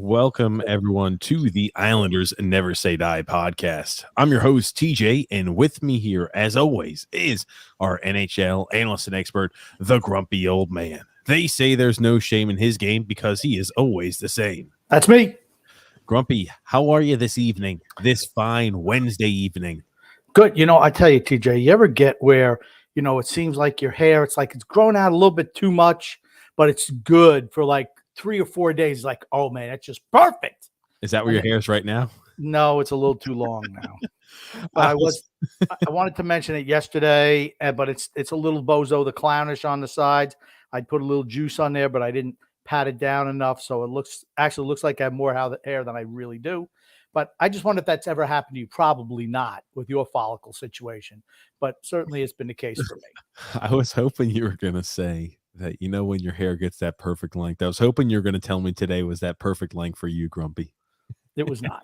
Welcome, everyone, to the Islanders Never Say Die podcast. I'm your host, TJ, and with me here, as always, is our NHL analyst and expert, the grumpy old man. They say there's no shame in his game because he is always the same. That's me. Grumpy, how are you this evening, this fine Wednesday evening? Good. I tell you, TJ, you ever get where, it seems like your hair, it's like it's grown out a little bit too much, but it's good for like 3 or 4 days. Like, oh man, it's just perfect. Is that where your hair is right now? No, it's a little too long now. But I wanted to mention it yesterday, but it's a little bozo, the clownish on the sides. I put a little juice on there, but I didn't pat it down enough, so it looks like I have more hair than I really do. But I just wonder if that's ever happened to you. Probably not with your follicle situation, but certainly it's been the case for me. I was hoping you were going to say that, when your hair gets that perfect length. I was hoping you were going to tell me today was that perfect length for you, Grumpy. It was not.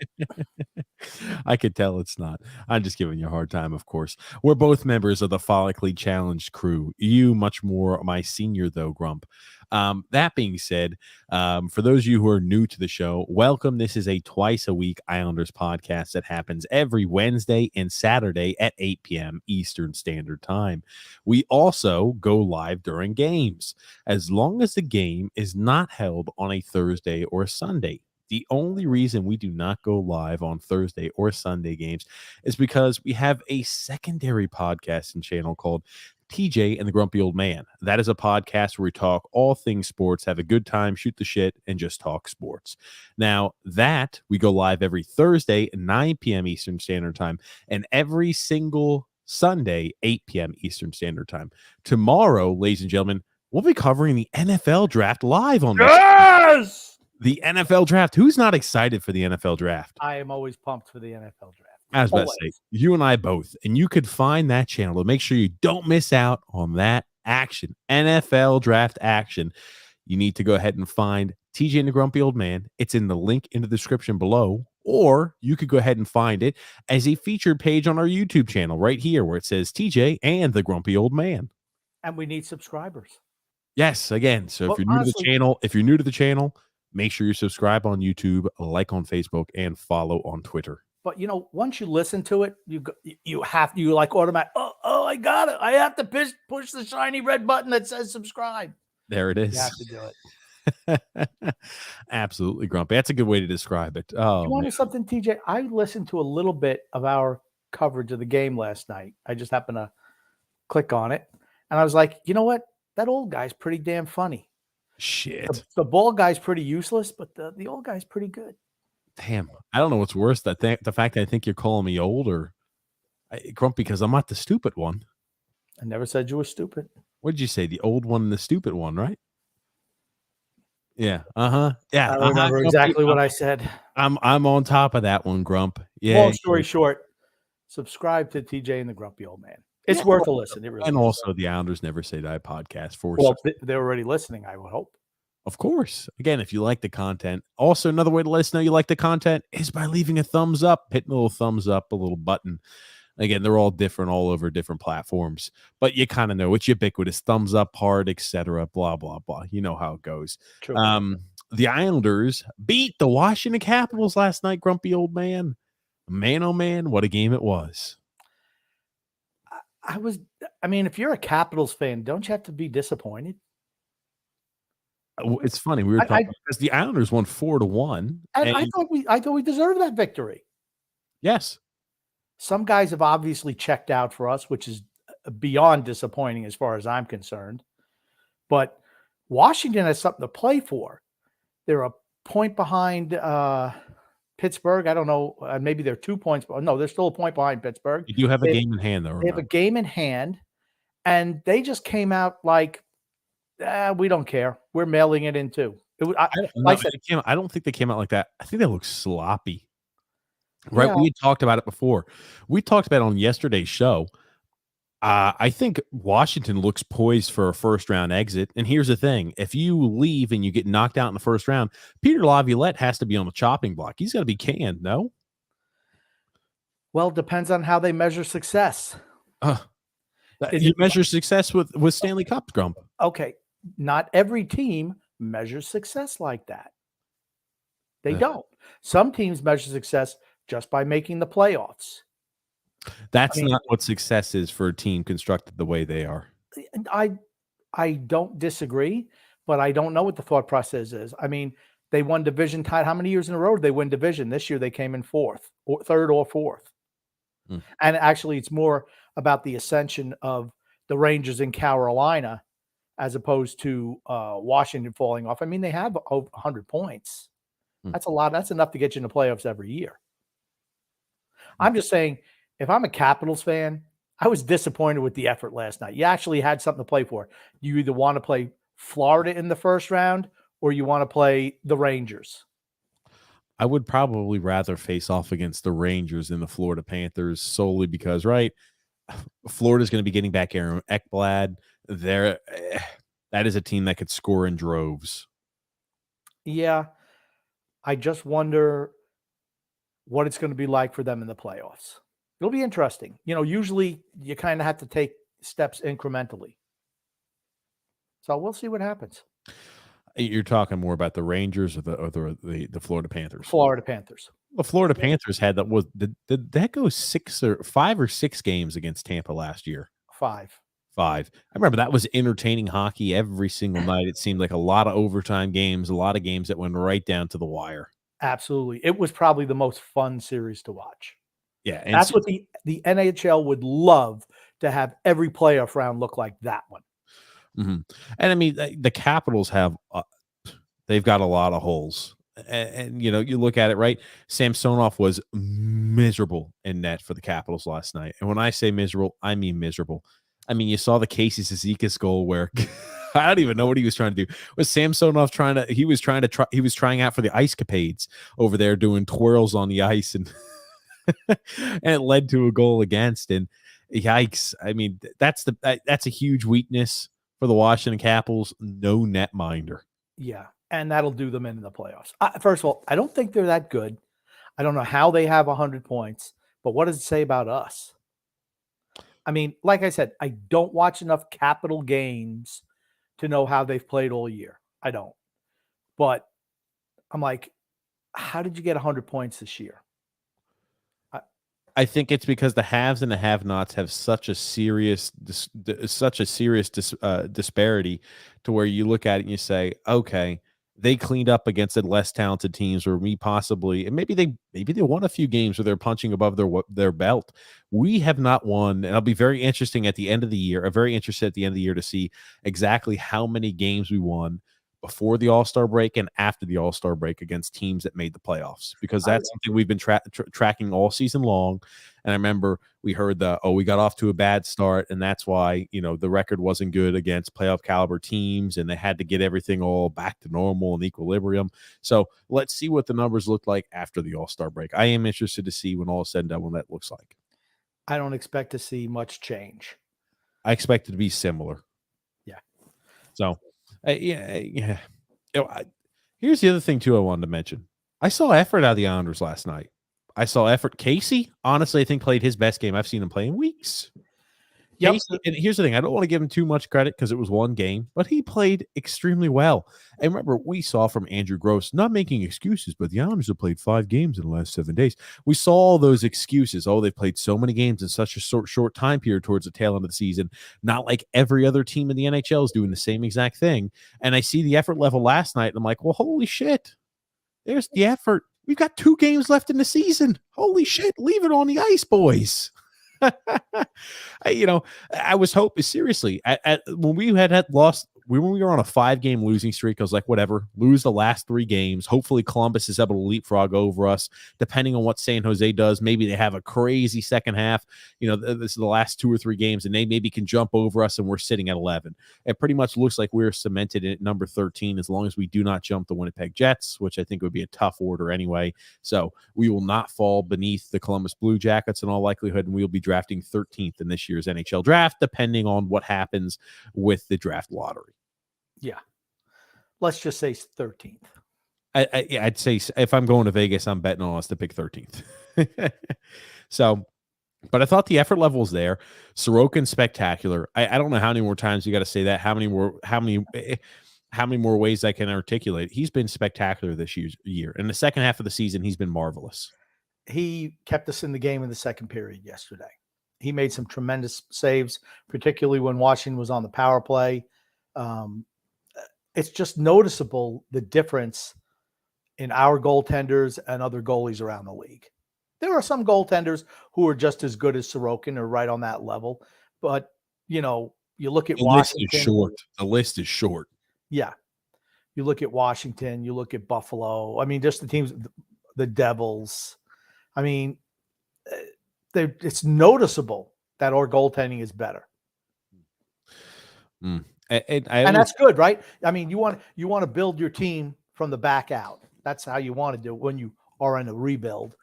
I could tell it's not. I'm just giving you a hard time, of course. We're both members of the Follically Challenged crew. You much more my senior, though, Grump. That being said, for those of you who are new to the show, welcome. This is a twice-a-week Islanders podcast that happens every Wednesday and Saturday at 8 p.m. Eastern Standard Time. We also go live during games, as long as the game is not held on a Thursday or a Sunday. The only reason we do not go live on Thursday or Sunday games is because we have a secondary podcasting channel called TJ and the Grumpy Old Man. That is a podcast where we talk all things sports, have a good time, shoot the shit, and just talk sports. Now, that we go live every Thursday at 9 p.m. Eastern Standard Time and every single Sunday, 8 p.m. Eastern Standard Time. Tomorrow, ladies and gentlemen, we'll be covering the NFL draft live on Yes! The NFL draft. Who's not excited for the NFL draft? I am always pumped for the NFL draft. I was about to say, you and I both. And you could find that channel to make sure you don't miss out on that action. NFL draft action. You need to go ahead and find TJ and the Grumpy Old Man. It's in the link in the description below. Or you could go ahead and find it as a featured page on our YouTube channel right here where it says TJ and the Grumpy Old Man. And we need subscribers. Yes, again. So if you're new to the channel, make sure you subscribe on YouTube, like on Facebook, and follow on Twitter. But once you listen to it, you like automatic. Oh, I got it. I have to push the shiny red button that says subscribe. There it is. You have to do it. Absolutely, Grumpy. That's a good way to describe it. Oh, you want something, TJ? I listened to a little bit of our coverage of the game last night. I just happened to click on it, and I was like, you know what? That old guy's pretty damn funny. Shit. The bald guy's pretty useless, but the old guy's pretty good. Damn. I don't know what's worse, the fact that I think you're calling me old or Grumpy, because I'm not the stupid one. I never said you were stupid. What did you say? The old one and the stupid one, right? Yeah. Uh-huh. Yeah. I remember exactly what I said. I'm on top of that one, Grump. Yeah. Long story short, subscribe to TJ and the Grumpy Old Man. It's worth a listen. It really and is. Also the Islanders Never Say Die podcast. They're already listening, I would hope. Of course. Again, if you like the content. Also, another way to let us know you like the content is by leaving a thumbs up, hitting a little thumbs up, a little button. Again, they're all different all over different platforms, but you kind of know it's ubiquitous, thumbs up, heart, etc., blah, blah, blah. You know how it goes. True. The Islanders beat the Washington Capitals last night, Grumpy Old Man. Man, oh man, what a game it was. If you're a Capitals fan, don't you have to be disappointed? It's funny. We were talking because the Islanders won 4-1. And I thought we deserved that victory. Yes. Some guys have obviously checked out for us, which is beyond disappointing as far as I'm concerned. But Washington has something to play for. They're a point behind Pittsburgh. I don't know. Maybe they're 2 points. No, they're still a point behind Pittsburgh. You do have a game in hand, though. They have a game in hand, and they just came out like, we don't care. We're mailing it in too. I don't think they came out like that. I think they look sloppy. Right? Yeah. We had talked about it before. We talked about it on yesterday's show. I think Washington looks poised for a first-round exit. And here's the thing. If you leave and you get knocked out in the first round, Peter Laviolette has to be on the chopping block. He's got to be canned, no? Well, it depends on how they measure success. You measure success with Stanley Cups, Grump. Okay. Not every team measures success like that. They don't. Some teams measure success just by making the playoffs. That's not what success is for a team constructed the way they are. I don't disagree, but I don't know what the thought process is. I mean, they won division title. How many years in a row did they win division? This year they came in fourth, or third or fourth. And actually, it's more about the ascension of the Rangers in Carolina as opposed to Washington falling off. I mean, they have over 100 points. That's a lot. That's enough to get you in the playoffs every year. I'm just saying, if I'm a Capitals fan, I was disappointed with the effort last night. You actually had something to play for. You either want to play Florida in the first round or you want to play the Rangers. I would probably rather face off against the Rangers than the Florida Panthers solely because, right, Florida's going to be getting back Aaron Ekblad. That is a team that could score in droves. Yeah. I just wonder what it's going to be like for them in the playoffs. It'll be interesting. Usually you kind of have to take steps incrementally. So we'll see what happens. You're talking more about the Rangers or the Florida Panthers? Florida Panthers. The Florida Panthers had did that go 5 or 6 games against Tampa last year? 5. I remember that was entertaining hockey every single night. It seemed like a lot of overtime games, a lot of games that went right down to the wire. Absolutely. It was probably the most fun series to watch. Yeah. And that's what the NHL would love to have every playoff round look like that one. And I mean, the Capitals have they've got a lot of holes. And you look at it, right? Samsonov was miserable in net for the Capitals last night. And when I say miserable, I mean miserable. I mean, you saw the Casey Cizikas goal where I don't even know what he was trying to do. Was Samsonov he was trying out for the Ice Capades over there doing twirls on the ice and and it led to a goal against. And yikes. I mean, that's a huge weakness for the Washington Capitals. No netminder. Yeah. And that'll do them in the playoffs. First of all, I don't think they're that good. I don't know how they have 100 points, but what does it say about us? I mean, like I said, I don't watch enough Capital games to know how they've played all year. I don't. But I'm like, how did you get 100 points this year? I think it's because the haves and the have-nots have such a serious disparity to where you look at it and you say, okay, they cleaned up against the less talented teams, or and maybe they won a few games where they're punching above their belt. We have not won, and it'll be very interesting at the end of the year. I'm very interested at the end of the year to see exactly how many games we won before the All-Star break and after the All-Star break against teams that made the playoffs, because that's something we've been tracking all season long. And I remember we heard we got off to a bad start, and that's why, the record wasn't good against playoff caliber teams, and they had to get everything all back to normal and equilibrium. So let's see what the numbers look like after the All-Star break. I am interested to see when all is said and done what that looks like. I don't expect to see much change. I expect it to be similar. Yeah. So yeah. Here's the other thing too I wanted to mention. I saw effort out of the Islanders last night. I saw effort. Casey, honestly, I think played his best game I've seen him play in weeks. Yep. Casey, and here's the thing. I don't want to give him too much credit because it was one game, but he played extremely well. And remember, we saw from Andrew Gross, not making excuses, but the Islanders have played 5 games in the last 7 days. We saw all those excuses. Oh, they've played so many games in such a short time period towards the tail end of the season. Not like every other team in the NHL is doing the same exact thing. And I see the effort level last night, and I'm like, well, holy shit. There's the effort. We've got 2 games left in the season. Holy shit. Leave it on the ice, boys. I was hoping, seriously, when we had lost, when we were on a 5-game losing streak, I was like, whatever, lose the last 3 games. Hopefully Columbus is able to leapfrog over us, depending on what San Jose does. Maybe they have a crazy second half. This is the last 2 or 3 games, and they maybe can jump over us, and we're sitting at 11. It pretty much looks like we're cemented at number 13 as long as we do not jump the Winnipeg Jets, which I think would be a tough order anyway. So we will not fall beneath the Columbus Blue Jackets in all likelihood, and we'll be drafting 13th in this year's NHL draft, depending on what happens with the draft lottery. Yeah. Let's just say 13th. I'd say if I'm going to Vegas, I'm betting on us to pick 13th. So, but I thought the effort level was there. Sorokin's spectacular. I don't know how many more times you got to say that. How many how many more ways I can articulate. He's been spectacular this year. In the second half of the season, he's been marvelous. He kept us in the game in the second period yesterday. He made some tremendous saves, particularly when Washington was on the power play. It's just noticeable the difference in our goaltenders and other goalies around the league. There are some goaltenders who are just as good as Sorokin or right on that level. But, you look at Washington. List is short. The list is short. Yeah. You look at Washington, you look at Buffalo. I mean, just the teams, the Devils. I mean, it's noticeable that our goaltending is better. And that's good, right? I mean, you want to build your team from the back out. That's how you want to do it when you are in a rebuild.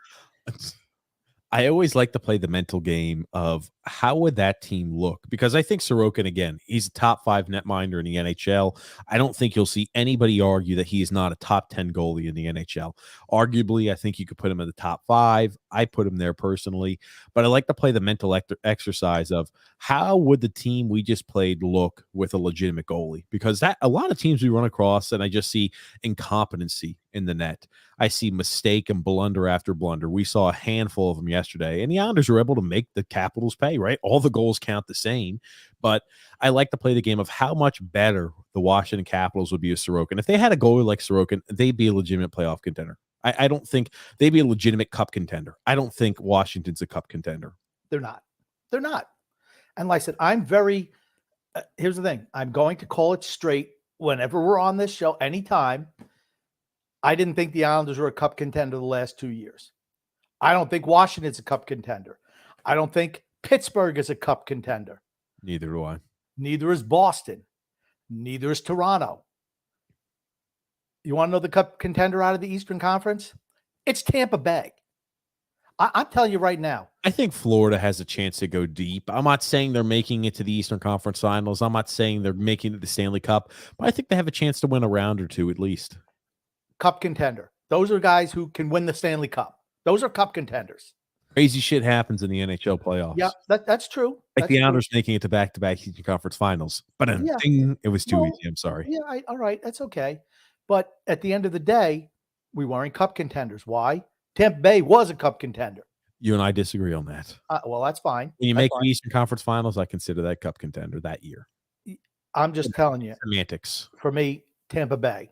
I always like to play the mental game of how would that team look? Because I think Sorokin, again, he's a top 5 netminder in the NHL. I don't think you'll see anybody argue that he is not a top 10 goalie in the NHL. Arguably, I think you could put him in the top 5. I put him there personally. But I like to play the mental exercise of how would the team we just played look with a legitimate goalie? Because that a lot of teams we run across, and I just see incompetency in the net. I see mistake and blunder after blunder. We saw a handful of them yesterday, and the Islanders were able to make the Capitals pay, right? All the goals count the same, but I like to play the game of how much better the Washington Capitals would be with Sorokin. If they had a goalie like Sorokin, they'd be a legitimate playoff contender. I don't think they'd be a legitimate cup contender. I don't think Washington's a cup contender. They're not. They're not. And like I said, I'm very here's the thing. I'm going to call it straight whenever we're on this show, anytime. I didn't think the Islanders were a cup contender the last 2 years. I don't think Washington's a cup contender. I don't think Pittsburgh is a cup contender. Neither do I. Neither is Boston. Neither is Toronto. You want to know the cup contender out of the Eastern Conference? It's Tampa Bay. I'm telling you right now. I think Florida has a chance to go deep. I'm not saying they're making it to the Eastern Conference Finals. I'm not saying they're making it to the Stanley Cup, but I think they have a chance to win a round or two at least. Cup contender. Those are guys who can win the Stanley Cup. Those are cup contenders. Crazy shit happens in the NHL playoffs. Yeah, that's true. Like the Islanders making it to back-to-back Eastern Conference Finals. But it was too easy. I'm sorry. Yeah, all right. That's okay. But at the end of the day, we weren't cup contenders. Why? Tampa Bay was a cup contender. You and I disagree on that. Well, that's fine. When you make the Eastern Conference Finals, I consider that cup contender that year. I'm just telling you. Semantics. For me, Tampa Bay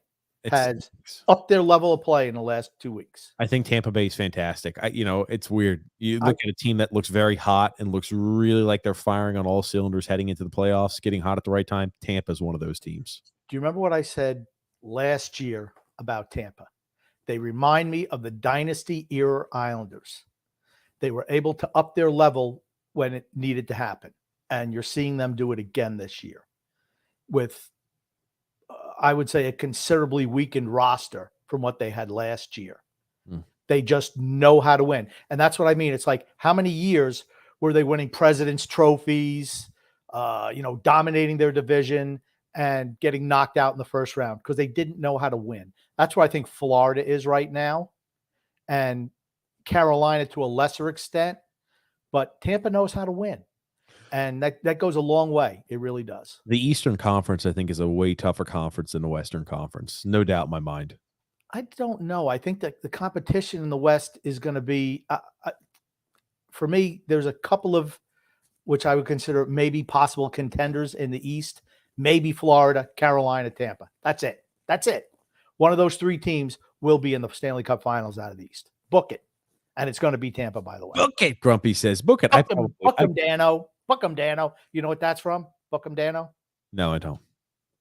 has upped their level of play in the last 2 weeks. I think Tampa Bay is fantastic. It's weird. You look at a team that looks very hot and looks really like they're firing on all cylinders heading into the playoffs, getting hot at the right time. Tampa is one of those teams. Do you remember what I said last year about Tampa? They remind me of the dynasty era Islanders. They were able to up their level when it needed to happen. And you're seeing them do it again this year with, I would say, a considerably weakened roster from what they had last year. They just know how to win. And that's what I mean. It's like, how many years were they winning President's trophies, dominating their division and getting knocked out in the first round because they didn't know how to win. That's where I think Florida is right now. And Carolina to a lesser extent, but Tampa knows how to win. And that goes a long way. It really does. The Eastern Conference, I think, is a way tougher conference than the Western Conference. No doubt in my mind. I don't know. I think that the competition in the West is going to be, for me, there's a couple of, which I would consider maybe possible contenders in the East. Maybe Florida, Carolina, Tampa. That's it. That's it. One of those 3 teams will be in the Stanley Cup Finals out of the East. Book it. And it's going to be Tampa, by the way. Book it, Grumpy says. Book it. Book him, Dano. Book him, Dano. You know what that's from? Book him, Dano? No, I don't.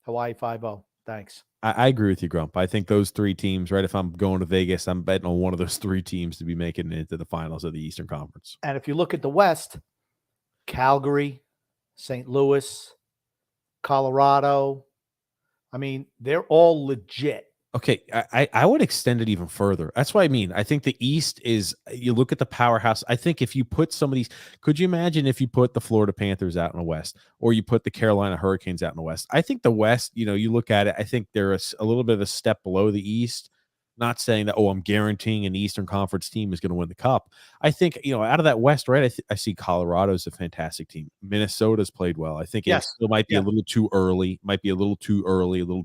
Hawaii 5-0. Thanks. I agree with you, Grump. I think those 3 teams, right? If I'm going to Vegas, I'm betting on one of those 3 teams to be making it into the finals of the Eastern Conference. And if you look at the West, Calgary, St. Louis, Colorado, I mean, they're all legit. Okay, I would extend it even further. That's what I mean. I think the East is, you look at the powerhouse. I think if you put some of these, could you imagine if you put the Florida Panthers out in the West or you put the Carolina Hurricanes out in the West? I think the West, you look at it, I think they're a little bit of a step below the East, Not saying that, oh, I'm guaranteeing an Eastern Conference team is going to win the cup. I think, out of that West, right, I see Colorado's a fantastic team. Minnesota's played well. I think it Yes. still might be a Yeah. little too early, a little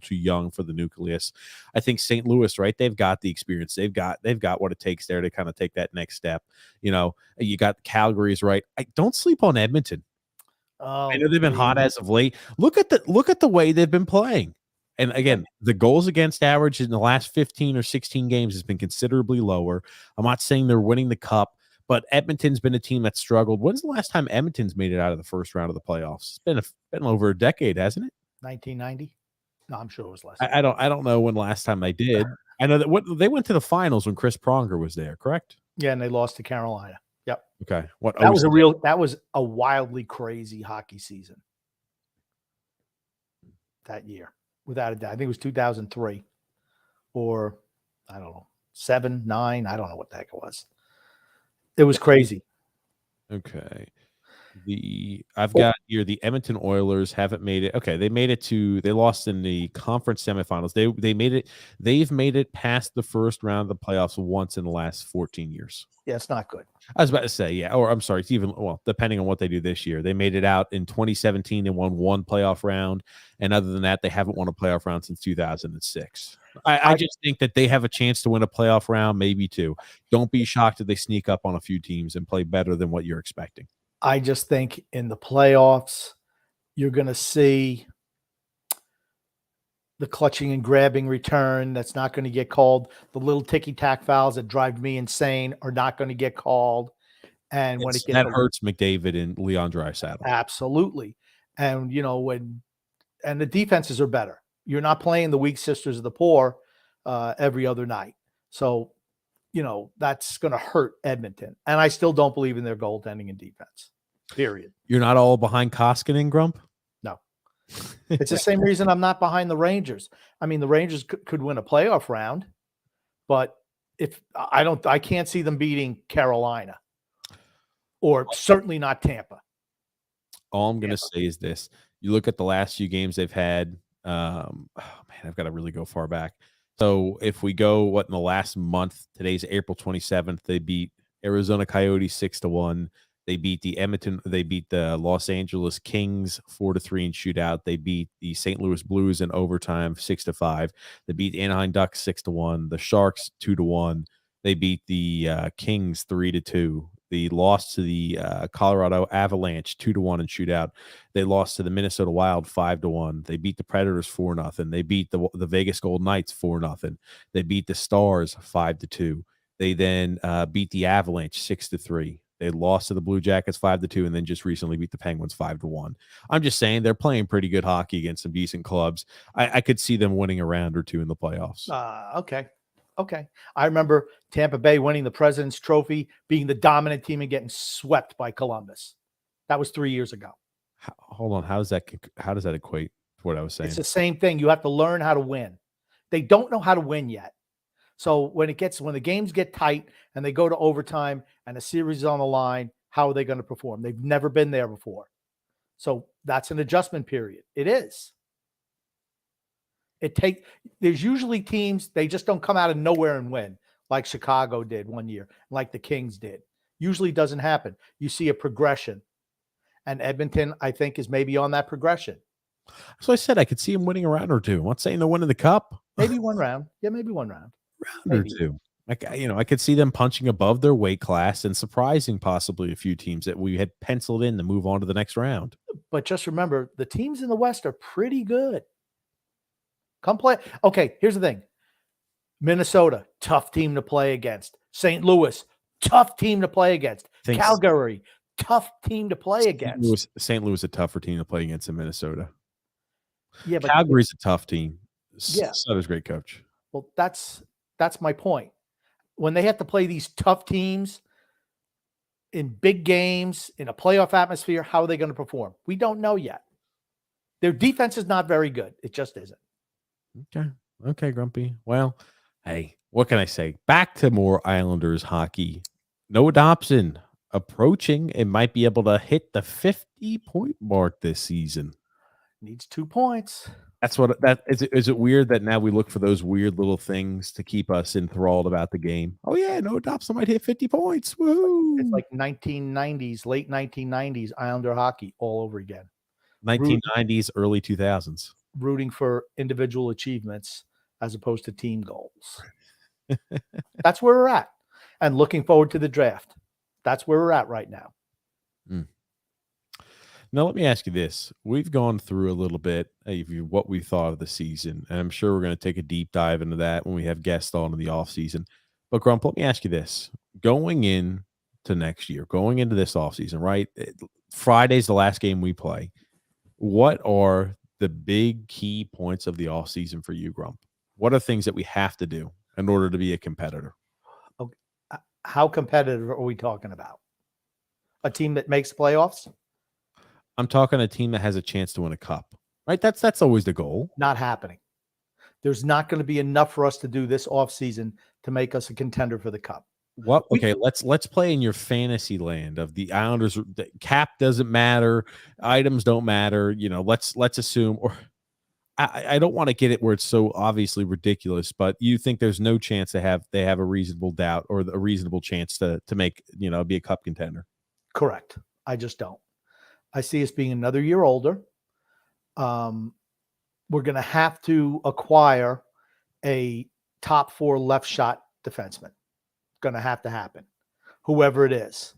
too young for the nucleus. I think St. Louis, right, they've got the experience. They've got what it takes there to kind of take that next step. You got Calgary's right. I don't sleep on Edmonton. I know they've been hot as of late. Look at the way they've been playing. And again, the goals against average in the last 15 or 16 games has been considerably lower. I'm not saying they're winning the cup, but Edmonton's been a team that struggled. When's the last time Edmonton's made it out of the first round of the playoffs? It's been over a decade, hasn't it? 1990. No, I'm sure it was less. I don't know when last time they did. I know that they went to the finals when Chris Pronger was there, correct? Yeah, and they lost to Carolina. Yep. Okay. That was a wildly crazy hockey season that year, without a doubt. I think it was 2003 or I don't know, 7, 9. I don't know what the heck it was. It was crazy. Okay. I've got here the Edmonton Oilers haven't made it. Okay, they lost in the conference semifinals. They've made it past the first round of the playoffs once in the last 14 years. Yeah, it's not good. I was about to say, yeah, or I'm sorry, it's even, well, depending on what they do this year. They made it out in 2017 and won one playoff round, and other than that, they haven't won a playoff round since 2006. I just think that they have a chance to win a playoff round, maybe two. Don't be shocked if they sneak up on a few teams and play better than what you're expecting. I just think in the playoffs, you're going to see the clutching and grabbing return that's not going to get called. The little ticky-tack fouls that drive me insane are not going to get called. And when it gets that hurts McDavid and Leon Draisaitl. Absolutely. And the defenses are better. You're not playing the weak sisters of the poor every other night. So, that's going to hurt Edmonton. And I still don't believe in their goaltending and defense. Period. You're not all behind Koskinen, Grump? No. It's the same reason I'm not behind the Rangers. I mean, the Rangers could win a playoff round, but I can't see them beating Carolina or certainly not Tampa. All I'm going to say is this. You look at the last few games they've had. I've got to really go far back. So if we go, in the last month, today's April 27th, they beat Arizona Coyotes 6-1. They beat the Los Angeles Kings 4-3 in shootout. They beat the St. Louis Blues in overtime 6-5. They beat the Anaheim Ducks 6-1. The Sharks 2-1. They beat the Kings 3-2. They lost to the Colorado Avalanche 2-1 in shootout. They lost to the Minnesota Wild 5-1. They beat the Predators 4-0. They beat the Vegas Golden Knights 4-0. They beat the Stars 5-2. They then beat the Avalanche 6-3. They lost to the Blue Jackets 5-2, and then just recently beat the Penguins 5-1. I'm just saying they're playing pretty good hockey against some decent clubs. I could see them winning a round or two in the playoffs. Okay. I remember Tampa Bay winning the President's Trophy, being the dominant team and getting swept by Columbus. That was 3 years ago. Hold on. How does that equate to what I was saying? It's the same thing. You have to learn how to win. They don't know how to win yet. So when the games get tight and they go to overtime and a series is on the line, how are they going to perform? They've never been there before. So that's an adjustment period. It is. There's usually teams, they just don't come out of nowhere and win, like Chicago did one year, like the Kings did. Usually doesn't happen. You see a progression. And Edmonton, I think, is maybe on that progression. So I said I could see him winning a round or two. I'm not saying they're winning the cup. Maybe one round. Yeah, maybe one round. Round or two. I could see them punching above their weight class and surprising possibly a few teams that we had penciled in to move on to the next round. But just remember, the teams in the West are pretty good. Come play. Okay, here's the thing. Minnesota, tough team to play against. St. Louis, tough team to play against. Calgary, tough team to play against. St. Louis, a tougher team to play against in Minnesota. Yeah, but Calgary's a tough team. Yeah. Sutter's a great coach. Well, that's my point. When they have to play these tough teams in big games, in a playoff atmosphere, how are they going to perform? We don't know yet. Their defense is not very good. It just isn't. Okay, Grumpy. Well, hey, what can I say? Back to more Islanders hockey. Noah Dobson approaching and might be able to hit the 50-point mark this season. Needs 2 points. That's what that is. Is it weird that now we look for those weird little things to keep us enthralled about the game? Oh yeah, no, Dobson might hit 50 points. It's Woo! like 1990s, late 1990s Islander hockey all over again. 1990s, early 2000s. Rooting for individual achievements as opposed to team goals. That's where we're at. And looking forward to the draft. That's where we're at right now. Now, let me ask you this. We've gone through a little bit of what we thought of the season, and I'm sure we're going to take a deep dive into that when we have guests on in the offseason. But, Grump, let me ask you this. Going into next year, going into this offseason, right? Friday's the last game we play. What are the big key points of the offseason for you, Grump? What are things that we have to do in order to be a competitor? Okay. How competitive are we talking about? A team that makes playoffs? I'm talking a team that has a chance to win a cup, right? That's always the goal. Not happening. There's not going to be enough for us to do this offseason to make us a contender for the cup. What? Okay, let's play in your fantasy land of the Islanders. The cap doesn't matter, items don't matter. Let's assume, or I don't want to get it where it's so obviously ridiculous, but you think there's no chance they have a reasonable doubt or a reasonable chance to make be a cup contender. Correct. I just don't. I see us being another year older. We're going to have to acquire a top 4 left shot defenseman. Going to have to happen, whoever it is.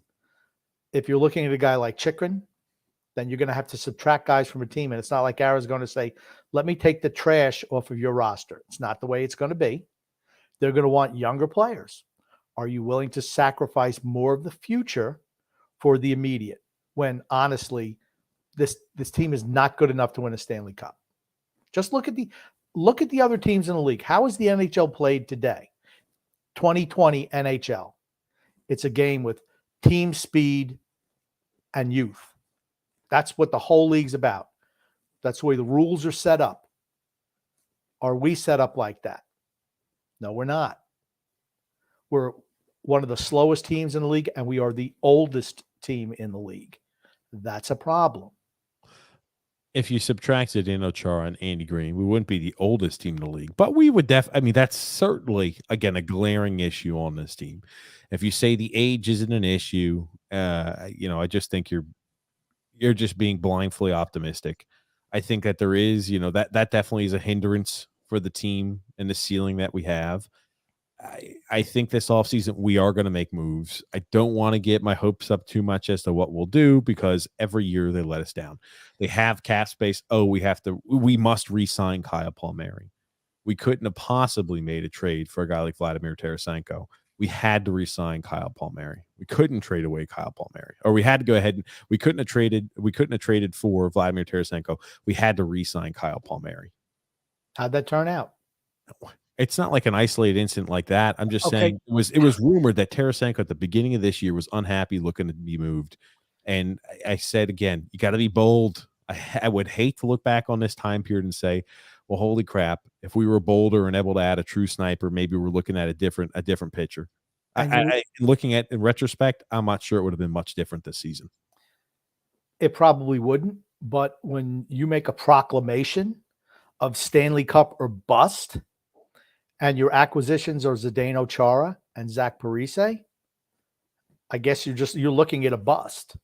If you're looking at a guy like Chikrin, then you're going to have to subtract guys from a team. And it's not like Ara's going to say, let me take the trash off of your roster. It's not the way it's going to be. They're going to want younger players. Are you willing to sacrifice more of the future for the immediate? When honestly, this team is not good enough to win a Stanley Cup. Just look at the other teams in the league. How is the NHL played today? 2020 NHL. It's a game with team speed and youth. That's what the whole league's about. That's the way the rules are set up. Are we set up like that? No, we're not. We're one of the slowest teams in the league, and we are the oldest team in the league. That's a problem. If you subtracted Zdeno Chara and Andy Green, we wouldn't be the oldest team in the league, but we would that's certainly, again, a glaring issue on this team. If you say the age isn't an issue, I just think you're just being blindly optimistic. I think that there is, that definitely is a hindrance for the team and the ceiling that we have. I think this offseason we are going to make moves. I don't want to get my hopes up too much as to what we'll do because every year they let us down. They have cap space. Oh, we must re-sign Kyle Palmieri. We couldn't have possibly made a trade for a guy like Vladimir Tarasenko. We had to re-sign Kyle Palmieri. We couldn't trade away Kyle Palmieri, or we had to go ahead and we couldn't have traded for Vladimir Tarasenko. We had to re-sign Kyle Palmieri. How'd that turn out? It's not like an isolated incident like that. I'm just saying it was rumored that Tarasenko at the beginning of this year was unhappy looking to be moved. And I said, again, you got to be bold. I would hate to look back on this time period and say, well, holy crap, if we were bolder and able to add a true sniper, maybe we're looking at a different pitcher. Looking at in retrospect, I'm not sure it would have been much different this season. It probably wouldn't. But when you make a proclamation of Stanley Cup or bust, and your acquisitions are Zdeno Chara and Zach Parise, I guess you're looking at a bust.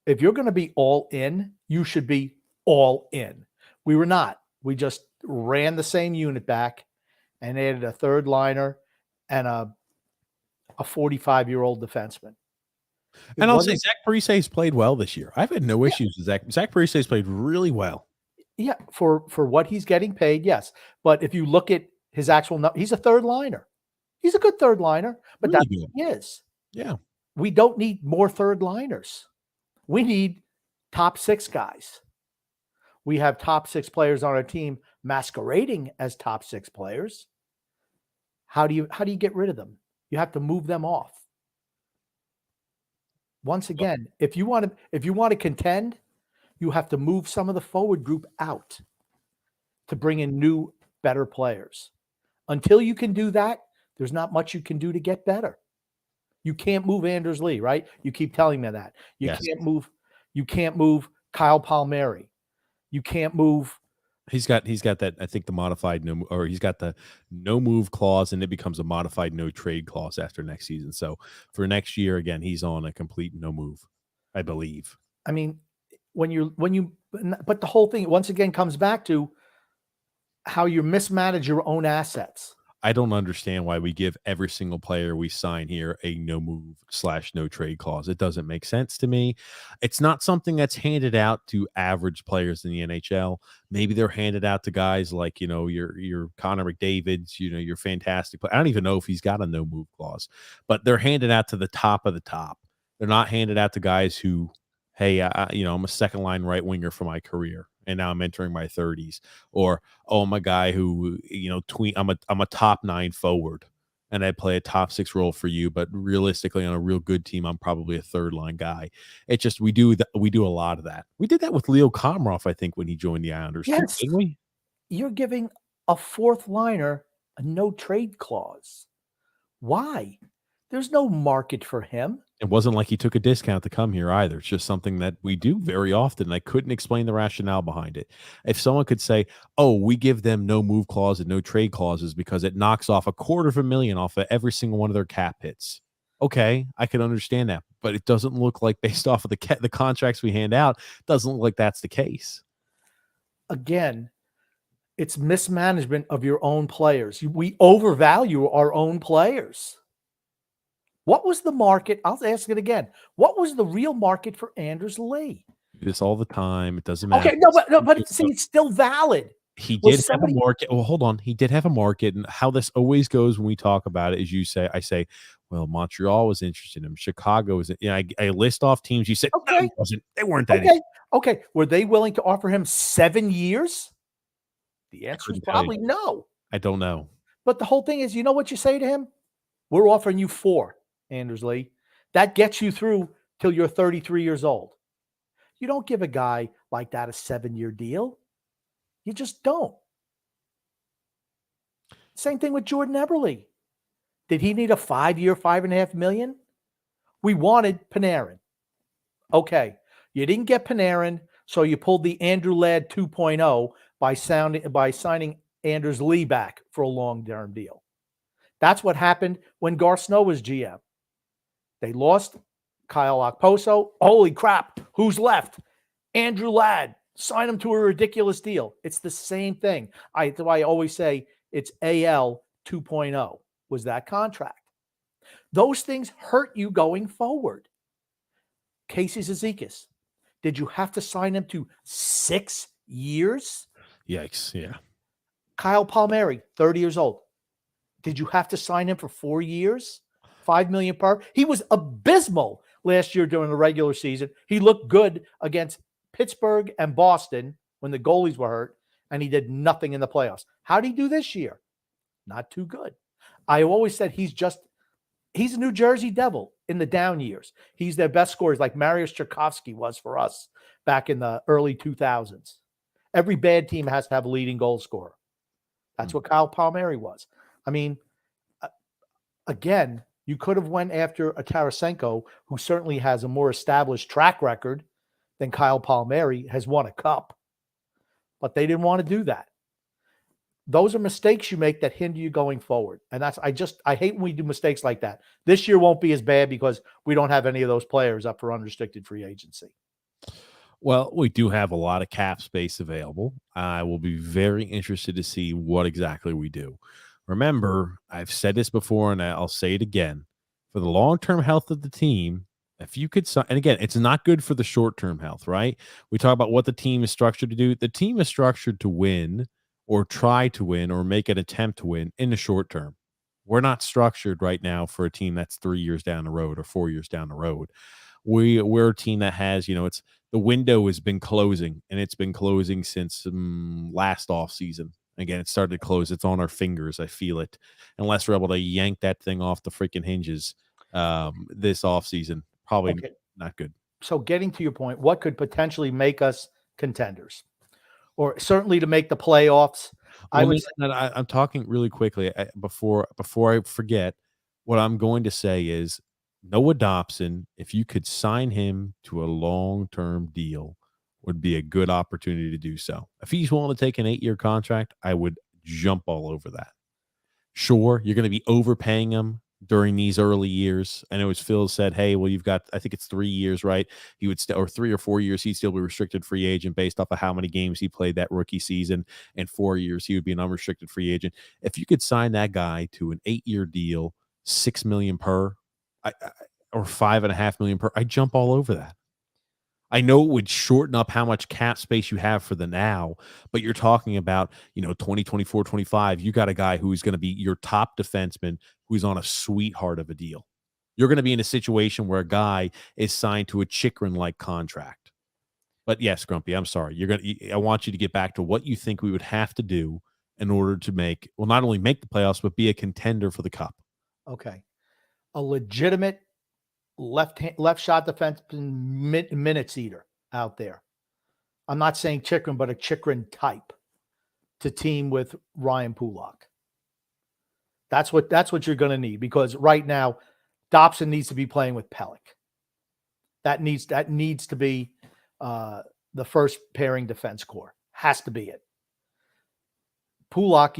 If you're going to be all in, you should be all in. We were not. We just ran the same unit back and added a third liner and a 45-year-old defenseman. And I'll say Zach Parise has played well this year. I've had no issues with Zach. Zach Parise has played really well. Yeah, for what he's getting paid, yes. But if you look at his actual number, he's a third liner. He's a good third liner, but really that's what he is. Yeah. We don't need more third liners. We need top 6 guys. We have top 6 players on our team masquerading as top 6 players. How do you get rid of them? You have to move them off. Once again, if you want to contend, you have to move some of the forward group out to bring in new, better players. Until you can do that, there's not much you can do to get better. You can't move Anders Lee, right? You keep telling me that. You can't move Kyle Palmieri. You can't move He's got that, I think, the modified or he's got the no move clause, and it becomes a modified no trade clause after next season. So for next year, again, he's on a complete no move, I believe. I mean, but the whole thing once again comes back to how you mismanage your own assets. I don't understand why we give every single player we sign here a no move / no trade clause. It doesn't make sense to me. It's not something that's handed out to average players in the NHL. Maybe they're handed out to guys like, your Connor McDavid's, your fantastic play. I don't even know if he's got a no move clause, but they're handed out to the top of the top. They're not handed out to guys who, hey, I'm a second line right winger for my career, and now I'm entering my 30s. Or, oh, I'm a guy who, I'm a top 9 forward, and I play a top 6 role for you. But realistically, on a real good team, I'm probably a third line guy. It's just we do a lot of that. We did that with Leo Komarov, I think, when he joined the Islanders. Yes, too, didn't we? You're giving a fourth liner a no trade clause. Why? There's no market for him. It wasn't like he took a discount to come here either. It's just something that we do very often. I couldn't explain the rationale behind it. If someone could say, oh, we give them no move clause and no trade clauses because it knocks off $250,000 off of every single one of their cap hits. Okay, I can understand that. But it doesn't look like, based off of the contracts we hand out, doesn't look like that's the case. Again, it's mismanagement of your own players. We overvalue our own players. What was the market? I'll ask it again. What was the real market for Anders Lee? This all the time. It doesn't matter. Okay, but see, it's still valid. He did have a market. Well, hold on. He did have a market, and how this always goes when we talk about it is I say, well, Montreal was interested in him. Chicago was. I list off teams. You said, okay, no, he wasn't. They weren't that. Okay. Were they willing to offer him 7 years? The answer is probably no. I don't know. But the whole thing is, you know what you say to him? We're offering you 4, Anders Lee. That gets you through till you're 33 years old. You don't give a guy like that a 7-year deal. You just don't. Same thing with Jordan Eberle. Did he need a 5-year, $5.5 million? We wanted Panarin. Okay. You didn't get Panarin, so you pulled the Andrew Ladd 2.0 by signing Anders Lee back for a long-term deal. That's what happened when Garth Snow was GM. They lost Kyle Okposo. Holy crap. Who's left? Andrew Ladd. Sign him to a ridiculous deal. It's the same thing. That's why I always say it's AL 2.0 was that contract. Those things hurt you going forward. Casey Zizekas. Did you have to sign him to 6 years? Yikes. Yeah. Kyle Palmieri, 30 years old. Did you have to sign him for 4 years? $5 million per? He was abysmal last year during the regular season. He looked good against Pittsburgh and Boston when the goalies were hurt, and he did nothing in the playoffs. How did he do this year? Not too good. I always said he's a New Jersey Devil in the down years. He's their best scorers, like Mariusz Tchaikovsky was for us back in the early 2000s. Every bad team has to have a leading goal scorer. That's what Kyle Palmieri was. I mean, again, you could have went after a Tarasenko, who certainly has a more established track record than Kyle Palmieri, has won a cup. But they didn't want to do that. Those are mistakes you make that hinder you going forward. And I hate when we do mistakes like that. This year won't be as bad because we don't have any of those players up for unrestricted free agency. Well, we do have a lot of cap space available. I will be very interested to see what exactly we do. Remember, I've said this before, and I'll say it again. For the long-term health of the team, if you could, and again, it's not good for the short-term health, right? We talk about what the team is structured to do. The team is structured to win or try to win or make an attempt to win in the short term. We're not structured right now for a team that's 3 years down the road or 4 years down the road. We're a team that has, it's the window has been closing, and it's been closing since last off season. Again, it started to close. It's on our fingers. I feel it. Unless we're able to yank that thing off the freaking hinges this off season, probably not good. So getting to your point, what could potentially make us contenders? Or certainly to make the playoffs. I'm talking really quickly before I forget. What I'm going to say is Noah Dobson, if you could sign him to a long-term deal would be a good opportunity to do so. If he's willing to take an 8-year contract, I would jump all over that. Sure, you're going to be overpaying him during these early years. I know as Phil said, hey, well, you've got, I think it's 3 years, right? He would or 3 or 4 years, he'd still be restricted free agent based off of how many games he played that rookie season. And 4 years, he would be an unrestricted free agent. If you could sign that guy to an 8-year deal, $6 million per, or $5.5 million per, I jump all over that. I know it would shorten up how much cap space you have for the now, but you're talking about, 2024, 25. You got a guy who's going to be your top defenseman who's on a sweetheart of a deal. You're going to be in a situation where a guy is signed to a Chikrin-like contract. But yes, Grumpy, I'm sorry. I want you to get back to what you think we would have to do in order to not only make the playoffs, but be a contender for the cup. Okay. A legitimate left shot defenseman minutes eater out there. I'm not saying Chikrin, but a Chikrin type to team with Ryan Pulock. That's what you're going to need, because right now Dobson needs to be playing with Pelech. That needs to be the first pairing defense core. Has to be it. Pulock,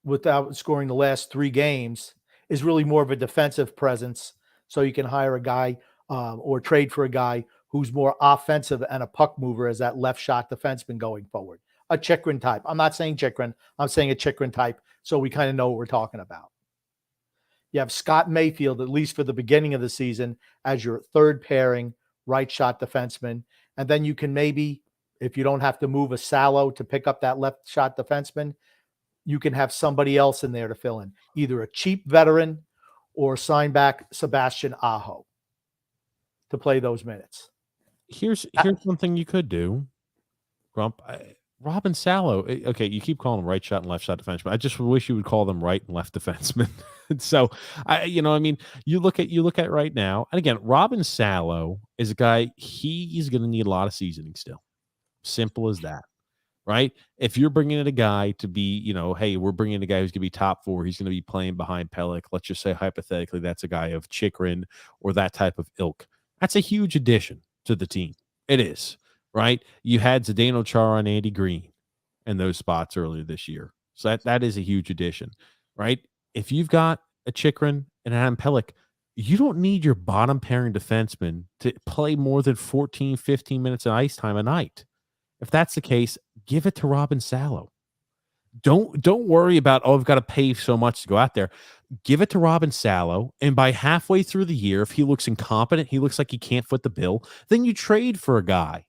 without scoring the last 3 games, is really more of a defensive presence. So you can hire a guy or trade for a guy who's more offensive and a puck mover as that left shot defenseman going forward. A Chikrin type. I'm not saying Chikrin. I'm saying a Chikrin type, so we kind of know what we're talking about. You have Scott Mayfield, at least for the beginning of the season, as your third pairing right shot defenseman. And then you can maybe, if you don't have to move a Salo to pick up that left shot defenseman, you can have somebody else in there to fill in, either a cheap veteran or sign back Sebastian Aho to play those minutes. Here's one thing you could do, Grump. Robin Salo. Okay, you keep calling them right shot and left shot defensemen. I just wish you would call them right and left defensemen. So, you look at right now, and again, Robin Salo is a guy. He's going to need a lot of seasoning still. Simple as that. Right? If you're bringing in a guy to be, hey, we're bringing in a guy who's going to be top 4. He's going to be playing behind Pelech. Let's just say hypothetically that's a guy of Chikrin or that type of ilk. That's a huge addition to the team. It is, right? You had Zdeno Chara and Andy Green in those spots earlier this year. So that is a huge addition, right? If you've got a Chikrin and Adam Pelech, you don't need your bottom pairing defenseman to play more than 14, 15 minutes of ice time a night. If that's the case, give it to Robin Salo. Don't worry about, I've got to pay so much to go out there. Give it to Robin Salo, and by halfway through the year, if he looks incompetent, he looks like he can't foot the bill, then you trade for a guy.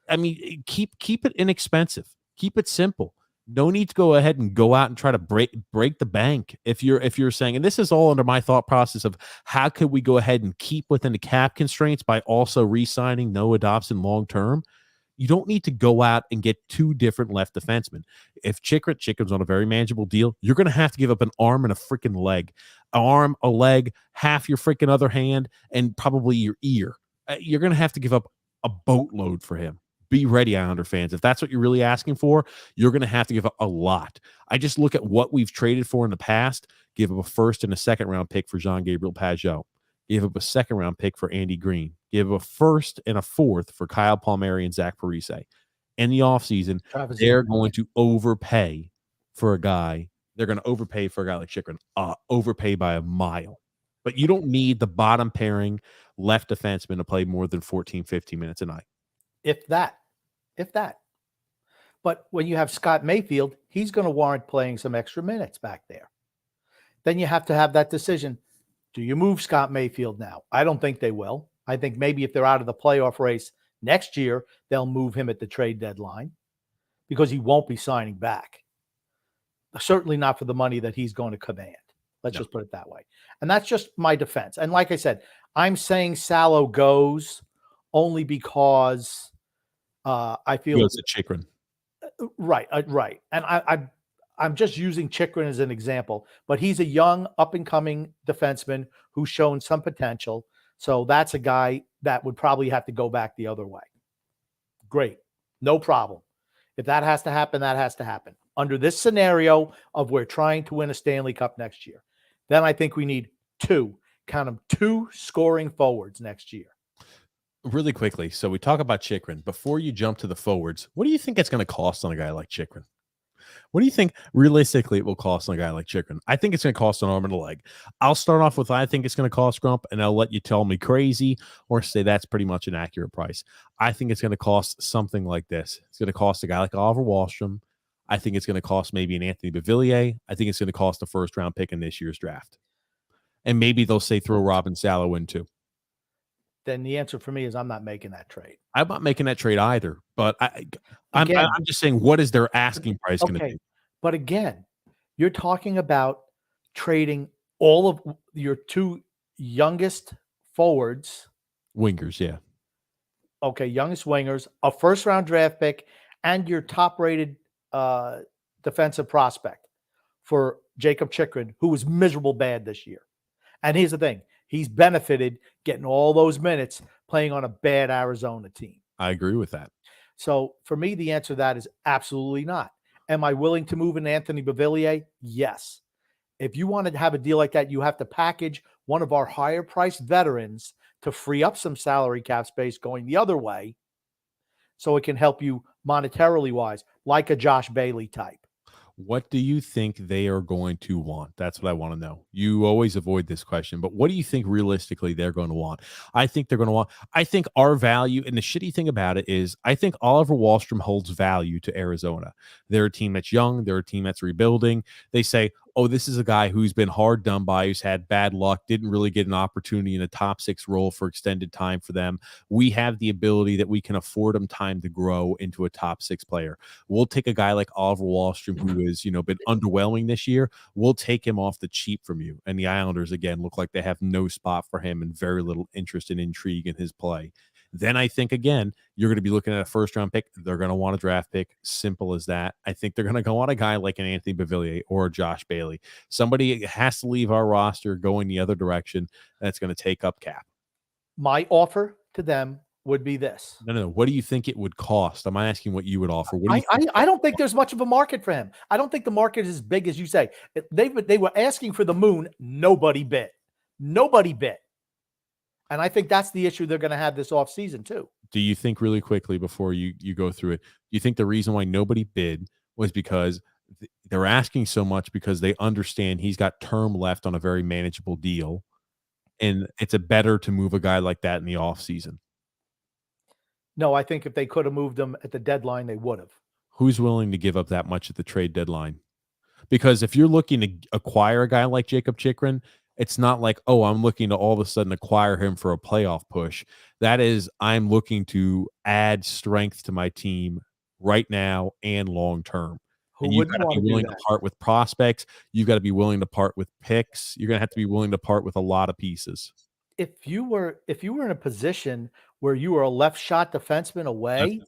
I mean, keep it inexpensive. Keep it simple. No need to go ahead and go out and try to break the bank. If you're saying, and this is all under my thought process of how could we go ahead and keep within the cap constraints by also re-signing Noah Dobson long term. You don't need to go out and get 2 different left defensemen. If Chikrin's on a very manageable deal, you're going to have to give up an arm and a freaking leg. An arm, a leg, half your freaking other hand, and probably your ear. You're going to have to give up a boatload for him. Be ready, Islander fans. If that's what you're really asking for, you're going to have to give up a lot. I just look at what we've traded for in the past. Give up a first and a second round pick for Jean-Gabriel Pageau. Give up a second round pick for Andy Green. Give a first and a fourth for Kyle Palmieri and Zach Parise. In the offseason, they're going to overpay for a guy. They're going to overpay for a guy like Chikrin. Overpay by a mile. But you don't need the bottom pairing left defenseman to play more than 14, 15 minutes a night. If that. But when you have Scott Mayfield, he's going to warrant playing some extra minutes back there. Then you have to have that decision. Do you move Scott Mayfield now? I don't think they will. I think maybe if they're out of the playoff race next year, they'll move him at the trade deadline because he won't be signing back. Certainly not for the money that he's going to command. Let's just put it that way. And that's just my defense. And like I said, I'm saying Salo goes only because I feel it's a Chikrin. Right. And I'm just using Chikrin as an example, but he's a young, up-and-coming defenseman who's shown some potential. So that's a guy that would probably have to go back the other way. Great. No problem. If that has to happen, that has to happen. Under this scenario of we're trying to win a Stanley Cup next year, then I think we need 2 scoring forwards next year. Really quickly, so we talk about Chikrin. Before you jump to the forwards, what do you think it's going to cost on a guy like Chikrin? What do you think realistically it will cost on a guy like Chikrin? I think it's going to cost an arm and a leg. I'll start off with what I think it's going to cost, Grump, and I'll let you tell me crazy or say that's pretty much an accurate price. I think it's going to cost something like this. It's going to cost a guy like Oliver Wahlstrom. I think it's going to cost maybe an Anthony Beauvillier. I think it's going to cost a first round pick in this year's draft. And maybe they'll say throw Robin Salo in too. Then the answer for me is I'm not making that trade. I'm not making that trade either, but I'm just saying, what is their asking price going to be? But again, you're talking about trading all of your two youngest forwards. Wingers, yeah. Okay, youngest wingers, a first-round draft pick, and your top-rated defensive prospect for Jacob Chikrin, who was miserable bad this year. And here's the thing. He's benefited getting all those minutes playing on a bad Arizona team. I agree with that. So for me, the answer to that is absolutely not. Am I willing to move in Anthony Beauvillier? Yes. If you want to have a deal like that, you have to package one of our higher priced veterans to free up some salary cap space going the other way so it can help you monetarily wise, like a Josh Bailey type. What do you think they are going to want? That's what I want to know. You always avoid this question, but what do you think realistically they're going to want? I think they're going to want, I think our value, and the shitty thing about it is, I think Oliver Wahlstrom holds value to Arizona. They're a team that's young, they're a team that's rebuilding. They say, oh, this is a guy who's been hard done by, who's had bad luck, didn't really get an opportunity in a top 6 role for extended time for them. We have the ability that we can afford him time to grow into a top 6 player. We'll take a guy like Oliver Wahlstrom, who has, been underwhelming this year. We'll take him off the cheap from you. And the Islanders, again, look like they have no spot for him and very little interest and intrigue in his play. Then I think, again, you're going to be looking at a first-round pick. They're going to want a draft pick. Simple as that. I think they're going to go on a guy like an Anthony Beauvillier or a Josh Bailey. Somebody has to leave our roster going the other direction. That's going to take up cap. My offer to them would be this. No. What do you think it would cost? I'm asking what you would offer. I don't think there's much of a market for him. I don't think the market is as big as you say. They were asking for the moon. Nobody bit. Nobody bit. And I think that's the issue they're going to have this offseason too. Do you think, really quickly before you go through it, do you think the reason why nobody bid was because they're asking so much because they understand he's got term left on a very manageable deal, and it's a better to move a guy like that in the offseason? No, I think if they could have moved him at the deadline, they would have. Who's willing to give up that much at the trade deadline? Because if you're looking to acquire a guy like Jacob Chikrin, it's not like, oh, I'm looking to all of a sudden acquire him for a playoff push. That is, I'm looking to add strength to my team right now and long term. And you've got to be willing to part with prospects. You've got to be willing to part with picks. You're going to have to be willing to part with a lot of pieces. If you were in a position where you were a left shot defenseman away,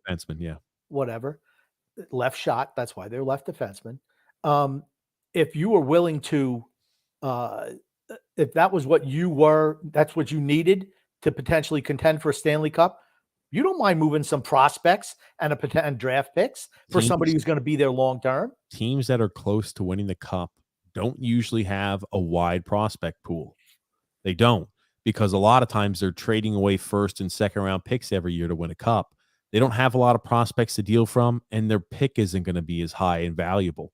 whatever, left shot, that's why they're left defenseman. If you were willing to, if that was what you were, that's what you needed to potentially contend for a Stanley Cup, you don't mind moving some prospects and draft picks for somebody who's going to be there long term. Teams that are close to winning the cup don't usually have a wide prospect pool. They don't, because a lot of times they're trading away first and second round picks every year to win a cup. They don't have a lot of prospects to deal from, and their pick isn't going to be as high and valuable.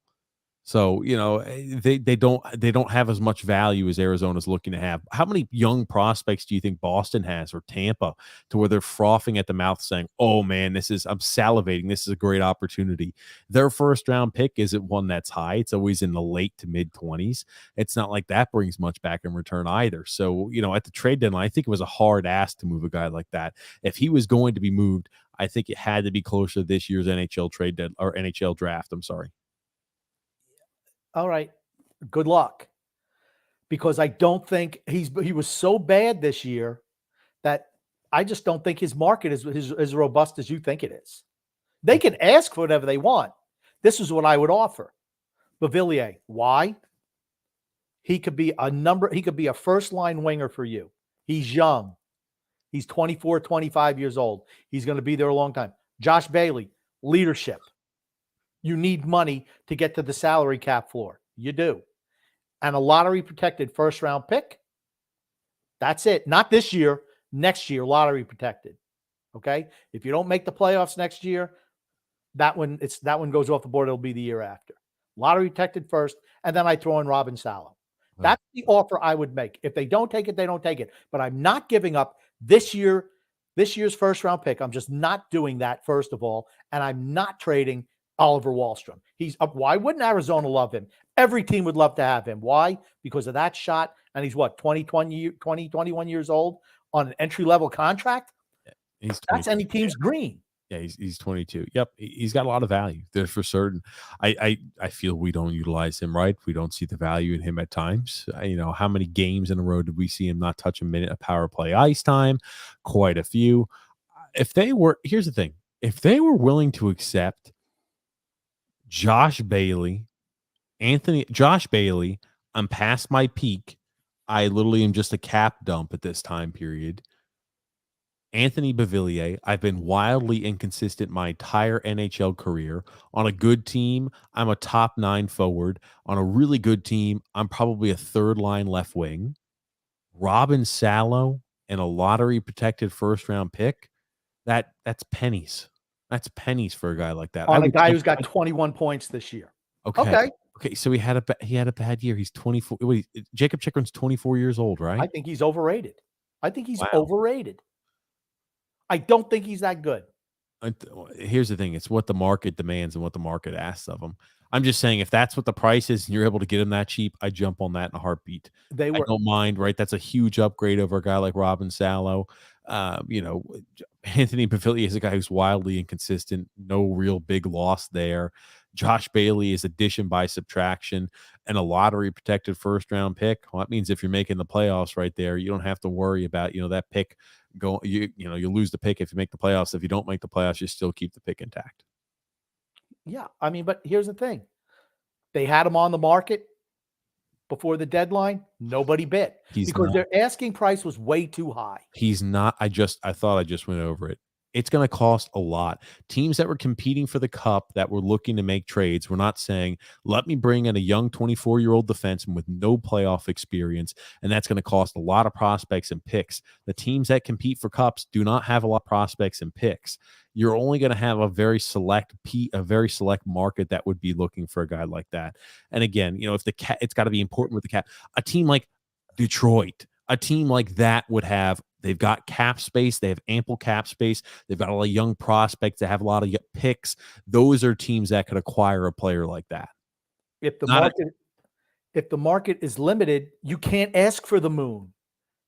So, they don't have as much value as Arizona's looking to have. How many young prospects do you think Boston has, or Tampa, to where they're frothing at the mouth saying, oh man, I'm salivating. This is a great opportunity. Their first round pick isn't one that's high. It's always in the late to mid 20s. It's not like that brings much back in return either. So, at the trade deadline, I think it was a hard ask to move a guy like that. If he was going to be moved, I think it had to be closer to this year's NHL draft. I'm sorry. All right, good luck, because I don't think he was so bad this year that I just don't think his market is as robust as you think it is. They can ask for whatever they want. This is what I would offer. Beauvillier, why? He could be a first-line winger for you. He's young. He's 24, 25 years old. He's going to be there a long time. Josh Bailey, leadership. You need money to get to the salary cap floor. You do. And a lottery protected first round pick. That's it. Not this year, next year, lottery protected. Okay. If you don't make the playoffs next year, that one goes off the board. It'll be the year after. Lottery protected first, and then I throw in Robin Salo. Oh, That's the offer I would make. If they don't take it, they don't take it. But I'm not giving up this year's first round pick. I'm just not doing that, first of all. And I'm not trading Oliver Wahlstrom. He's up. Why wouldn't Arizona love him? Every team would love to have him. Why? Because of that shot. And he's what, 21 years old on an entry-level contract? he's That's 22. any team's green. Yeah, he's 22. Yep, he's got a lot of value there for certain. I feel we don't utilize him right. We don't see the value in him at times. How many games in a row did we see him not touch a minute of power play ice time? Quite a few. Here's the thing: if they were willing to accept Josh Bailey, I'm past my peak. I literally am just a cap dump at this time period. Anthony Beauvillier, I've been wildly inconsistent my entire NHL career. On a good team, I'm a top 9 forward. On a really good team, I'm probably a third line left wing. Robin Salo and a lottery protected first round pick, that's pennies. That's pennies for a guy like that. On a guy who's got 21 points this year. Okay. Okay. Okay, so he had a bad year. He's 24. Wait, Jacob Chikrin's 24 years old, right? I think he's overrated. Wow. Overrated. I don't think he's that good. Here's the thing: it's what the market demands and what the market asks of him. I'm just saying, if that's what the price is and you're able to get him that cheap, I jump on that in a heartbeat. I don't mind, right? That's a huge upgrade over a guy like Robin Salo. Anthony Beauvillier is a guy who's wildly inconsistent. No real big loss there. Josh Bailey is addition by subtraction, and a lottery protected first round pick. Well, that means if you're making the playoffs right there, you don't have to worry about that pick. You lose the pick if you make the playoffs. If you don't make the playoffs, you still keep the pick intact. Yeah, I mean, but here's the thing. They had him on the market before the deadline. Nobody bid because their asking price was way too high. He's not. I thought I just went over it. It's going to cost a lot. Teams that were competing for the cup, that were looking to make trades, were not saying, let me bring in a young 24-year-old defenseman with no playoff experience, and that's going to cost a lot of prospects and picks. The teams that compete for cups do not have a lot of prospects and picks. You're only going to have a very select market that would be looking for a guy like that. And again, if it's got to be important with the cap. A team like Detroit, a team like that they've got cap space. They have ample cap space. They've got a lot of young prospects. They have a lot of picks. Those are teams that could acquire a player like that. If the market is limited, you can't ask for the moon.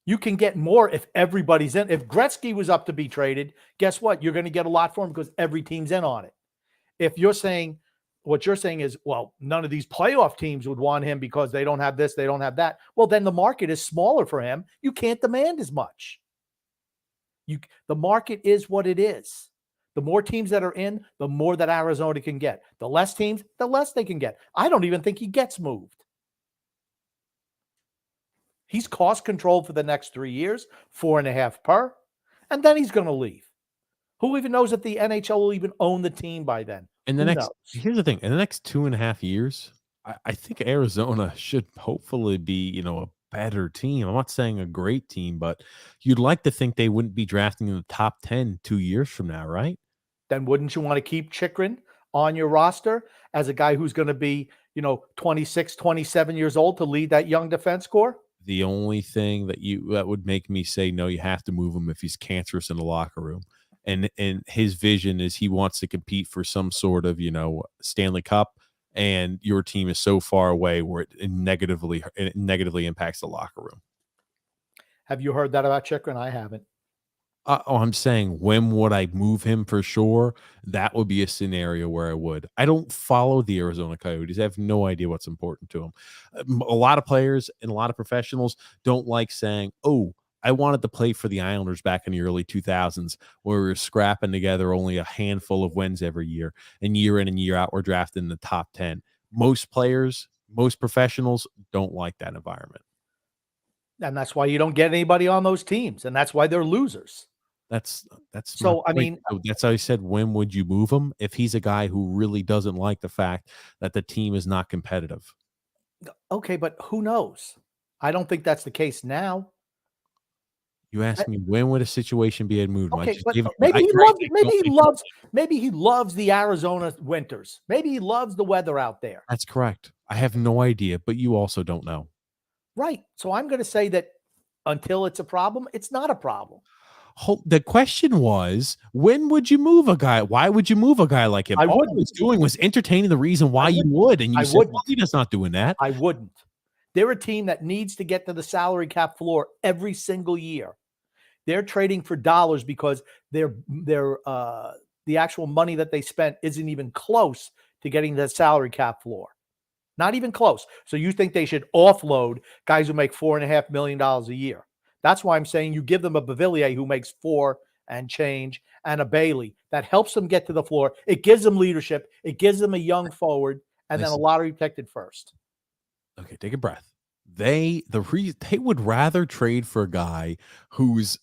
You can get more if everybody's in. If Gretzky was up to be traded, guess what? You're going to get a lot for him because every team's in on it. If what you're saying is, well, none of these playoff teams would want him because they don't have this, they don't have that. Well, then the market is smaller for him. You can't demand as much. The market is what it is. The more teams that are in, the more that Arizona can get. The less teams, the less they can get. I don't even think he gets moved. He's cost controlled for the next 3 years, 4.5 per, and then he's going to leave. Who even knows if the NHL will even own the team by then? Here's the thing: in the next 2.5 years, I think Arizona should hopefully be, a better team. I'm not saying a great team, but you'd like to think they wouldn't be drafting in the top 10 2 years from now, right? Then wouldn't you want to keep Chikrin on your roster as a guy who's going to be, 26, 27 years old to lead that young defense corps? The only thing that would make me say no, you have to move him if he's cancerous in the locker room. And his vision is he wants to compete for some sort of, Stanley Cup, and your team is so far away where it negatively impacts the locker room. Have you heard that about Chikrin? I haven't. I'm saying, when would I move him for sure? That would be a scenario where I would. I don't follow the Arizona Coyotes. I have no idea what's important to them. A lot of players and a lot of professionals don't like saying, oh, I wanted to play for the Islanders back in the early 2000s, where we were scrapping together only a handful of wins every year, and year in and year out, we're drafted in the top 10. Most players, most professionals don't like that environment. And that's why you don't get anybody on those teams, and that's why they're losers. That's so. I mean, that's how I said, when would you move him? If he's a guy who really doesn't like the fact that the team is not competitive. Okay, but who knows? I don't think that's the case now. You asked me when would a situation be moved. I Okay, just but gave it. maybe I he grant loves. you, I Maybe don't he think loves. Maybe he loves the Arizona winters. Maybe he loves the weather out there. that's correct. I have no idea, but you also don't know. Right. So I'm going to say that until it's a problem, it's not a problem. The question was, when would you move a guy? Why would you move a guy like him? I All I wouldn't. was doing was entertaining the reason why you would, and you I said, "Well, wouldn't. he's not doing that." I wouldn't. They're a team that needs to get to the salary cap floor every single year. They're trading for dollars because the actual money that they spent isn't even close to getting the salary cap floor. Not even close. So you think they should offload guys who make $4.5 million a year? That's why I'm saying you give them a Bavillier who makes $4 and change, and a Bailey that helps them get to the floor. It gives them leadership. It gives them a young forward, and then a Listen. lottery protected first. Okay, take a breath. They would rather trade for a guy who's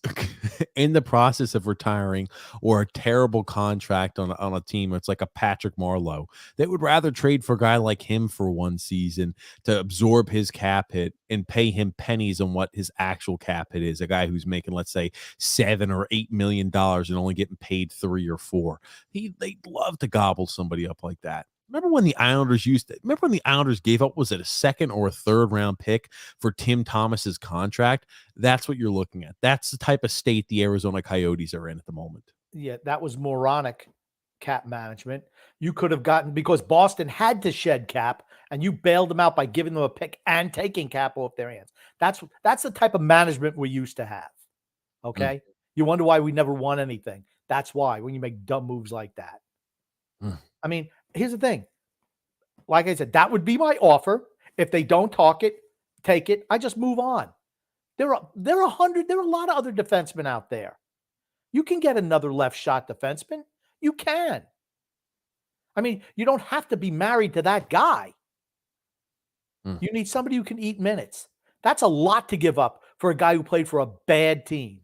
in the process of retiring or a terrible contract on a team. It's like a Patrick Marleau. They would rather trade for a guy like him for one season to absorb his cap hit and pay him pennies on what his actual cap hit is. A guy who's making, let's say, $7 or $8 million and only getting paid 3 or 4. They'd love to gobble somebody up like that. Remember when the Islanders gave up, was it a second or a third round pick for Tim Thomas's contract? That's what you're looking at. That's the type of state the Arizona Coyotes are in at the moment. Yeah, that was moronic cap management. You could have gotten, because Boston had to shed cap, and you bailed them out by giving them a pick and taking cap off their hands. That's the type of management we used to have. Okay? You wonder why we never won anything. That's why, when you make dumb moves like that. I mean, here's the thing. Like I said, that would be my offer. If they don't take it, I just move on. There are a lot of other defensemen out there. You can get another left shot defenseman. You can. I mean, you don't have to be married to that guy. You need somebody who can eat minutes. That's a lot to give up for a guy who played for a bad team.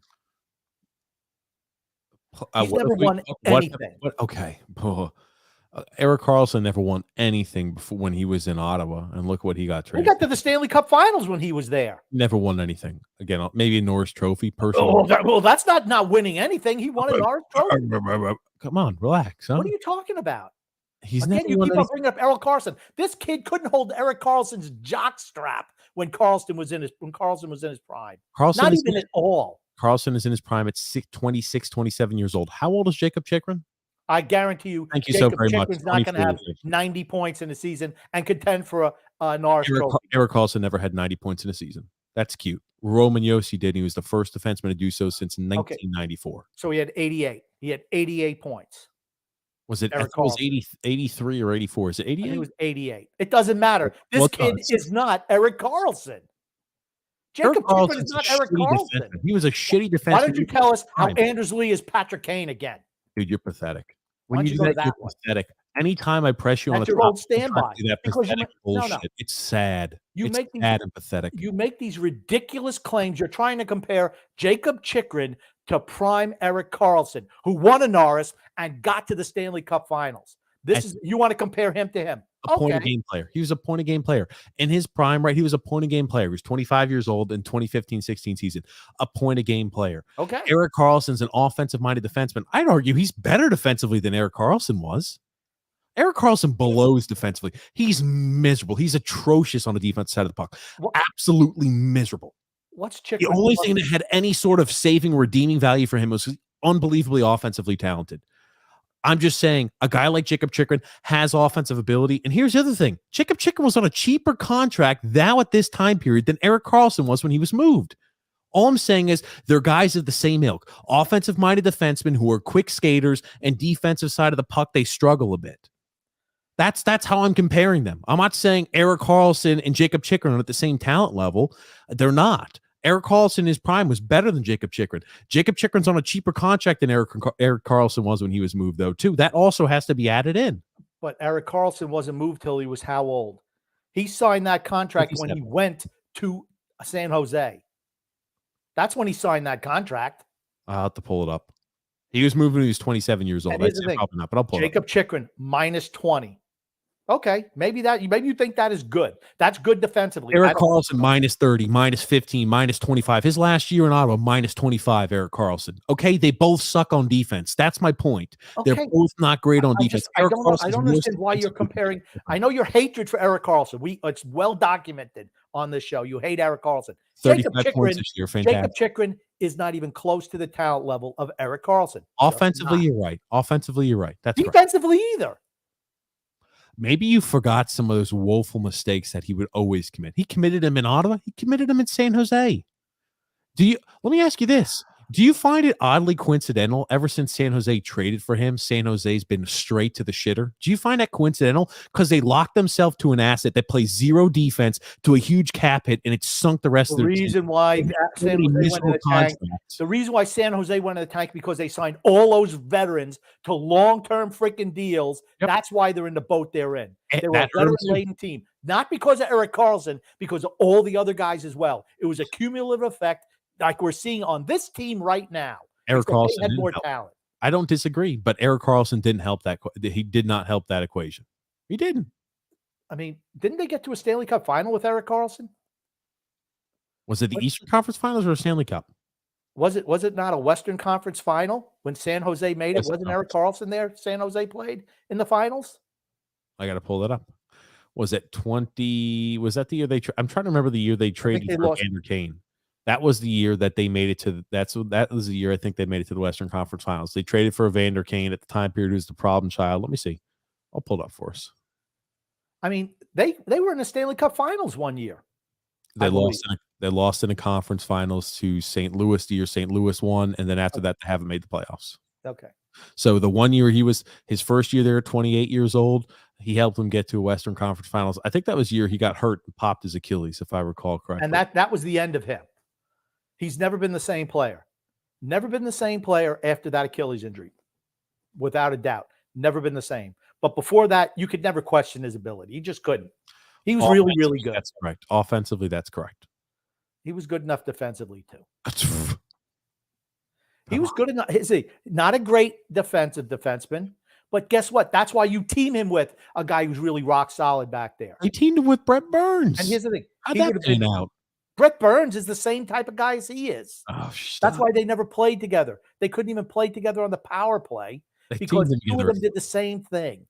He's never won anything. Okay. Erik Karlsson never won anything before when he was in Ottawa, and look what he got We traded. got to the Stanley Cup Finals when he was there. Never won anything. Again, maybe a Norris Trophy. Personally, well, that's not winning anything. He won a Norris Trophy. Come on, relax. Huh? What are you talking about? He's Again, never you won keep on anything. bringing up Erik Karlsson. This kid couldn't hold Erik Karlsson's jock strap when Karlsson was in his prime. Not even at all. Karlsson is in his prime at 26, 27 years old. How old is Jacob Chikrin? I guarantee you, Thank you Jacob so very much. Chikrin's not going to have 90 points in a season and contend for a Norris Trophy. Erik Karlsson never had 90 points in a season. That's cute. Roman Josi did. He was the first defenseman to do so since 1994. So he had 88. He had 88 points. Was it? I think it was 83 or 84. Is it 88? It was 88. It doesn't matter. This kid is not Erik Karlsson. Jacob Chikrin is not Erik Karlsson. He was a shitty defenseman. Why don't you tell us how Anders Lee is Patrick Kane again? Dude, you're pathetic. Why When don't you you do go that, to you're that pathetic. Anytime I press you on That's a your old standby. that Because pathetic bullshit. It's sad. It's sad and pathetic. You make these ridiculous claims. You're trying to compare Jacob Chikrin to prime Erik Karlsson, who won a Norris and got to the Stanley Cup Finals. You want to compare him to him? A point of game player. He was a point of game player in his prime, right? He was a point of game player. He was 25 years old in 2015-16 season. A point of game player. Okay. Erik Karlsson's an offensive minded defenseman. I'd argue he's better defensively than Erik Karlsson was. Erik Karlsson blows defensively. He's miserable. He's atrocious on the defensive side of the puck. Absolutely miserable. What's Chikrin? The only thing that had any sort of saving, redeeming value for him was unbelievably offensively talented. I'm just saying a guy like Jacob Chikrin has offensive ability. And here's the other thing. Jacob Chikrin was on a cheaper contract now at this time period than Erik Karlsson was when he was moved. All I'm saying is they're guys of the same ilk. Offensive-minded defensemen who are quick skaters, and defensive side of the puck, they struggle a bit. That's how I'm comparing them. I'm not saying Erik Karlsson and Jacob Chikrin are at the same talent level. They're not. Erik Karlsson in his prime was better than Jacob Chikrin. Jacob Chikrin's on a cheaper contract than Erik Karlsson was when he was moved, though, too. That also has to be added in. But Erik Karlsson wasn't moved till he was how old? He signed that contract when he went to San Jose. That's when he signed that contract. I'll have to pull it up. He was moved when he was 27 years old. I'd say probably not, but I'll pull it up. Jacob Chikrin, minus 20. Okay, maybe you think that is good. That's good defensively. Erik Karlsson minus 30, minus 15, minus 25. His last year in Ottawa, minus 25, Erik Karlsson. Okay, they both suck on defense. That's my point. Okay. They're both not great on defense. I don't understand why you're comparing. I know your hatred for Erik Karlsson. It's well documented on this show. You hate Erik Karlsson. 35 points this year. Fantastic. Jacob Chychrun is not even close to the talent level of Erik Karlsson. Offensively, you're right. Offensively, you're right. That's defensively either. Maybe you forgot some of those woeful mistakes that he would always commit. He committed them in Ottawa. He committed them in San Jose. Let me ask you this. Do you find it oddly coincidental ever since San Jose traded for him, San Jose's been straight to the shitter? Do you find that coincidental? Because they locked themselves to an asset that plays zero defense to a huge cap hit, and it sunk the rest of their team. The reason why San Jose went in the tank because they signed all those veterans to long-term freaking deals. Yep. That's why they're in the boat they're in. They were a veteran-laden team. Not because of Erik Karlsson, because of all the other guys as well. It was a cumulative effect like we're seeing on this team right now. Erik Karlsson had more talent. I don't disagree, but Erik Karlsson didn't help that. He did not help that equation. He didn't. I mean, didn't they get to a Stanley Cup final with Erik Karlsson? Was it the Eastern Conference Finals or a Stanley Cup? Was it not a Western Conference final when San Jose made it? Wasn't Erik Karlsson there? San Jose played in the finals? I got to pull that up. Was it 20? Was that the year I'm trying to remember the year they traded for Evander Kane. That was the year that they made it to that was the year I think they made it to the Western Conference Finals. They traded for Evander Kane at the time period who was the problem child. Let me see. I'll pull it up for us. I mean, they were in the Stanley Cup Finals one year. They lost in the conference finals to St. Louis the year St. Louis won, and then after that they haven't made the playoffs. Okay. So the one year his first year there, 28 years old, he helped them get to a Western Conference Finals. I think that was the year he got hurt and popped his Achilles, if I recall correctly. And that was the end of him. He's never been the same player. Never been the same player after that Achilles injury. Without a doubt. Never been the same. But before that, you could never question his ability. You just couldn't. He was really, really good. That's correct. Offensively, that's correct. He was good enough defensively, too. He was good enough. Not a great defensive defenseman, but guess what? That's why you team him with a guy who's really rock solid back there. He teamed him with Brett Burns. And here's the thing. How'd that pan out? Brett Burns is the same type of guy as he is. Oh, that's why they never played together. They couldn't even play together on the power play because two of them did the same thing.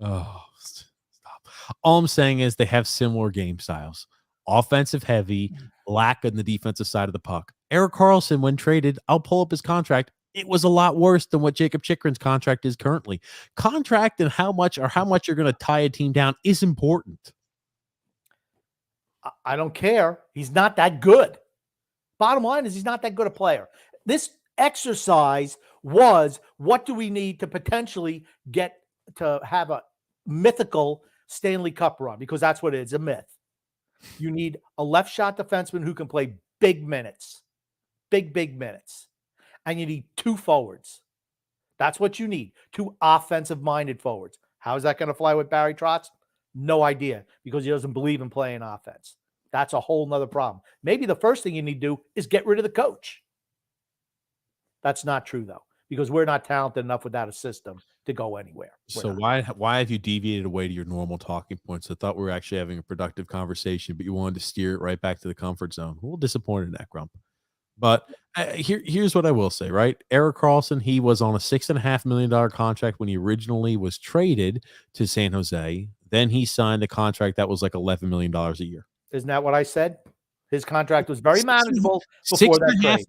Oh, stop. All I'm saying is they have similar game styles. Offensive heavy, lack on the defensive side of the puck. Erik Karlsson, when traded, I'll pull up his contract. It was a lot worse than what Jacob Chychrun's contract is currently. Contract and how much you're going to tie a team down is important. I don't care. He's not that good. Bottom line is he's not that good a player. This exercise was, what do we need to potentially get to have a mythical Stanley Cup run? Because that's what it is, a myth. You need a left shot defenseman who can play big minutes. Big minutes. And you need two forwards. That's what you need. Two offensive-minded forwards. How is that going to fly with Barry Trotz? No idea, because he doesn't believe in playing offense. That's a whole nother problem. Maybe the first thing you need to do is get rid of the coach. That's not true, though, because we're not talented enough without a system to go anywhere. So why have you deviated away to your normal talking points? I thought we were actually having a productive conversation, but you wanted to steer it right back to the comfort zone. A little disappointed in that, Grump. But here's what I will say, right? Erik Karlsson, he was on a $6.5 million contract when he originally was traded to San Jose. Then he signed a contract that was like $11 million a year. Isn't that what I said? His contract was very manageable before that trade.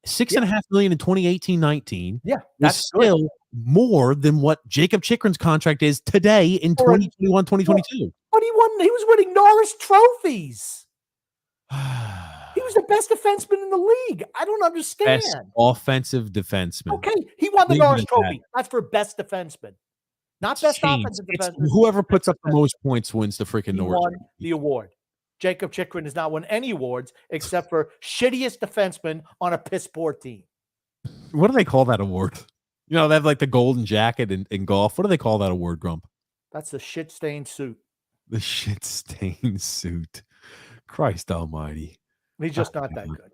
$6.5 million in 2018-19. Yeah, that's still more than what Jacob Chychrun's contract is today in 2021-2022. But he was winning Norris trophies. He was the best defenseman in the league. I don't understand. Best offensive defenseman. Okay, he won the Norris trophy. That's for best defenseman. Not best offensive defenseman. Whoever puts up the most points wins the freaking Norris. He won the award. Jacob Chychrun has not won any awards except for shittiest defenseman on a piss poor team. What do they call that award? You know, they have like the golden jacket in golf. What do they call that award, Grump? That's the shit-stained suit. The shit-stained suit. Christ almighty. He's just not that good.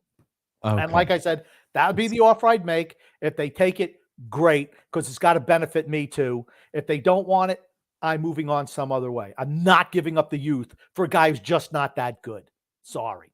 Okay. And like I said, that would be the offer I'd make. If they take it, great, because it's got to benefit me too. If they don't want it, I'm moving on some other way. I'm not giving up the youth for a guy who's just not that good. Sorry.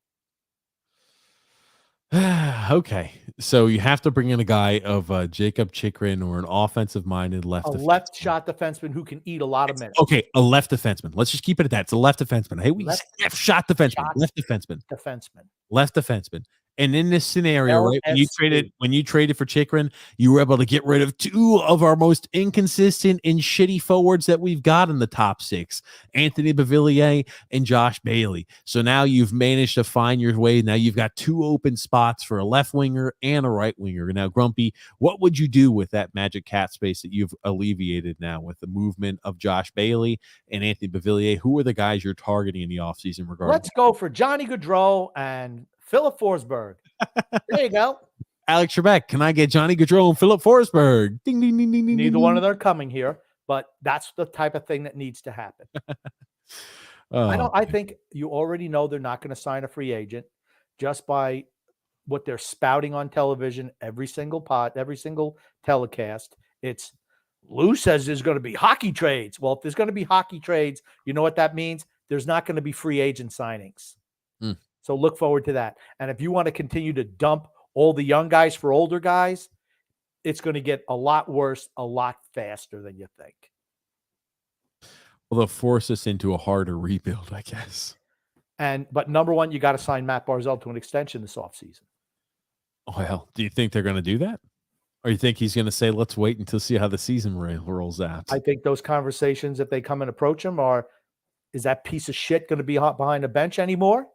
Okay, so you have to bring in a guy of Jacob Chikrin or an offensive-minded A left left defenseman. shot defenseman who can eat a lot of minutes. Okay, a left defenseman. Let's just keep it at that. It's a left defenseman. Hey, we Left left shot defenseman, shot left defenseman, defenseman. left defenseman. And in this scenario, right, LSD. when you traded for Chikrin, you were able to get rid of two of our most inconsistent and shitty forwards that we've got in the top six, Anthony Beauvillier and Josh Bailey. So now you've managed to find your way. Now you've got two open spots for a left winger and a right winger. Now, Grumpy, what would you do with that magic cap space that you've alleviated now with the movement of Josh Bailey and Anthony Beauvillier? Who are the guys you're targeting in the offseason regarding? Let's go for Johnny Gaudreau and Philip Forsberg. There you go. Alex Trebek, can I get Johnny Gaudreau and Philip Forsberg? Ding, ding, ding, ding, ding. Neither one of them are coming here, but that's the type of thing that needs to happen. I think you already know they're not going to sign a free agent just by what they're spouting on television every single telecast. It's Lou says there's going to be hockey trades. Well, if there's going to be hockey trades, you know what that means? There's not going to be free agent signings. So look forward to that. And if you want to continue to dump all the young guys for older guys, it's going to get a lot worse, a lot faster than you think. Well, they'll force us into a harder rebuild, I guess. But number one, you got to sign Matt Barzal to an extension this offseason. Well, do you think they're going to do that? Or you think he's going to say, let's wait until see how the season rolls out? I think those conversations, if they come and approach him, is that piece of shit going to be behind the bench anymore?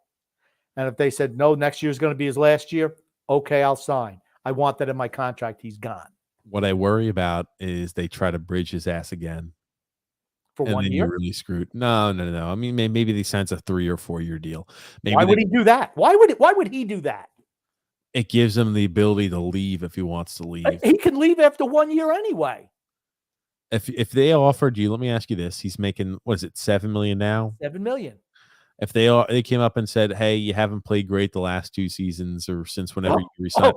And if they said, no, next year is going to be his last year, okay, I'll sign. I want that in my contract. He's gone. What I worry about is they try to bridge his ass again. For 1 year? You're really screwed. No. I mean, maybe they signs a 3 or 4 year deal. Maybe Why would he do that? Why would he do that? It gives him the ability to leave if he wants to leave. He can leave after 1 year anyway. If they offered you, let me ask you this: he's making, what is it, $7 million now? $7 million. If they came up and said, "Hey, you haven't played great the last 2 seasons or since whenever you resigned,"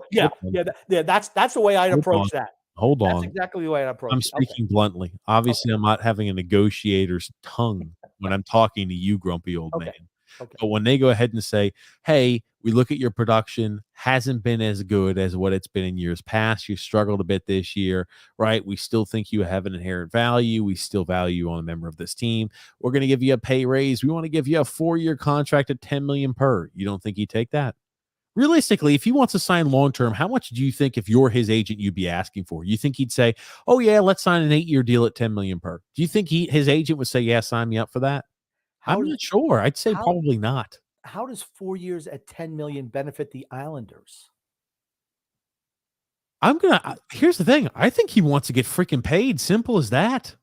that's the way I'd approach that. Hold on, that's exactly the way I'd approach. I'm speaking bluntly. Obviously, I'm not having a negotiator's tongue when I'm talking to you, grumpy old man. Okay. But when they go ahead and say, "Hey, we look at your production, hasn't been as good as what it's been in years past. You struggled a bit this year, right? We still think you have an inherent value. We still value you on a member of this team. We're going to give you a pay raise. We want to give you a 4-year contract at $10 million per." You don't think he'd take that? Realistically, if he wants to sign long-term, how much do you think, if you're his agent, you'd be asking for? You think he'd say, "Oh yeah, let's sign an 8-year deal at $10 million per"? Do you think his agent would say, "Yeah, sign me up for that"? I'm not sure. I'd say probably not. How does 4 years at $10 million benefit the Islanders? Here's the thing. I think he wants to get freaking paid. Simple as that.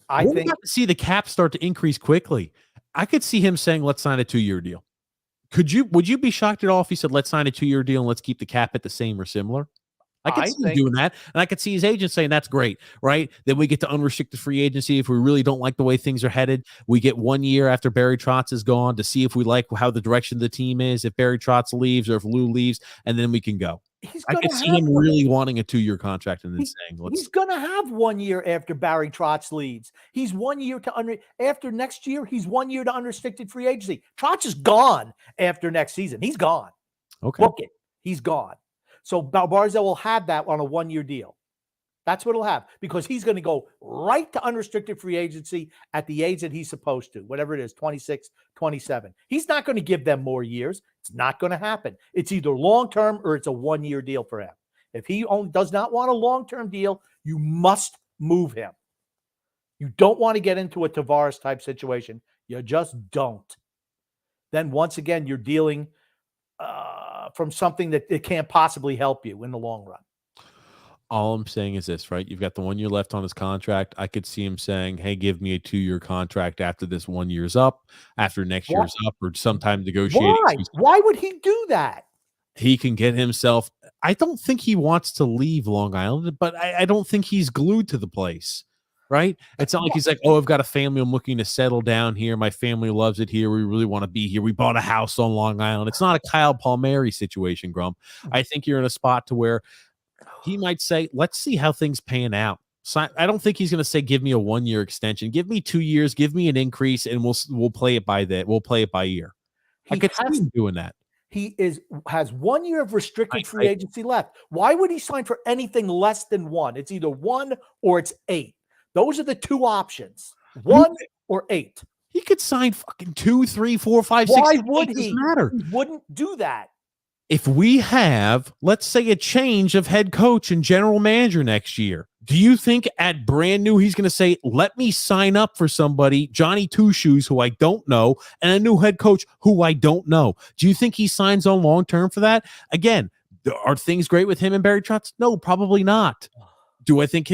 I think to see the cap start to increase quickly. I could see him saying, "Let's sign a 2-year deal." Would you be shocked at all if he said, "Let's sign a 2-year deal and let's keep the cap at the same or similar"? I could see him doing that, and I could see his agent saying, "That's great, right? Then we get to unrestricted free agency if we really don't like the way things are headed. We get 1 year after Barry Trotz is gone to see if we like how the direction of the team is, if Barry Trotz leaves or if Lou leaves, and then we can go." I could see him really wanting a 2-year contract and then saying, he's going to have 1 year after Barry Trotz leaves. He's 1 year after next year. He's 1 year to unrestricted free agency. Trotz is gone after next season. He's gone. Okay. Book it. He's gone. So Barzal will have that on a 1-year deal. That's what he'll have, because he's going to go right to unrestricted free agency at the age that he's supposed to, whatever it is, 26, 27. He's not going to give them more years. It's not going to happen. It's either long-term or it's a 1-year deal for him. If he does not want a long-term deal, you must move him. You don't want to get into a Tavares type situation. You just don't. Then once again, you're dealing from something that it can't possibly help you in the long run. All I'm saying is this, right? You've got the 1 year left on his contract. I could see him saying, "Hey, give me a 2-year contract after this 1 year's up, after next year's up, or sometime negotiating." Why would he do that? He can get himself. I don't think he wants to leave Long Island, but I don't think he's glued to the place, right? It's not like he's like, "Oh, I've got a family. I'm looking to settle down here. My family loves it here. We really want to be here. We bought a house on Long Island." It's not a Kyle Palmieri situation, Grump. I think you're in a spot to where he might say, "Let's see how things pan out. I don't think he's going to say, give me a 1-year extension. Give me 2 years. Give me an increase, and we'll play it by that. We'll play it by year. I could see him doing that. He has 1 year of restricted free agency left. Why would he sign for anything less than 1? It's either 1 or it's 8. Those are the two options: 1 or 8. He could sign fucking 2, 3, 4, 5, 6. Why would he? Doesn't matter. He wouldn't do that. If we have, let's say, a change of head coach and general manager next year, do you think at brand new he's going to say, let me sign up for somebody, Johnny Two Shoes, who I don't know, and a new head coach who I don't know? Do you think he signs on long term for that? Again, are things great with him and Barry Trotz? No, probably not. Do I think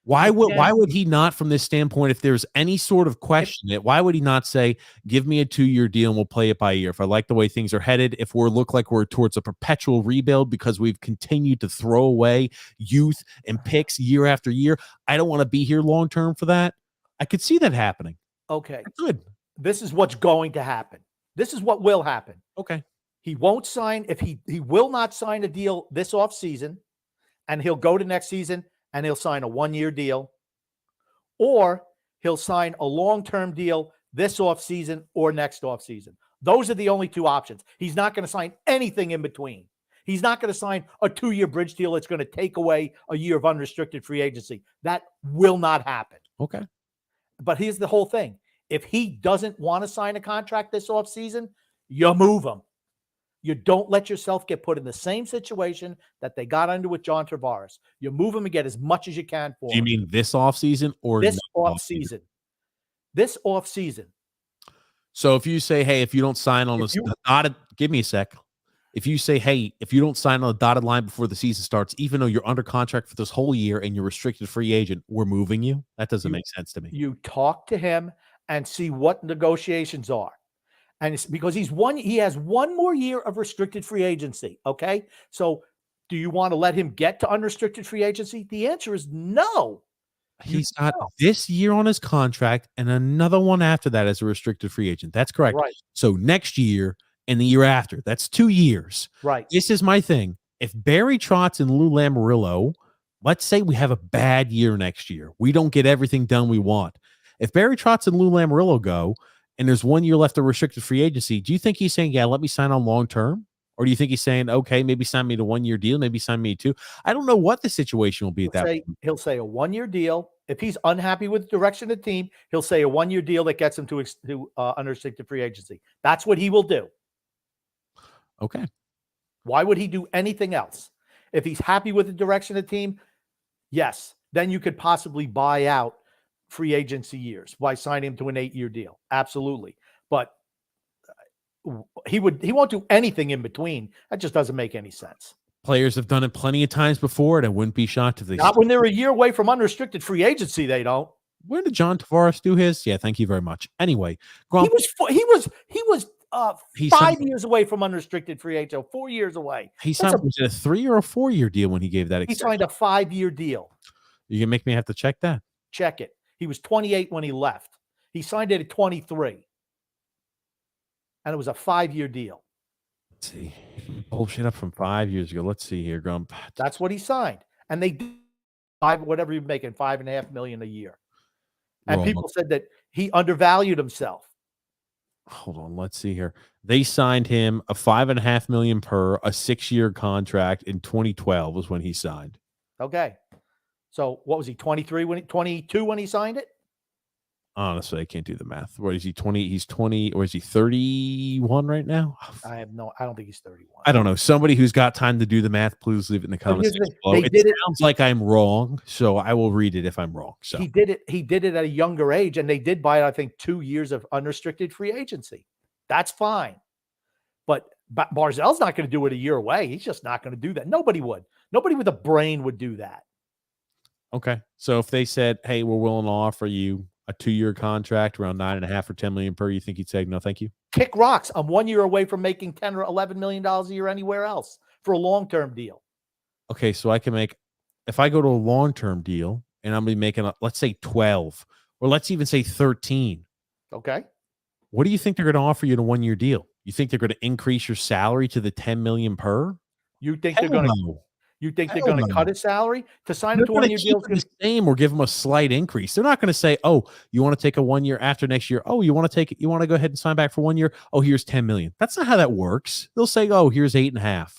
why would he not, from this standpoint, if there's any sort of question, why would he not say, give me a 2-year deal and we'll play it by year? If I like the way things are headed, if we look like we're towards a perpetual rebuild because we've continued to throw away youth and picks year after year, I don't want to be here long term for that. I could see that happening. Okay. Good. This is what's going to happen. This is what will happen. Okay. He won't sign, if he will not sign a deal this offseason, and he'll go to next season and he'll sign a 1-year deal, or he'll sign a long-term deal this offseason or next offseason. Those are the only two options. He's not going to sign anything in between. He's not going to sign a 2-year bridge deal that's going to take away a year of unrestricted free agency. That will not happen. Okay. But here's the whole thing. If he doesn't want to sign a contract this offseason, you move him. You don't let yourself get put in the same situation that they got under with John Tavares. You move him and get as much as you can for him. Do you mean this offseason or this offseason? This offseason. So if you say, hey, if you don't sign on the dotted, give me a sec. If you say, hey, if you don't sign on the dotted line before the season starts, even though you're under contract for this whole year and you're restricted free agent, we're moving you. That doesn't make sense to me. You talk to him and see what negotiations are. And it's because he has 1 more year of restricted free agency. Okay. So do you want to let him get to unrestricted free agency? The answer is no. He's got this year on his contract and another one after that as a restricted free agent. That's correct. Right. So next year and the year after, that's 2 years. Right. This is my thing. If Barry Trotz and Lou Lamoriello, let's say we have a bad year next year, we don't get everything done we want. If Barry Trotz and Lou Lamoriello go, and there's 1 year left of restricted free agency, do you think he's saying, yeah, let me sign on long term? Or do you think he's saying, okay, maybe sign me to 1-year deal, maybe sign me to 2? I don't know what the situation will be at that point. He'll say a 1-year deal. If he's unhappy with the direction of the team, he'll say a 1-year deal that gets him to unrestricted free agency. That's what he will do. Okay. Why would he do anything else? If he's happy with the direction of the team, yes, then you could possibly buy out free agency years by signing him to an 8-year deal. Absolutely. But he won't do anything in between. That just doesn't make any sense. Players have done it plenty of times before, and I wouldn't be shocked if they not when they're a year away from unrestricted free agency. They don't. When did John Tavares do his? Yeah, thank you very much. Anyway, Gronk, he was 5 years away from unrestricted free agency. 4 years away. He signed was it a 3 or a 4-year deal when he gave that extension? He signed a 5-year deal. You can make me have to check that. Check it. He was 28 when he left. He signed it at 23. And it was a 5-year deal. Let's see. Bullshit up from 5 years ago. Let's see here, Grump. That's what he signed. And they did whatever you're making, $5.5 million a year. And people said that he undervalued himself. Hold on, let's see here. They signed him a $5.5 million per a 6-year contract in 2012 was when he signed. Okay. So what was he, 22 when he signed it? Honestly, I can't do the math. What is he, 20? He's 20, or is he 31 right now? I don't think he's 31. I don't know. Somebody who's got time to do the math, please leave it in the comments below. It sounds like I'm wrong, so I will read it if I'm wrong. So he did it at a younger age, and they did buy, I think, 2 years of unrestricted free agency. That's fine. But Barzal's not going to do it a year away. He's just not going to do that. Nobody would. Nobody with a brain would do that. Okay. So if they said, hey, we're willing to offer you a 2-year contract around $9.5 or $10 million per, you think he'd say, no, thank you? Kick rocks. I'm 1 year away from making $10 or $11 million a year anywhere else for a long-term deal. Okay. So I can make, if I go to a long-term deal and I'm going to be making, let's say 12, or let's even say 13. Okay. What do you think they're going to offer you in a 1-year deal? You think they're going to increase your salary to the $10 million per? You think they're going to? You think they're Hell going to no. cut his salary to sign They're him to going to 1 year keep deal? him the same or give him a slight increase. They're not going to say, "Oh, you want to take a 1 year after next year? Oh, you want to take it? You want to go ahead and sign back for 1 year? Oh, here's 10 million." That's not how that works. They'll say, "Oh, here's 8.5. There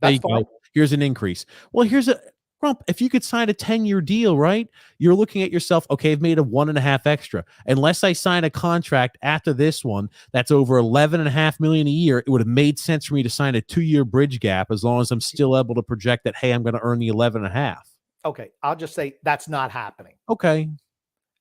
That's you go. fine. Here's an increase." Well, here's a Grump. If you could sign a 10-year deal, right? You're looking at yourself, okay, I've made a 1.5 extra. Unless I sign a contract after this one that's over 11.5 million a year, it would have made sense for me to sign a 2-year bridge gap as long as I'm still able to project that, hey, I'm going to earn the 11.5. Okay, I'll just say that's not happening. Okay.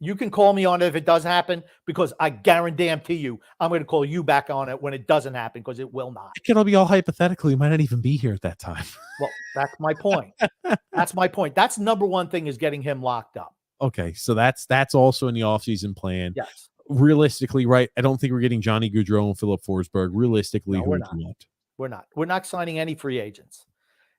You can call me on it if it does happen, because I guarantee you I'm going to call you back on it when it doesn't happen, because it will not. It can all be all hypothetical. You might not even be here at that time. Well, that's my point. That's my point. That's number one thing, is getting him locked up. Okay, so that's also in the offseason plan. Yes. Realistically, right? I don't think we're getting Johnny Gaudreau and Philip Forsberg. Realistically, No, who we're would not. you want? We're not. We're not signing any free agents.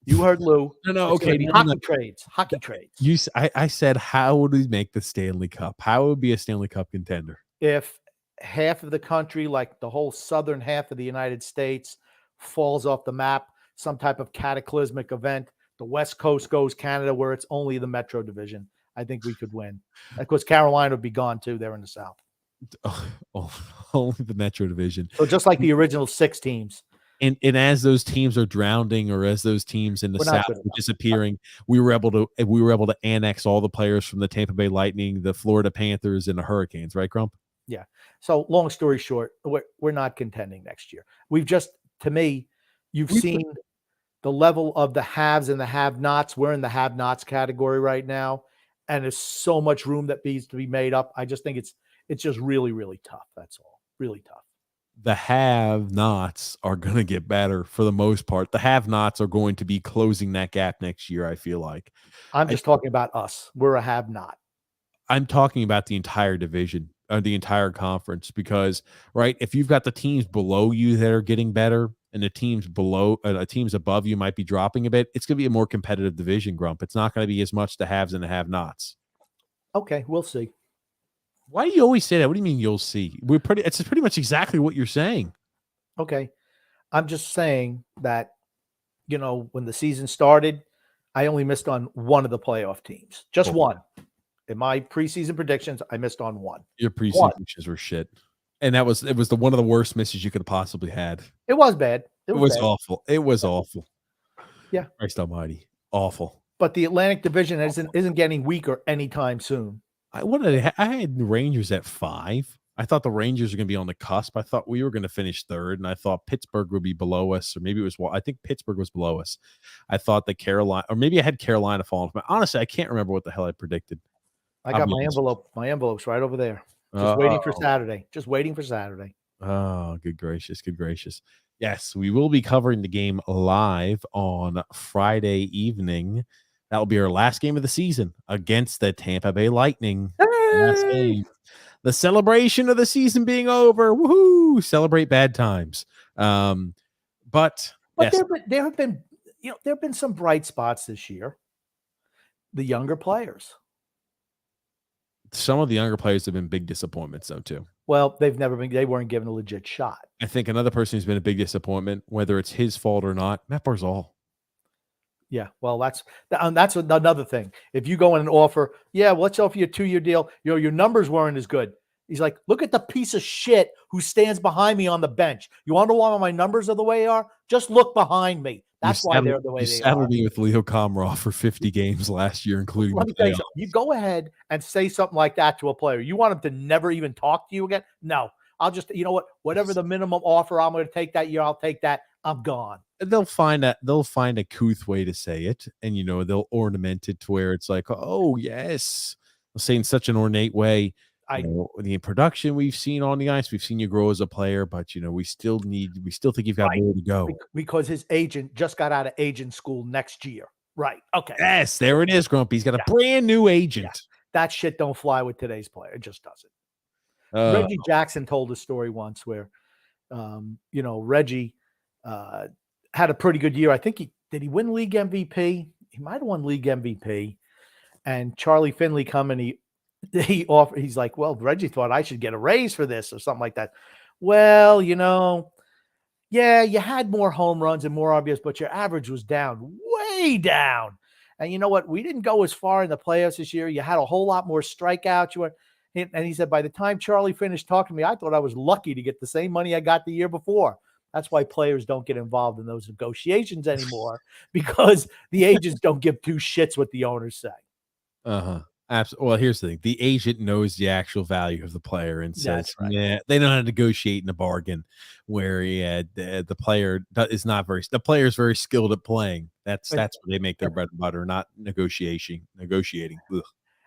You heard Lou. No, It's gonna okay. be No, hockey no. trades. Hockey trades. I said, how would we make the Stanley Cup? How would be a Stanley Cup contender? If half of the country, like the whole southern half of the United States, falls off the map, some type of cataclysmic event, the West Coast goes Canada, where it's only the Metro division, I think we could win. Of course, Carolina would be gone too. They're in the South. Oh, only the Metro division. So just like the original 6 teams. And as those teams are drowning, or as those teams in the South are disappearing, we were able to annex all the players from the Tampa Bay Lightning, the Florida Panthers, and the Hurricanes, right, Grump? Yeah. So long story short, we're not contending next year. We've just, to me, you've seen the level of the haves and the have-nots. We're in the have-nots category right now, and there's so much room that needs to be made up. I just think it's just really, really tough. That's all. Really tough. The have-nots are going to get better for the most part. The have-nots are going to be closing that gap next year, I feel like. I'm just talking about us. We're a have-not. I'm talking about the entire division, the entire conference, because, right, if you've got the teams below you that are getting better and the teams teams above you might be dropping a bit, it's going to be a more competitive division, Grump. It's not going to be as much the haves and the have-nots. Okay, we'll see. Why do you always say that? What do you mean you'll see? It's pretty much exactly what you're saying. Okay. I'm just saying that, when the season started, I only missed on one of the playoff teams. Just one. In my preseason predictions, I missed on one. Your preseason predictions were shit. And it was one of the worst misses you could have possibly had. It was bad. It was awful. It was awful. Yeah. Christ almighty. Awful. But the Atlantic Division isn't getting weaker anytime soon. I had the Rangers at 5. I thought the Rangers are going to be on the cusp. I thought we were going to finish 3rd, and I thought Pittsburgh would be below us, or maybe it was. I think Pittsburgh was below us. I thought that Carolina, or maybe I had Carolina falling. But honestly, I can't remember what the hell I predicted. I got my envelope. My envelope's right over there. Just waiting for Saturday. Just waiting for Saturday. Oh, good gracious, good gracious. Yes, we will be covering the game live on Friday evening. That will be our last game of the season against the Tampa Bay Lightning. Last game. The celebration of the season being over. Woohoo! Celebrate bad times. But yes. there have been some bright spots this year. The younger players. Some of the younger players have been big disappointments, though, too. Well, they weren't given a legit shot. I think another person who's been a big disappointment, whether it's his fault or not, Matt Barzal. Yeah, well, that's another thing. If you go in and offer, let's offer you a 2-year deal. Your numbers weren't as good. He's like, look at the piece of shit who stands behind me on the bench. You want to know why my numbers are the way they are? Just look behind me. That's why they're the way they are. You saddled me with Leo Komarov for 50 games last year, including the playoffs. You go ahead and say something like that to a player. You want him to never even talk to you again? No. I'll just, whatever the minimum offer I'm going to take that year, I'll take that. I'm gone. They'll find a couth way to say it, and they'll ornament it to where it's like, oh yes, they'll say in such an ornate way. The production we've seen on the ice, we've seen you grow as a player, but we still think you've got more to go. Because his agent just got out of agent school next year. Right. Okay. Yes, there it is, Grumpy. He's got a brand new agent. Yeah. That shit don't fly with today's player. It just doesn't. Reggie Jackson told a story once where, Reggie had a pretty good year. I think did he win league MVP? He might have won league MVP. And Charlie Finley come and he's like, well, Reggie thought I should get a raise for this or something like that. Well, you had more home runs and more RBIs, but your average was down way down. And you know what? We didn't go as far in the playoffs this year. You had a whole lot more strikeouts. And he said, by the time Charlie finished talking to me, I thought I was lucky to get the same money I got the year before. That's why players don't get involved in those negotiations anymore, because the agents don't give two shits what the owners say. Uh-huh. Absolutely. Well, here's the thing. The agent knows the actual value of the player and says, right. yeah, they know how to negotiate in a bargain where the player is not very, the player is very skilled at playing. That's where they make their bread and butter, not negotiating. Ugh.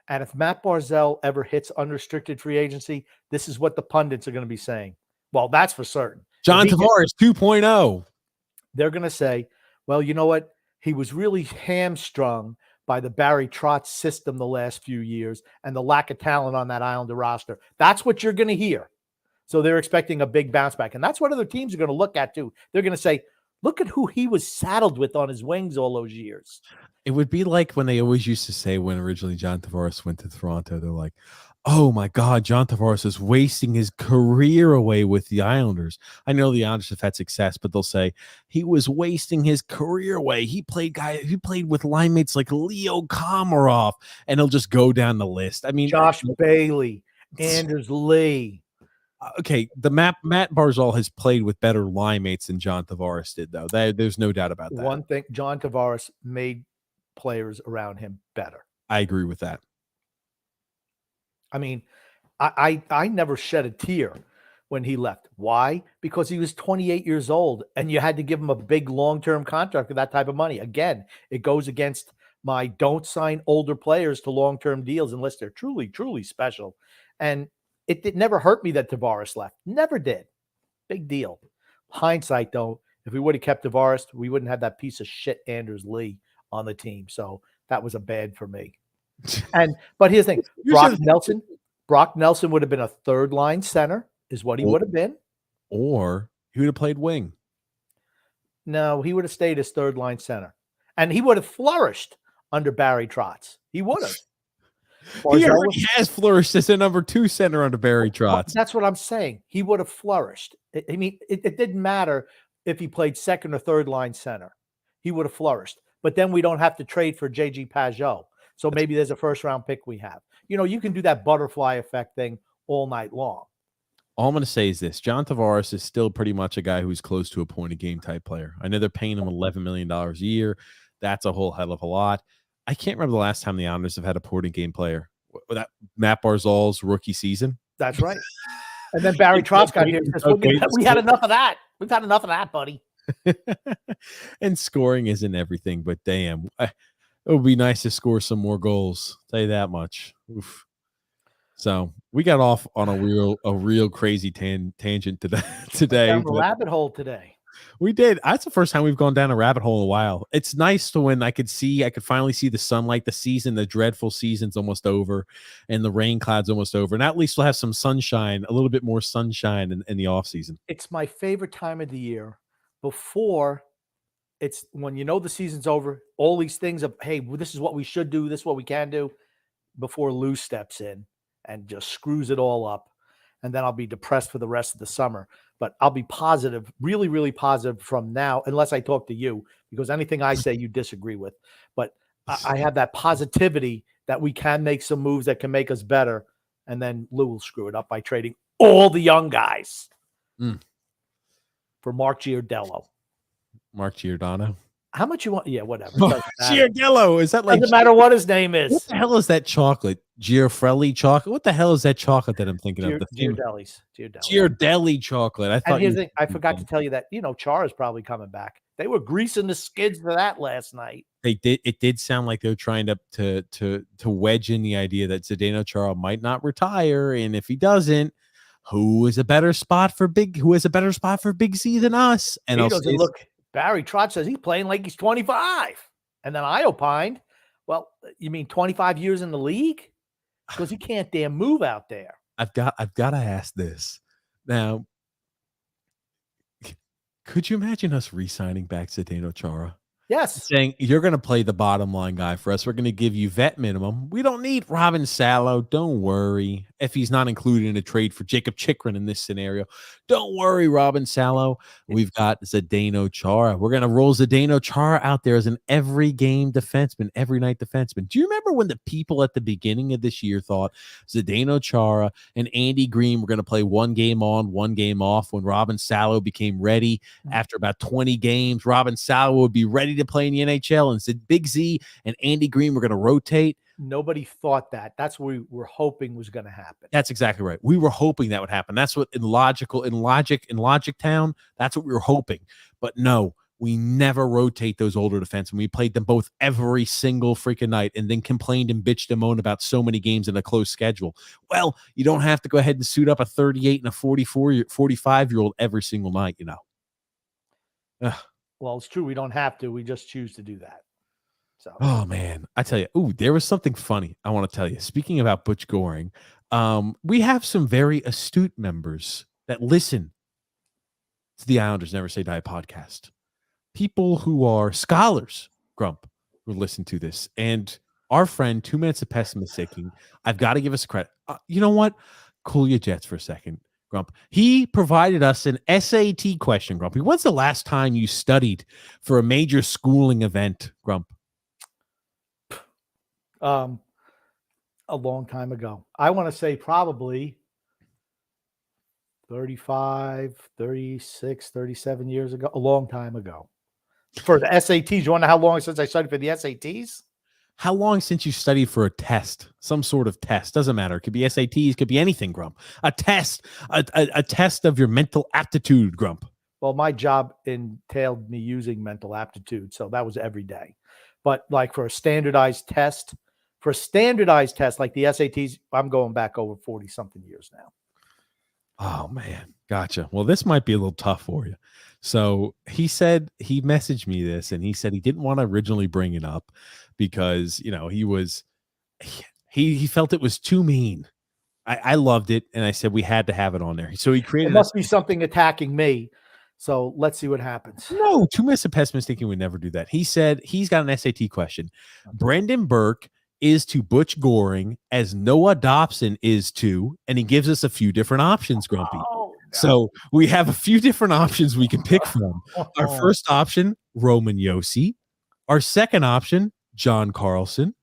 And if Matt Barzal ever hits unrestricted free agency, this is what the pundits are going to be saying. Well, that's for certain. John Tavares 2.0. They're going to say, well, you know what? He was really hamstrung by the Barry Trotz system the last few years and the lack of talent on that Islander roster. That's what you're going to hear. So they're expecting a big bounce back. And that's what other teams are going to look at too. They're going to say, look at who he was saddled with on his wings all those years. It would be like when they always used to say when originally John Tavares went to Toronto, they're like, oh my God, John Tavares is wasting his career away with the Islanders. I know the Islanders have had success, but they'll say he was wasting his career away. He played with line mates like Leo Komarov, and he'll just go down the list. I mean, Josh Bailey, Anders Lee. Okay, the Matt Barzal has played with better line mates than John Tavares did, though. There's no doubt about that. One thing, John Tavares made players around him better. I agree with that. I mean, I never shed a tear when he left. Why? Because he was 28 years old, and you had to give him a big long-term contract for that type of money. Again, it goes against my don't sign older players to long-term deals unless they're truly, truly special. And it never hurt me that Tavares left. Never did. Big deal. Hindsight, though, if we would have kept Tavares, we wouldn't have that piece of shit Anders Lee on the team. So that was a bad for me. But here's the thing. Brock Nelson would have been a third line center, is what he would have been. Or he would have played wing. No, he would have stayed as third line center. And he would have flourished under Barry Trotz. He would have. He already has flourished as a number 2 center under Barry Trotz. That's what I'm saying. He would have flourished. I mean, it didn't matter if he played second or third line center. He would have flourished. But then we don't have to trade for J.G. Pajot. So maybe there's a first-round pick we have. You know, you can do that butterfly effect thing all night long. All I'm going to say is this. John Tavares is still pretty much a guy who's close to a point-a-game type player. I know they're paying him $11 million a year. That's a whole hell of a lot. I can't remember the last time the Islanders have had a point-a-game player. That Matt Barzal's rookie season. That's right. And then Barry Trotz got here and says, we had enough of that. We've had enough of that, buddy. And scoring isn't everything, but damn, it would be nice to score some more goals. I'll tell you that much. Oof. So we got off on a real crazy tangent today. Down the rabbit hole today. We did. That's the first time we've gone down a rabbit hole in a while. It's nice to when I could finally see the sunlight. The dreadful season's almost over, and the rain cloud's almost over. And at least we'll have some sunshine, a little bit more sunshine in the off season. It's my favorite time of the year. Before, it's when you know the season's over, all these things of, hey, this is what we should do, this is what we can do, before Lou steps in and just screws it all up. And then I'll be depressed for the rest of the summer. But I'll be positive, really, really positive from now, unless I talk to you, because anything I say you disagree with. But I have that positivity that we can make some moves that can make us better. And then Lou will screw it up by trading all the young guys. For Mark Giordano. Mark Giordano. How much you want? Yeah, whatever. Giordano. Is that like? Doesn't matter what his name is. What the hell is that chocolate? Girafrelli chocolate. What the hell is that chocolate that I'm thinking of? Ghirardelli chocolate. I thought. I forgot to tell you that. You know, Chara's probably coming back. They were greasing the skids for that last night. They did. It did sound like they were trying to wedge in the idea that Zdeno Chara might not retire, and if he doesn't, who has a better spot for Big C than us? And he doesn't look. Barry Trotz says he's playing like he's 25. And then I opined, well, you mean 25 years in the league? Because he can't damn move out there. I've got to ask this. Now, could you imagine us re-signing back Zdeno Chara? Yes. saying you're going to play the bottom line guy for us. We're going to give you vet minimum. We don't need Robin Salo. Don't worry if he's not included in a trade for Jacob Chikrin in this scenario. Don't worry, Robin Salo. We've got Zdeno Chara. We're going to roll Zdeno Chara out there as an every game defenseman, every night defenseman. Do you remember when the people at the beginning of this year thought Zdeno Chara and Andy Green were going to play one game on, one game off when Robin Salo became ready after about 20 games? Robin Salo would be ready to play in the NHL, and said Big Z and Andy Green were going to rotate. Nobody thought that. That's what we were hoping was going to happen. That's exactly right. We were hoping that would happen. That's what in Logic Town, that's what we were hoping. But no, we never rotate those older defensemen. We played them both every single freaking night and then complained and bitched and moaned about so many games in a close schedule. Well, you don't have to go ahead and suit up a 38 and a 45-year-old every single night, you know. Ugh. Well, it's true. We don't have to. We just choose to do that. So. Oh, man. I tell you, there was something funny I want to tell you. Speaking about Butch Goring, we have some very astute members that listen to the Islanders Never Say Die podcast. People who are scholars, Grump, who listen to this. And our friend, 2 Minutes of Pessimistic, I've got to give us credit. You know what? Cool your jets for a second. Grump. He provided us an SAT question, Grumpy. When's the last time you studied for a major schooling event, Grump? A long time ago. I want to say probably 35, 36, 37 years ago. A long time ago. For the SATs. You want to know how long since I studied for the SATs? How long since you studied for a test? Some sort of test. Doesn't matter. It could be SATs. Could be anything, Grump. A test. A test of your mental aptitude, Grump. Well, my job entailed me using mental aptitude. So that was every day. But like for a standardized test, like the SATs, I'm going back over 40-something years now. Oh, man. Gotcha. Well, this might be a little tough for you. So he said, he messaged me this, and he said he didn't want to originally bring it up because, you know, he felt it was too mean. I loved it, and I said we had to have it on there. So he created. It must be something attacking me. So let's see what happens. No, 2 Minutes of Pessimistic would never do that. He said he's got an SAT question. Brendan Burke is to Butch Goring as Noah Dobson is to, and he gives us a few different options, Grumpy. Oh, no. So we have a few different options we can pick from. Our first option, Roman Josi. Our second option, John Carlson.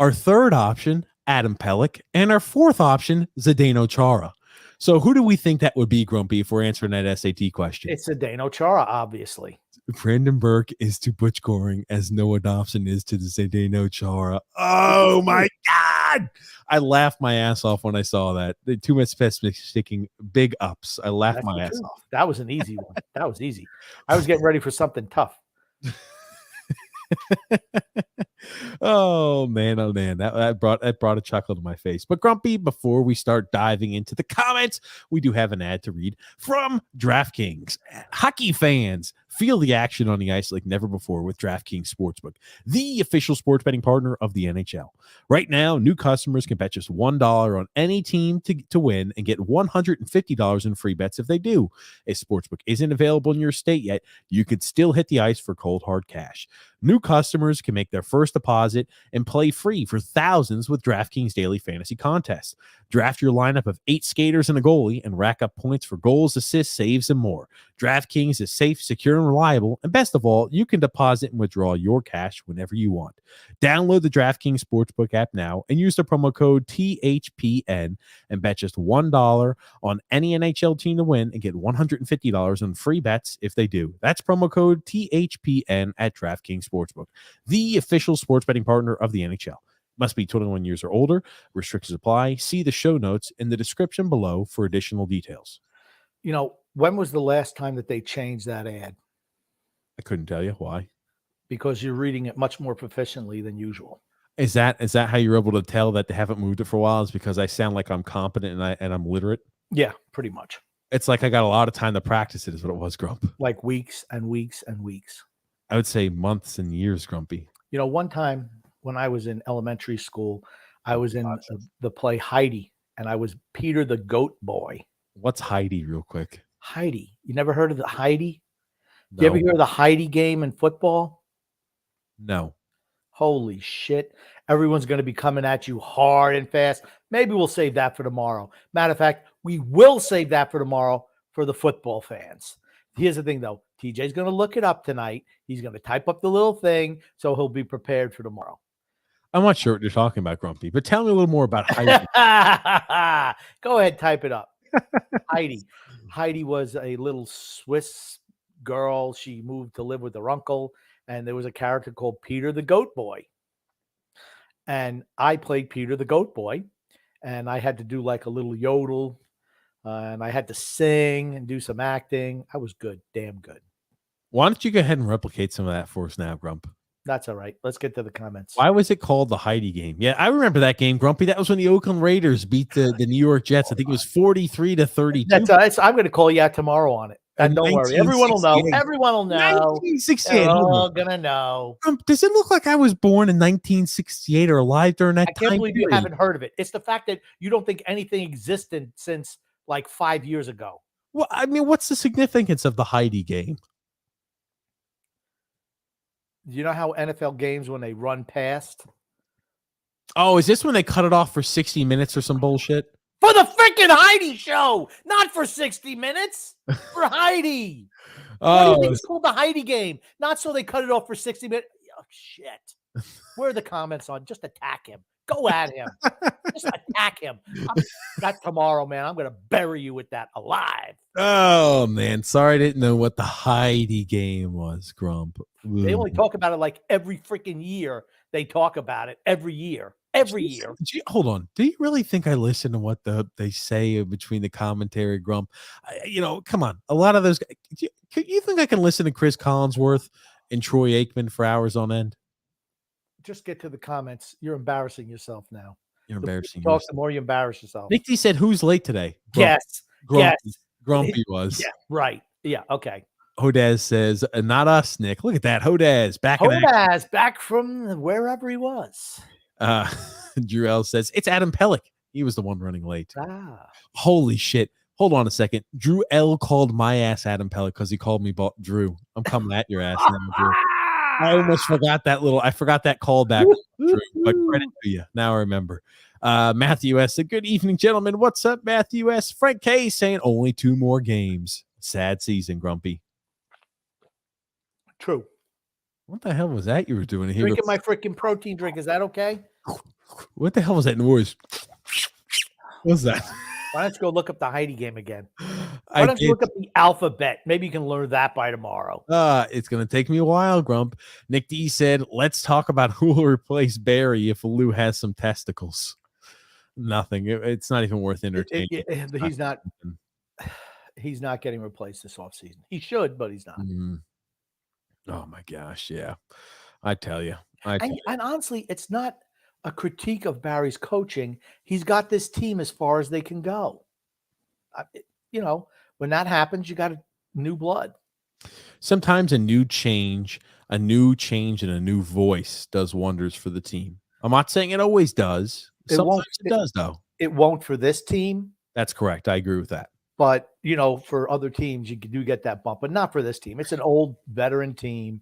Our third option, Adam Pelech. And our fourth option, Zdeno Chara. So who do we think that would be, Grumpy, if we're answering that SAT question? It's Zdeno Chara, obviously. Brendan Burke is to Butch Goring as Noah Dobson is to the Zdeno Chara. Oh, my God. I laughed my ass off when I saw that. The 2 Minutes sticking big ups. I laughed my ass off. That was an easy one. That was easy. I was getting ready for something tough. Oh man, that brought a chuckle to my face. But Grumpy, before we start diving into the comments, we do have an ad to read from DraftKings. Hockey fans, feel the action on the ice like never before with DraftKings Sportsbook, the official sports betting partner of the NHL. Right now, new customers can bet just $1 on any team to win and get $150 in free bets if they do. If Sportsbook isn't available in your state yet, you could still hit the ice for cold hard cash. New customers can make their first deposit and play free for thousands with DraftKings Daily Fantasy Contests. Draft your lineup of 8 skaters and a goalie and rack up points for goals, assists, saves, and more. DraftKings is safe, secure, and reliable. And best of all, you can deposit and withdraw your cash whenever you want. Download the DraftKings Sportsbook app now and use the promo code THPN and bet just $1 on any NHL team to win and get $150 in free bets if they do. That's promo code THPN at DraftKings Sportsbook, the official sports betting partner of the NHL. Must be 21 years or older. Restrictions apply. See the show notes in the description below for additional details. You know, when was the last time that they changed that ad? I couldn't tell you why. Because you're reading it much more proficiently than usual. Is that how you're able to tell that they haven't moved it for a while? Is because I sound like I'm competent and I'm literate? Yeah, pretty much. It's like I got a lot of time to practice it is what it was, Grump. Like weeks and weeks and weeks. I would say months and years, Grumpy. You know, one time when I was in elementary school, I was in the play Heidi, and I was Peter the Goat Boy. What's Heidi, real quick? Heidi. You never heard of the Heidi? No. Do you ever hear of the Heidi game in football? No. Holy shit. Everyone's going to be coming at you hard and fast. Maybe we'll save that for tomorrow. Matter of fact, we will save that for tomorrow for the football fans. Here's the thing, though. TJ's going to look it up tonight. He's going to type up the little thing, so he'll be prepared for tomorrow. I'm not sure what you're talking about, Grumpy, but tell me a little more about Heidi. Go ahead, type it up. Heidi. Heidi was a little Swiss girl. She moved to live with her uncle, and there was a character called Peter the Goat Boy. And I played Peter the Goat Boy, and I had to do like a little yodel, and I had to sing and do some acting. I was good, damn good. Why don't you go ahead and replicate some of that for us now, Grump? That's all right. Let's get to the comments. Why was it called the Heidi game? Yeah, I remember that game, Grumpy. That was when the Oakland Raiders beat the New York Jets. I think it was 43-32. I'm going to call you out tomorrow on it. And don't worry, everyone will know. Everyone will know. 1968. They're all gonna know. Does it look like I was born in 1968 or alive during that time? I can't believe you haven't heard of it. It's the fact that you don't think anything existed since like 5 years ago. Well, I mean, what's the significance of the Heidi game? You know how NFL games, when they run past? Oh, is this when they cut it off for 60 minutes or some bullshit? For the freaking Heidi show, not for 60 minutes. For Heidi. What do you think it's called the Heidi game? Not so they cut it off for 60 minutes. Oh, shit. Where are the comments on? Just attack him. Go at him. Just attack him. That's tomorrow, man. I'm going to bury you with that alive. Oh, man. Sorry I didn't know what the Heidi game was, Grump. They only talk about it like every freaking year. They talk about it every year. Every year. Hold on. Do you really think I listen to what they say between the commentary, Grump? Come on. A lot of those guys. You think I can listen to Chris Collinsworth and Troy Aikman for hours on end? Just get to the comments. You're embarrassing yourself now. You're embarrassing yourself. The more you embarrass yourself. Nick D said, "Who's late today?" Yes. Grumpy was. Yeah. Right. Yeah. Okay. Hodaz says, "Not us, Nick. Look at that. Hodaz back from wherever he was." Drew L says, "It's Adam Pellick. He was the one running late." Holy shit. Hold on a second. Drew L called my ass Adam Pellick because he called me Drew. I'm coming at your ass now, Drew. I almost forgot that callback, Drew, but credit to you. Now I remember. Matthew S. said, "Good evening, gentlemen. What's up, Matthew S.?" Frank K. saying, "Only 2 more games. Sad season, Grumpy." True. What the hell was that you were doing here? Drinking my freaking protein drink. Is that okay? What the hell was that noise? What's that? Why don't you go look up the Heidi game again? Why don't you look up the alphabet? Maybe you can learn that by tomorrow. It's going to take me a while, Grump. Nick D said, "Let's talk about who will replace Barry if Lou has some testicles." Nothing. It's not even worth entertaining. He's not getting replaced this offseason. He should, but he's not. Mm-hmm. Oh, my gosh. Yeah. I tell you. And honestly, it's not a critique of Barry's coaching. He's got this team as far as they can go. When that happens, you got new blood. Sometimes a new change and a new voice does wonders for the team. I'm not saying it always does. Sometimes it does, though. It won't for this team. That's correct. I agree with that. But, for other teams, you do get that bump, but not for this team. It's an old veteran team.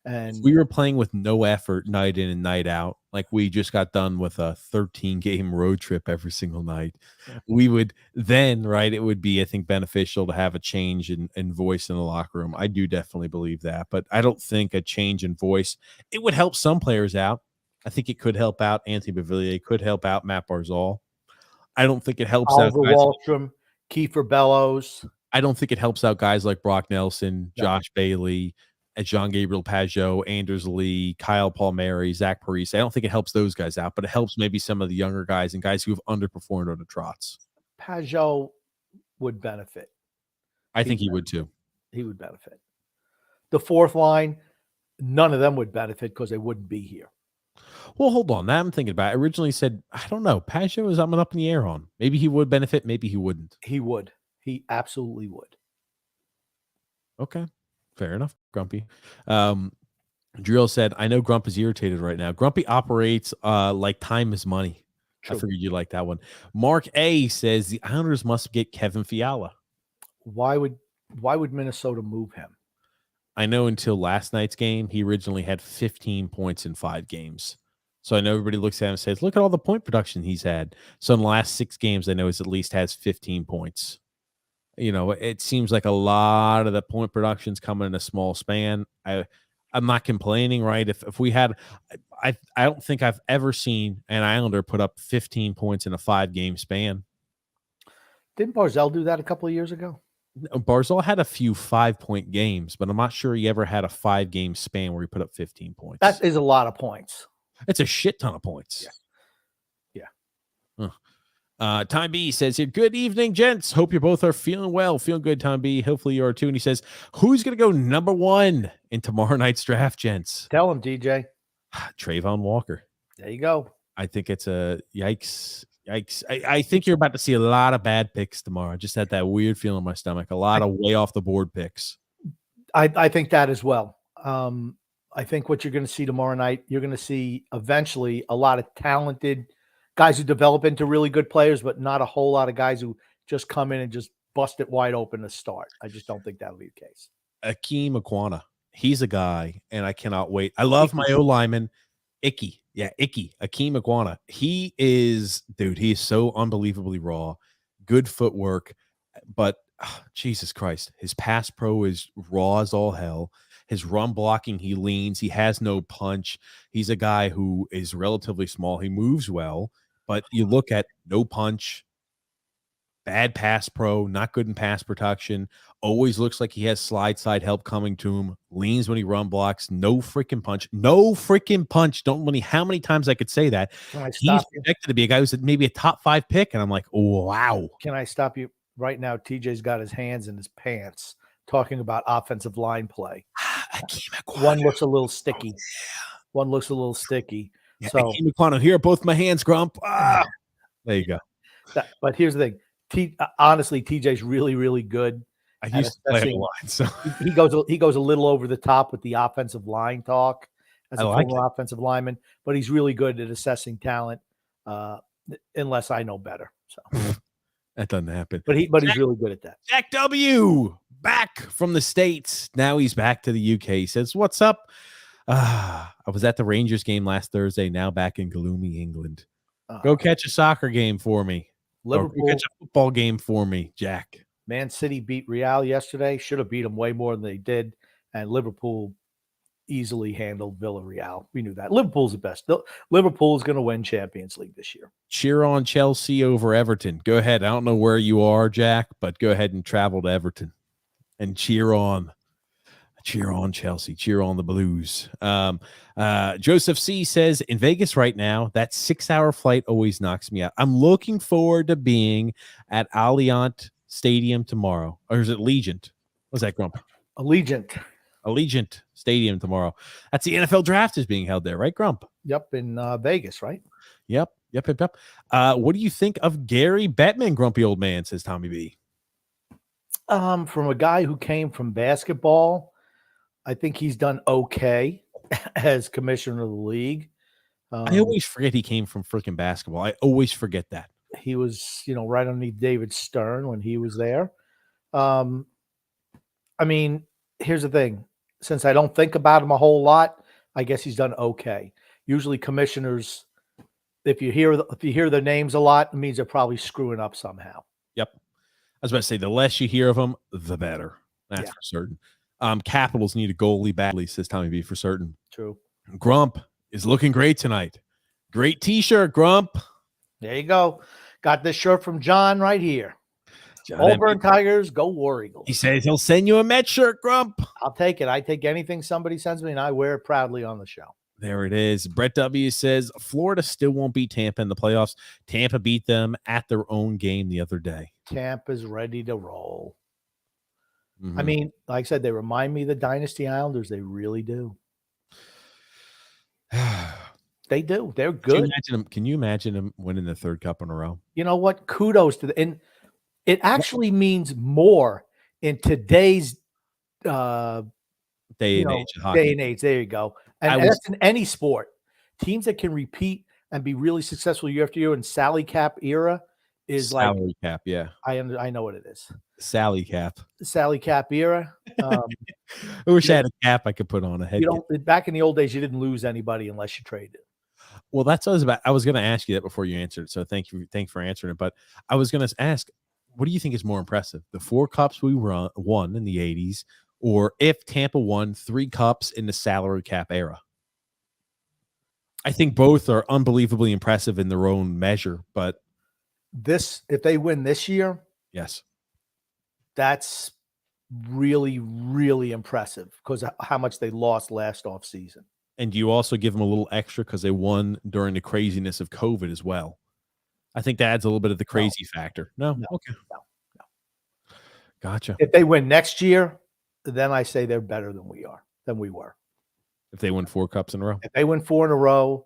And we were playing with no effort night in and night out. Like we just got done with a 13-game road trip every single night. Yeah. We would then, right, it would be, I think, beneficial to have a change in voice in the locker room. I do definitely believe that. But I don't think a change in voice, it would help some players out. I think it could help out Anthony Bavillier, could help out Matt Barzal. I don't think it helps out guys Wallstrom, Kiefer Bellows. I don't think it helps out guys like Brock Nelson, Josh Bailey, Jean Gabriel Pajot, Anders Lee, Kyle Palmieri, Zach Parise. I don't think it helps those guys out, but it helps maybe some of the younger guys and guys who have underperformed on the trots. Pajot would benefit. I think he would too. He would benefit. The fourth line, none of them would benefit because they wouldn't be here. Well, hold on. Now I'm thinking about it. I originally said, I don't know. Pajot is I'm up in the air on. Maybe he would benefit. Maybe he wouldn't. He would. He absolutely would. Okay. Fair enough, Grumpy. Drill said, "I know Grump is irritated right now. Grumpy operates like time is money." True. I figured you like that one. Mark A says the Islanders must get Kevin Fiala. Why would Minnesota move him? I know until last night's game, he originally had 15 points in 5 games. So I know everybody looks at him and says, look at all the point production he's had. So in the last 6 games, I know he's at least has 15 points. It seems like a lot of the point production's coming in a small span. I'm not complaining, right? If we had, I don't think I've ever seen an Islander put up 15 points in a 5-game span. Didn't Barzal do that a couple of years ago? Barzal had a few 5-point games, but I'm not sure he ever had a 5-game span where he put up 15 points. That is a lot of points. It's a shit ton of points. Yeah. Tom B says here, good evening, gents. Hope you both are feeling well. Feeling good, Tom B. Hopefully you are too. And he says, who's going to go number 1 in tomorrow night's draft, gents? Tell him, DJ. Trayvon Walker. There you go. I think it's a yikes. I think you're about to see a lot of bad picks tomorrow. I just had that weird feeling in my stomach. A lot of way off the board picks. I think that as well. I think what you're going to see tomorrow night, you're going to see eventually a lot of talented guys who develop into really good players, but not a whole lot of guys who just come in and just bust it wide open to start. I just don't think that'll be the case. Akeem Aquana. He's a guy, and I cannot wait. I love my O-lineman, Icky. Yeah, Icky. Akeem Aquana. He is so unbelievably raw. Good footwork, but Jesus Christ, his pass pro is raw as all hell. His run blocking, he leans. He has no punch. He's a guy who is relatively small. He moves well, but you look at no punch, bad pass pro, not good in pass protection, always looks like he has slide side help coming to him, leans when he run blocks, no freaking punch. How many times I could say that? He's projected to be a guy who's maybe a top 5 pick, and I'm like, oh, wow. Can I stop you right now? TJ's got his hands in his pants talking about offensive line play. One looks a little sticky. One looks a little sticky. Yeah, so here are both my hands, Grump. There you go. But here's the thing. Honestly, TJ's really, really good. I used to play line, so he goes a little over the top with the offensive line talk as a former offensive lineman, but he's really good at assessing talent, unless I know better. So that doesn't happen. But he's really good at that. Jack W. back from the States. Now he's back to the UK. He says, what's up? I was at the Rangers game last Thursday, now back in gloomy England. Go catch a soccer game for me. Liverpool. Go catch a football game for me, Jack. Man City beat Real yesterday. Should have beat them way more than they did. And Liverpool easily handled Villarreal. We knew that. Liverpool's the best. Liverpool's going to win Champions League this year. Cheer on Chelsea over Everton. Go ahead. I don't know where you are, Jack, but go ahead and travel to Everton and cheer on Chelsea. Cheer on the Blues. Joseph C says, in Vegas right now, that 6-hour flight always knocks me out. I'm looking forward to being at Allianz Stadium tomorrow. Or is it Allegiant? What's that, Grump? Allegiant Stadium tomorrow. That's the NFL draft is being held there, right, Grump? Yep, in Vegas, right? Yep. What do you think of Gary Bettman, grumpy old man, says Tommy B? From a guy who came from basketball, I think he's done okay as commissioner of the league. I always forget he came from freaking basketball. I always forget that. He was, right underneath David Stern when he was there. I mean, here's the thing. Since I don't think about him a whole lot, I guess he's done okay. Usually commissioners, if you hear their names a lot, it means they're probably screwing up somehow. Yep. I was about to say, the less you hear of them, the better. That's for certain. Capitals need a goalie badly, says Tommy B, for certain. True. Grump is looking great tonight. Great T-shirt, Grump. There you go. Got this shirt from John right here. Auburn Tigers, go War Eagles. He says he'll send you a Met shirt, Grump. I'll take it. I take anything somebody sends me, and I wear it proudly on the show. There it is. Brett W says Florida still won't beat Tampa in the playoffs. Tampa beat them at their own game the other day. Tampa's ready to roll. Mm-hmm. I mean, like I said, they remind me of the Dynasty Islanders. They really do. They do. They're good. Can you imagine them winning the third cup in a row? You know what? Kudos to them. And it actually means more in today's day and age. Day and age. There you go. And that's in any sport. Teams that can repeat and be really successful year after year in Sally Cap era is like Salary cap, yeah. I know what it is. Sally cap. Sally cap era. I wish you I had a cap I could put on a head. You don't back in the old days, you didn't lose anybody unless you traded. Well, that's what I was about. I was going to ask you that before you answered. So thank you for answering it. But I was going to ask, what do you think is more impressive? The 4 cups we won in the 80s, or if Tampa won 3 cups in the salary cap era? I think both are unbelievably impressive in their own measure, but if they win this year, yes, that's really, really impressive because of how much they lost last offseason. And you also give them a little extra because they won during the craziness of COVID as well. I think that adds a little bit of the crazy factor. No? Okay. No. Gotcha. If they win next year, then I say they're better than we were. If they win 4 cups in a row? If they win 4 in a row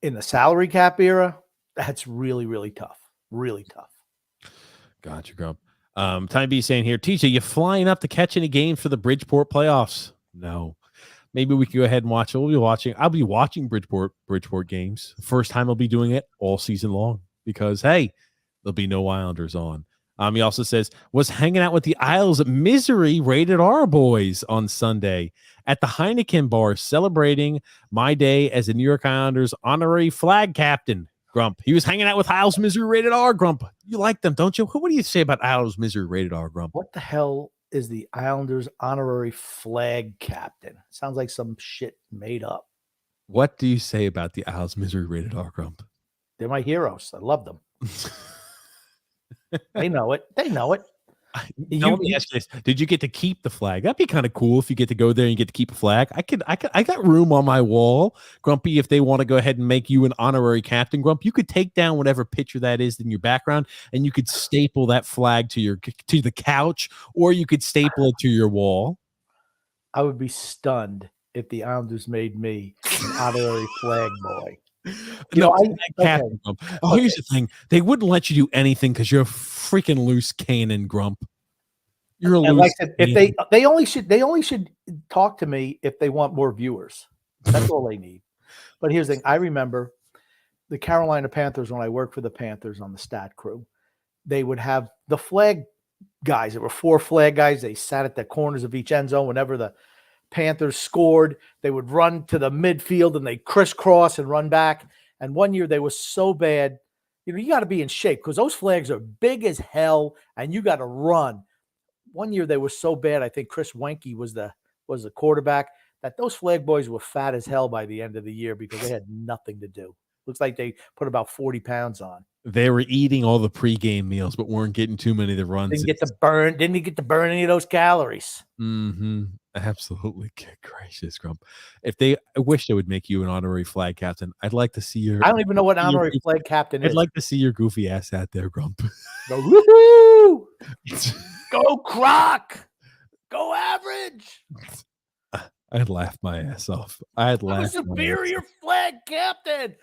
in the salary cap era, that's really, really tough. Really tough. Gotcha, Grump. Time B saying here, TJ, you flying up to catch any games for the Bridgeport playoffs? No. Maybe we could go ahead and watch it. I'll be watching Bridgeport games. The first time I'll be doing it all season long because, hey, there'll be no Islanders on. He also says, was hanging out with the Isles of Misery rated R boys on Sunday at the Heineken bar celebrating my day as a New York Islanders honorary flag captain. Grump. He was hanging out with Isles Misery rated R. Grump. You like them, don't you? What do you say about Isles Misery rated R, Grump? What the hell is the Islanders honorary flag captain? Sounds like some shit made up. What do you say about the Isles Misery rated R, Grump? They're my heroes. I love them. They know it. Let me ask you this. Did you get to keep the flag? That'd be kind of cool if you get to go there and get to keep a flag. I got room on my wall, Grumpy, if they want to go ahead and make you an honorary captain, Grump. You could take down whatever picture that is in your background and you could staple that flag to the couch, or you could staple it to your wall. I would be stunned if the Islanders made me an honorary flag boy. Here's the thing. They wouldn't let you do anything because you're a freaking loose cannon, Grump. You're a loose cannon. If they only should talk to me if they want more viewers. That's all they need. But here's the thing. I remember the Carolina Panthers when I worked for the Panthers on the stat crew. They would have the flag guys. There were 4 flag guys. They sat at the corners of each end zone whenever the Panthers scored. They would run to the midfield and they crisscross and run back. And one year they were so bad, you got to be in shape because those flags are big as hell and you got to run. One year they were so bad, I think Chris Wenke was the quarterback, that those flag boys were fat as hell by the end of the year because they had nothing to do. Looks like they put about 40 pounds on. They were eating all the pregame meals, but weren't getting too many of the runs. Didn't get to burn any of those calories. Mm-hmm. Absolutely. Good gracious, Grump. I wish they would make you an honorary flag captain. I'd like to see your. I don't even know what honorary flag captain is. I'd like to see your goofy ass out there, Grump. Go woohoo! Go Croc! Go Average! I'd laugh my ass off. I'd laugh. I'm a superior flag captain.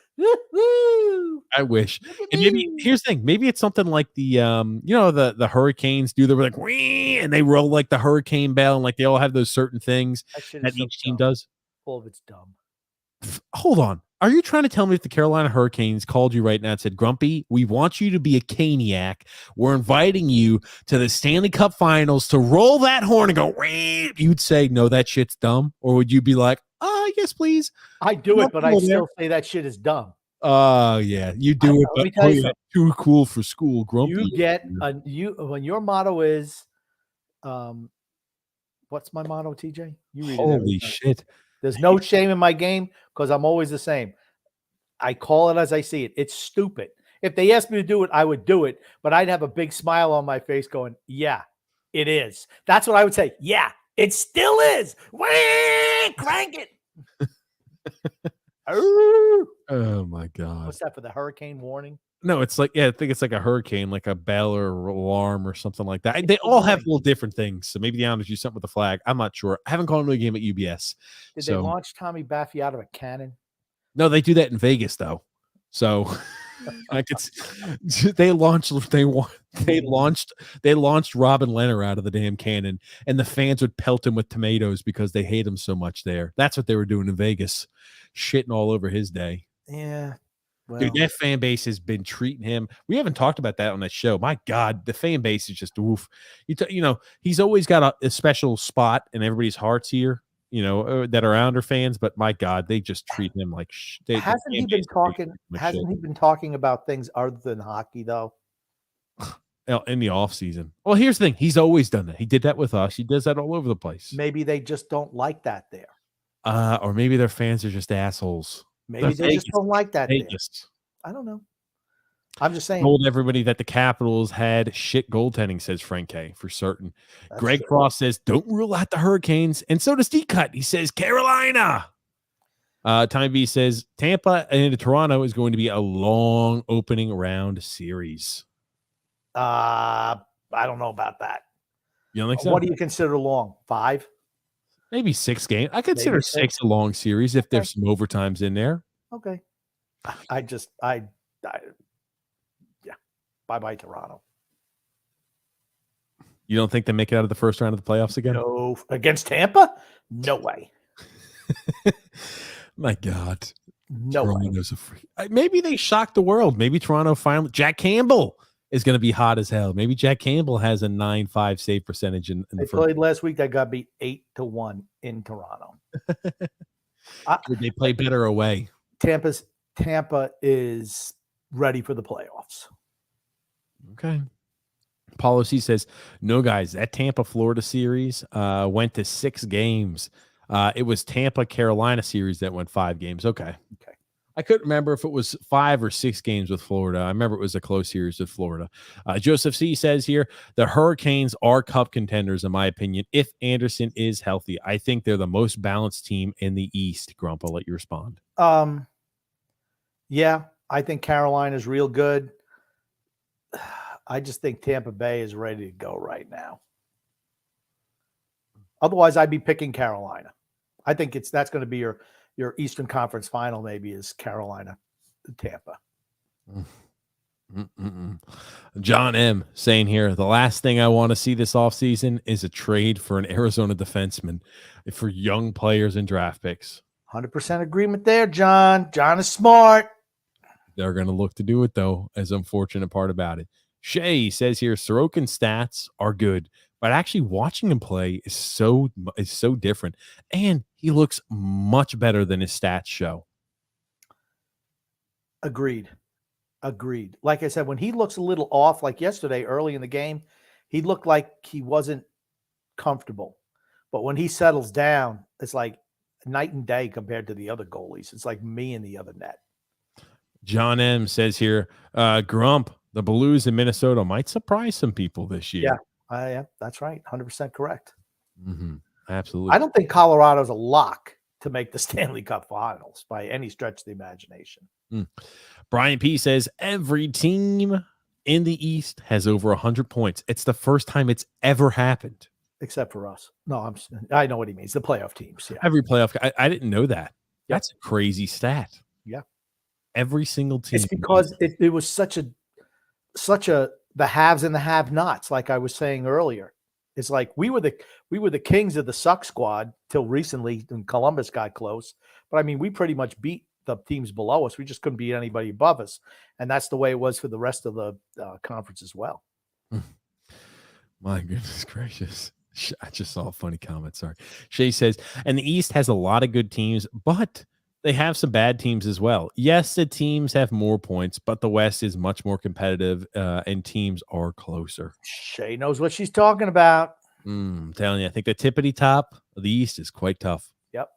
I wish. And maybe here's the thing. Maybe it's something like the the Hurricanes do. They're like, wee, and they roll like the hurricane bell, and like they all have those certain things that each team does. All of it's dumb. Hold on. Are you trying to tell me if the Carolina Hurricanes called you right now and said, Grumpy, we want you to be a Caniac. We're inviting you to the Stanley Cup Finals to roll that horn and go, wee. You'd say, no, that shit's dumb? Or would you be like, yes, please? I do it, but I still say that shit is dumb. Oh, yeah. You do it, but you're too cool for school, Grumpy. You get when your motto is, what's my motto, TJ? You read it. Holy shit. There's no shame in my game because I'm always the same. I call it as I see it. It's stupid. If they asked me to do it, I would do it, but I'd have a big smile on my face going, yeah, it is. That's what I would say. Yeah, it still is. Whee! Crank it. Oh, my God. What's that for the hurricane warning? No, it's like, I think it's like a hurricane, like a bell or alarm or something like that. They all have little different things. So maybe the Islanders do something with the flag. I'm not sure. I haven't gone to a game at UBS. Did they launch Tommy Baffy out of a cannon? No, they do that in Vegas though. So they launched Robin Leonard out of the damn cannon, and the fans would pelt him with tomatoes because they hate him so much there. That's what they were doing in Vegas, shitting all over his day. Yeah. Dude, Well, that fan base has been treating him. We haven't talked about that on that show. My God, the fan base is just oof. He's always got a special spot in everybody's hearts here. That are Islander fans. But my God, they just treat him like hasn't he been talking? Hasn't he been talking about things other than hockey though? In the offseason. Well, here's the thing. He's always done that. He did that with us. He does that all over the place. Maybe they just don't like that there. Or maybe their fans are just assholes. Maybe they just don't like that there. Vegas. I don't know. I'm just saying. Told everybody that the Capitals had shit goaltending, says Frank K, for certain. That's Greg true. Frost says, don't rule out the Hurricanes. And so does D-Cut. He says, Carolina. Time B says, Tampa and Toronto is going to be a long opening round series. I don't know about that. You don't think so? What do you consider long? 5? Maybe 6 games. I consider 6 a long series if there's some overtimes in there. Okay. Yeah. Bye-bye, Toronto. You don't think they make it out of the first round of the playoffs again? No. Against Tampa? No way. My God. No Toronto's a freak. Maybe they shocked the world. Maybe Toronto finally. Jack Campbell is going to be hot as hell. Maybe Jack Campbell has a 9.5 save percentage in the They first. played last week. They got beat 8-1 in Toronto. They play better away. Tampa is ready for the playoffs. Okay. Paulo C says, no, guys, that Tampa-Florida series went to 6 games. It was Tampa-Carolina series that went 5 games. Okay. I couldn't remember if it was 5 or 6 games with Florida. I remember it was a close series with Florida. Joseph C says here, the Hurricanes are cup contenders, in my opinion, if Anderson is healthy. I think they're the most balanced team in the East. Grump, I'll let you respond. Yeah, I think Carolina's real good. I just think Tampa Bay is ready to go right now. Otherwise, I'd be picking Carolina. I think that's going to be your Eastern Conference final, maybe, is Carolina, Tampa. John M. saying here, the last thing I want to see this offseason is a trade for an Arizona defenseman for young players and draft picks. 100% agreement there, John. John is smart. They're going to look to do it, though, as unfortunate part about it. Shay says here, Sorokin's stats are good, but actually watching him play is so different, and he looks much better than his stats show. Agreed. Like I said, when he looks a little off, like yesterday early in the game, he looked like he wasn't comfortable. But when he settles down, it's like night and day compared to the other goalies. It's like me in the other net. John M. says here, Grump, the Blues in Minnesota might surprise some people this year. Yeah, that's right. 100% correct. Mm-hmm. Absolutely. I don't think Colorado's a lock to make the Stanley Cup Finals by any stretch of the imagination. Brian P. says every team in the East has over 100 points. It's the first time it's ever happened. Except for us. No, I know what he means. The playoff teams. Yeah. Every playoff. I didn't know that. Yep. That's a crazy stat. Yeah. Every single team. It's because it was such a the haves and the have-nots, like I was saying earlier. It's like we were the kings of the suck squad till recently when Columbus got close. But I mean, we pretty much beat the teams below us. We just couldn't beat anybody above us. And that's the way it was for the rest of the conference as well. My goodness gracious. I just saw a funny comment. Sorry. Shay says, and the East has a lot of good teams, but they have some bad teams as well. Yes, the teams have more points, but the West is much more competitive and teams are closer. Shay knows what she's talking about. I'm telling you, I think the tippity top of the East is quite tough. Yep.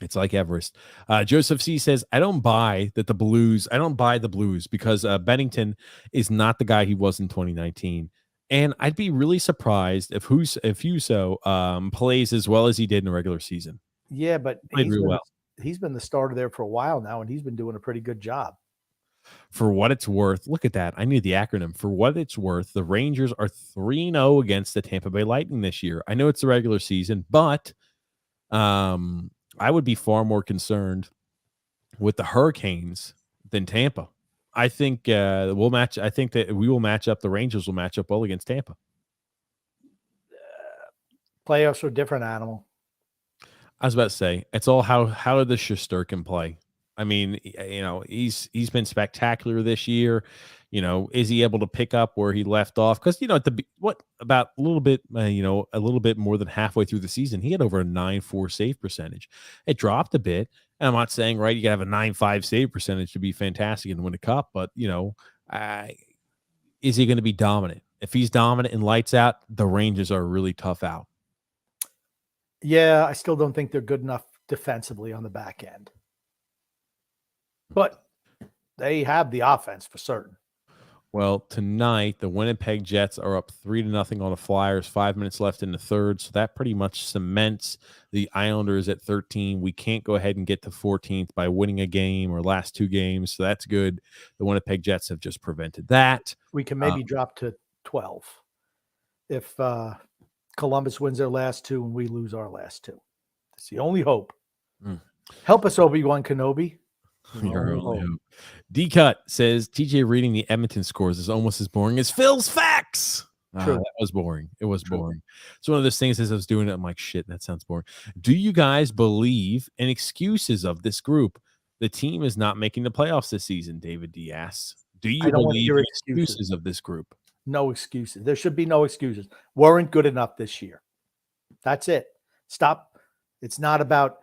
It's like Everest. Joseph C says, I don't buy the Blues because Bennington is not the guy he was in 2019. And I'd be really surprised if Huso plays as well as he did in the regular season. Yeah, but he's been the starter there for a while now, and he's been doing a pretty good job. For what it's worth, look at that. I need the acronym. For what it's worth, the Rangers are 3-0 against the Tampa Bay Lightning this year. I know it's the regular season, but I would be far more concerned with the Hurricanes than Tampa. I think that we will match up. The Rangers will match up well against Tampa. Playoffs are a different animal. I was about to say, it's all how the Shesterkin play. I mean, he's been spectacular this year. Is he able to pick up where he left off? Because at about a little bit, a little bit more than halfway through the season, he had over a 9.4 save percentage. It dropped a bit, and I'm not saying you gotta have a 9.5 save percentage to be fantastic and win a cup, but is he going to be dominant? If he's dominant and lights out, the Rangers are a really tough out. Yeah, I still don't think they're good enough defensively on the back end. But they have the offense for certain. Well, tonight, the Winnipeg Jets are up 3-0 on the Flyers, 5 minutes left in the third. So that pretty much cements the Islanders at 13. We can't go ahead and get to 14th by winning a game or last 2 games. So that's good. The Winnipeg Jets have just prevented that. We can maybe drop to 12 if Columbus wins their last 2 and we lose our last 2. It's the only hope. Help us, Obi-Wan Kenobi. D-Cut says TJ reading the Edmonton scores is almost as boring as Phil's facts. That was boring. It was boring. It's one of those things as I was doing it, I'm like, shit, that sounds boring. Do you guys believe in excuses of this group? The team is not making the playoffs this season, David D asks. Do you believe in excuses of this group? No excuses. There should be no excuses. Weren't good enough this year. That's it. Stop. It's not about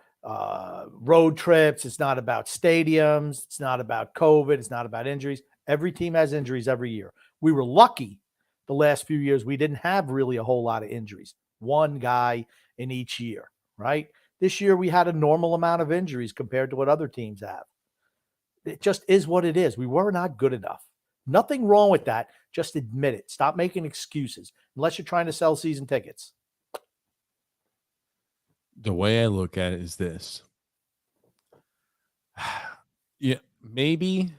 road trips. It's not about stadiums. It's not about COVID. It's not about injuries. Every team has injuries every year. We were lucky the last few years. We didn't have really a whole lot of injuries. One guy in each year, right? This year we had a normal amount of injuries compared to what other teams have. It just is what it is. We were not good enough. Nothing wrong with that. Just admit it. Stop making excuses unless you're trying to sell season tickets. The way I look at it is this. Yeah, maybe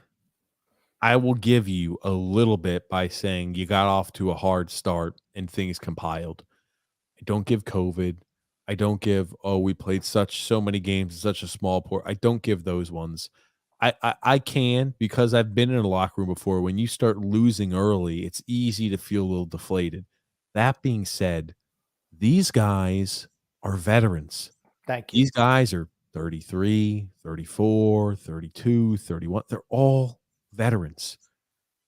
I will give you a little bit by saying you got off to a hard start and things compiled. I don't give COVID. I don't give, we played so many games in such a small port. I don't give those ones. I can, because I've been in a locker room before. When you start losing early, it's easy to feel a little deflated. That being said, these guys are veterans. Thank you. These guys are 33, 34, 32, 31. They're all veterans.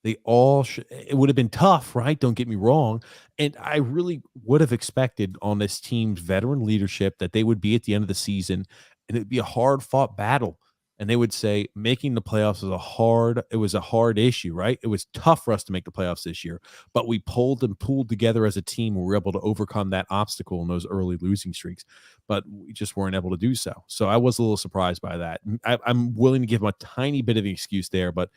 They all it would have been tough, right? Don't get me wrong. And I really would have expected on this team's veteran leadership that they would be at the end of the season and it'd be a hard fought battle. And they would say making the playoffs was a hard issue, right? It was tough for us to make the playoffs this year, but we pulled together as a team. We were able to overcome that obstacle in those early losing streaks, but we just weren't able to do so. So I was a little surprised by that. I'm willing to give them a tiny bit of an excuse there, but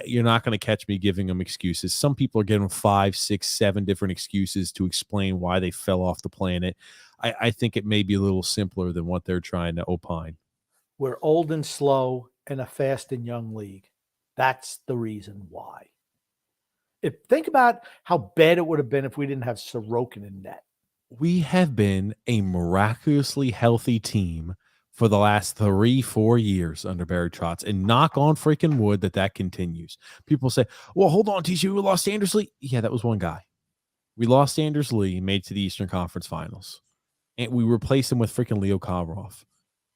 you're not going to catch me giving them excuses. Some people are giving 5, 6, 7 different excuses to explain why they fell off the planet. I think it may be a little simpler than what they're trying to opine. We're old and slow in a fast and young league. That's the reason why. Think about how bad it would have been if we didn't have Sorokin in net. We have been a miraculously healthy team for the last 3-4 years under Barry Trotz, and knock on freaking wood that continues. People say, well, hold on, TC, we lost Anders Lee. Yeah, that was one guy. We lost Anders Lee, made to the Eastern Conference Finals, and we replaced him with freaking Leo Komarov.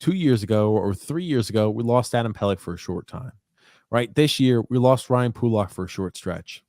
2 years ago or 3 years ago, we lost Adam Pelech for a short time, right? This year, we lost Ryan Pulock for a short stretch.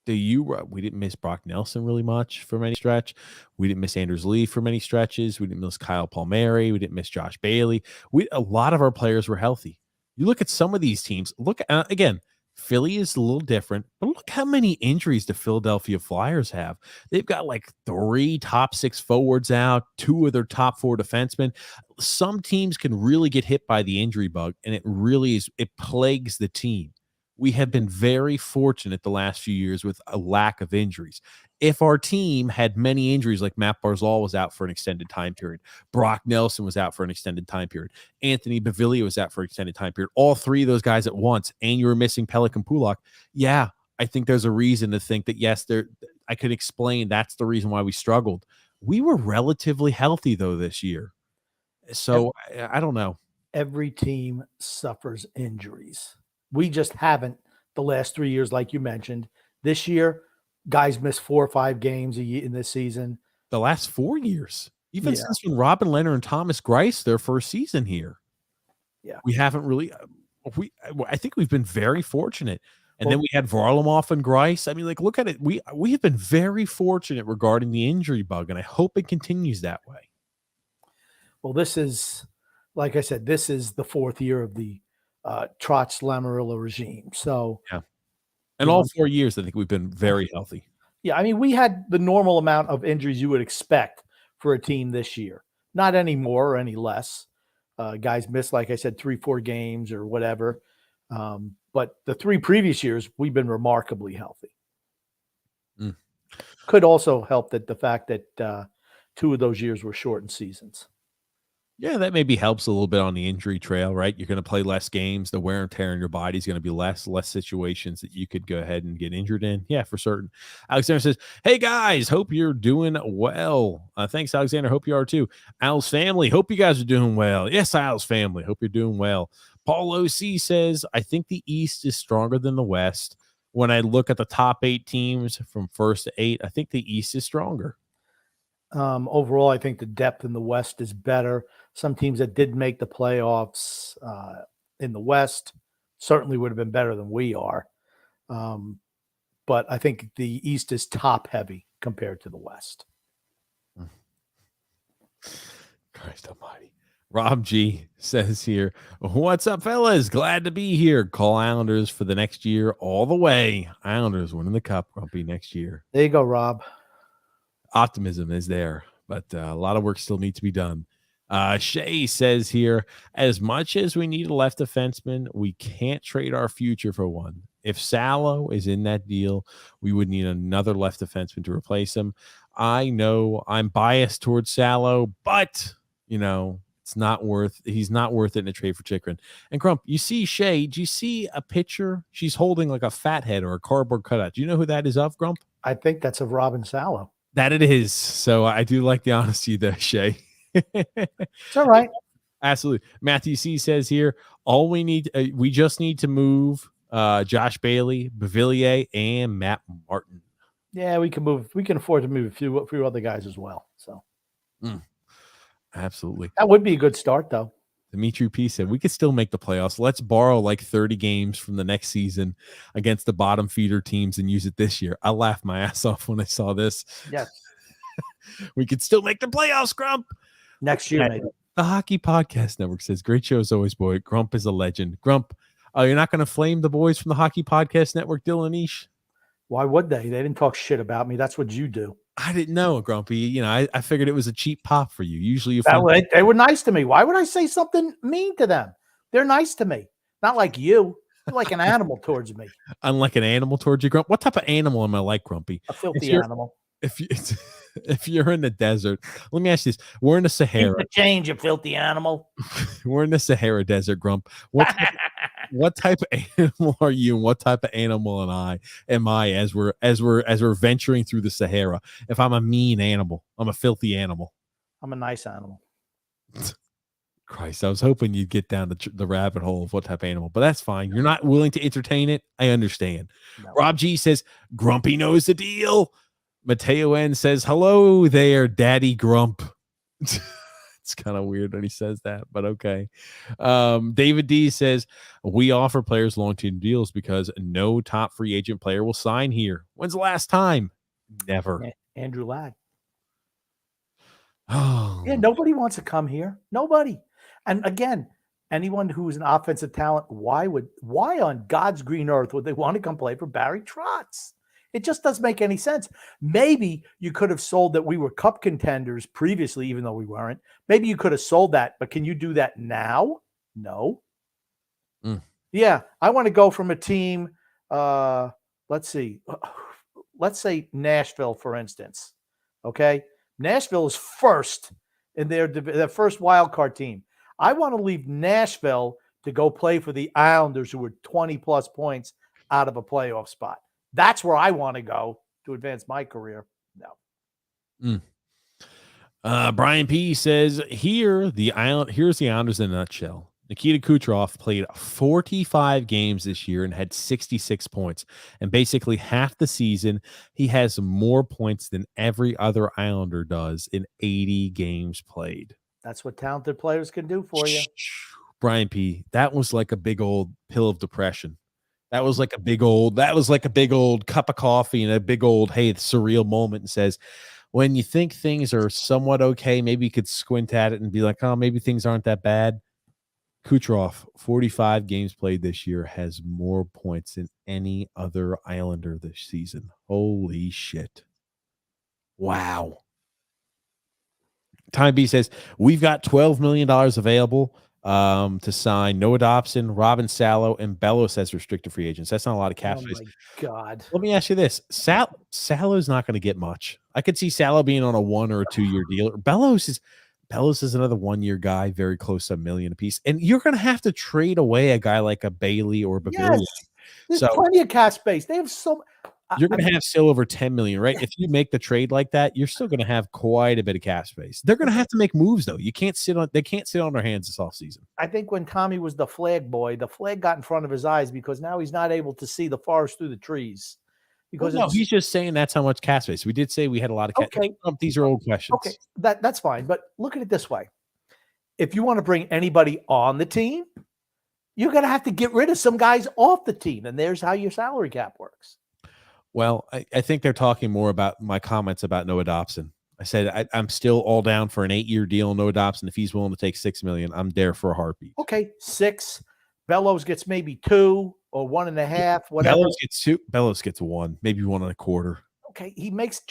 We didn't miss Brock Nelson really much for many stretch. We didn't miss Anders Lee for many stretches. We didn't miss Kyle Palmieri. We didn't miss Josh Bailey. A lot of our players were healthy. You look at some of these teams. Look, again, Philly is a little different, but look how many injuries the Philadelphia Flyers have. They've got like 3 top 6 forwards out, 2 of their top 4 defensemen. Some teams can really get hit by the injury bug, and it plagues the team. We have been very fortunate the last few years with a lack of injuries. If our team had many injuries, like Matt Barzal was out for an extended time period, Brock Nelson was out for an extended time period, Anthony Baviglia was out for an extended time period, all 3 of those guys at once, and you were missing Pelech and Pulock, yeah, I think there's a reason to think that, yes, I could explain that's the reason why we struggled. We were relatively healthy, though, this year. So I don't know. Every team suffers injuries. We just haven't the last 3 years, like you mentioned. This year, guys missed 4 or 5 games in this season. The last 4 years, even since when Robin Leonard and Thomas Greiss their first season here. Yeah, we haven't really. I think we've been very fortunate. And then Well, we had Varlamov and Grice. I mean, like, look at it. We have been very fortunate regarding the injury bug, and I hope it continues that way. well, this is, like I said, this is the fourth year of the Trotz Lamorilla regime. So, Yeah. And you all know, 4 years, I think we've been very healthy. yeah, I mean, we had the normal amount of injuries you would expect for a team this year. Not any more or any less. Guys missed, like I said, 3-4 games or whatever. But the 3 previous years, we've been remarkably healthy. Mm. Could also help that the fact that 2 of those years were shortened seasons. Yeah, that maybe helps a little bit on the injury trail, right? You're going to play less games. The wear and tear in your body is going to be less situations that you could go ahead and get injured in. Yeah, for certain. Alexander says, hey, guys, hope you're doing well. Thanks, Alexander. Hope you are too. Al's family, hope you guys are doing well. Yes, Al's family, hope you're doing well. Paul OC says, I think the East is stronger than the West. When I look at the top 8 teams from first to 8, I think the East is stronger. Overall, I think the depth in the West is better. Some teams that did make the playoffs in the West certainly would have been better than we are. But I think the East is top heavy compared to the West. Christ almighty. Rob G says here, what's up, fellas? Glad to be here. Call Islanders for the next year all the way. Islanders winning the cup, Grumpy, next year. There you go, Rob. Optimism is there, but a lot of work still needs to be done. Shay says here, as much as we need a left defenseman, we can't trade our future for one. If Salo is in that deal, we would need another left defenseman to replace him. I know I'm biased towards Salo, but he's not worth it in a trade for Chikrin. And Grump, you see Shay, do you see a picture? She's holding like a fathead or a cardboard cutout. Do you know who that is of, Grump? I think that's of Robin Salo. That it is. So I do like the honesty there, Shay. It's all right. Absolutely. Matthew C says here, all we need, we just need to move Josh Bailey, Bavillier, and Matt Martin. Yeah, we can move. We can afford to move a few other guys as well. So, absolutely. That would be a good start, though. Dimitri P said, we could still make the playoffs. Let's borrow like 30 games from the next season against the bottom feeder teams and use it this year. I laughed my ass off when I saw this. Yes. We could still make the playoffs, Grump. Next year, maybe. The Hockey Podcast Network says, great show as always, boy. Grump is a legend. Grump, you're not going to flame the boys from the Hockey Podcast Network, Dylan Ish? Why would they? They didn't talk shit about me. That's what you do. I didn't know, Grumpy. I figured it was a cheap pop for you. Usually they were nice to me. Why would I say something mean to them? They're nice to me. Not like you. You're like an animal towards me. Unlike an animal towards you, Grump. What type of animal am I like, Grumpy? A filthy animal. If you're in the desert, let me ask you this. We're in the Sahara. Keep the change, you filthy animal. We're in the Sahara Desert, Grump. What type of animal are you, and what type of animal am I as we're venturing through the Sahara? If I'm a mean animal, I'm a filthy animal. I'm a nice animal. Christ, I was hoping you'd get down the rabbit hole of what type of animal, but that's fine. You're not willing to entertain it. I understand. No. Rob G says, Grumpy knows the deal. Mateo N says, hello there, Daddy Grump. It's kind of weird when he says that, but okay. David D says, we offer players long-term deals because no top free agent player will sign here. When's the last time? Never. Andrew Ladd. Oh. Yeah, nobody wants to come here. Nobody. And again, anyone who's an offensive talent, why on God's green earth would they want to come play for Barry Trotz? It just doesn't make any sense. Maybe you could have sold that we were cup contenders previously, even though we weren't. Maybe you could have sold that, but can you do that now? No. Yeah, I want to go from a team, let's see. Let's say Nashville, for instance. Okay? Nashville is first in their first wild card team. I want to leave Nashville to go play for the Islanders, who were 20-plus points out of a playoff spot. That's where I want to go to advance my career. No. Brian P says, here's the Islanders in a nutshell. Nikita Kucherov played 45 games this year and had 66 points. And basically half the season, he has more points than every other Islander does in 80 games played. That's what talented players can do for you. Brian P., that was like a big old pill of depression. That was like a big old cup of coffee and a big old, hey, surreal moment, and says, when you think things are somewhat okay, maybe you could squint at it and be like, oh, maybe things aren't that bad. Kucherov, 45 games played this year, has more points than any other Islander this season. Holy shit. Wow. Time B says, we've got $12 million available to sign Noah Dobson, Robin Salo, and Bellows as restricted free agents. That's not a lot of cap space. Oh, my God. Let me ask you this. Salo's not going to get much. I could see Salo being on a 1 or a 2 year deal. Bellows is another 1 year guy, very close to $1 million apiece. And you're going to have to trade away a guy like a Bailey or Bavilion. Yes. There's plenty of cap space. They have you're going to have still over 10 million, right? If you make the trade like that, you're still going to have quite a bit of cap space. They're going to have to make moves, though. They can't sit on their hands this offseason. I think when Tommy was the flag boy, the flag got in front of his eyes because now he's not able to see the forest through the trees. Because no, he's just saying that's how much cap space. We did say we had a lot of cap. Okay. These are old questions. Okay, that's fine. But look at it this way. If you want to bring anybody on the team, you're going to have to get rid of some guys off the team. And there's how your salary cap works. Well, I think they're talking more about my comments about Noah Dobson. I said I'm still all down for an 8-year deal on Noah Dobson. If he's willing to take $6 million, I'm there for a heartbeat. Okay, 6. Bellows gets maybe 2 or 1.5. Whatever. Bellows gets 1, maybe 1.25. Okay, he makes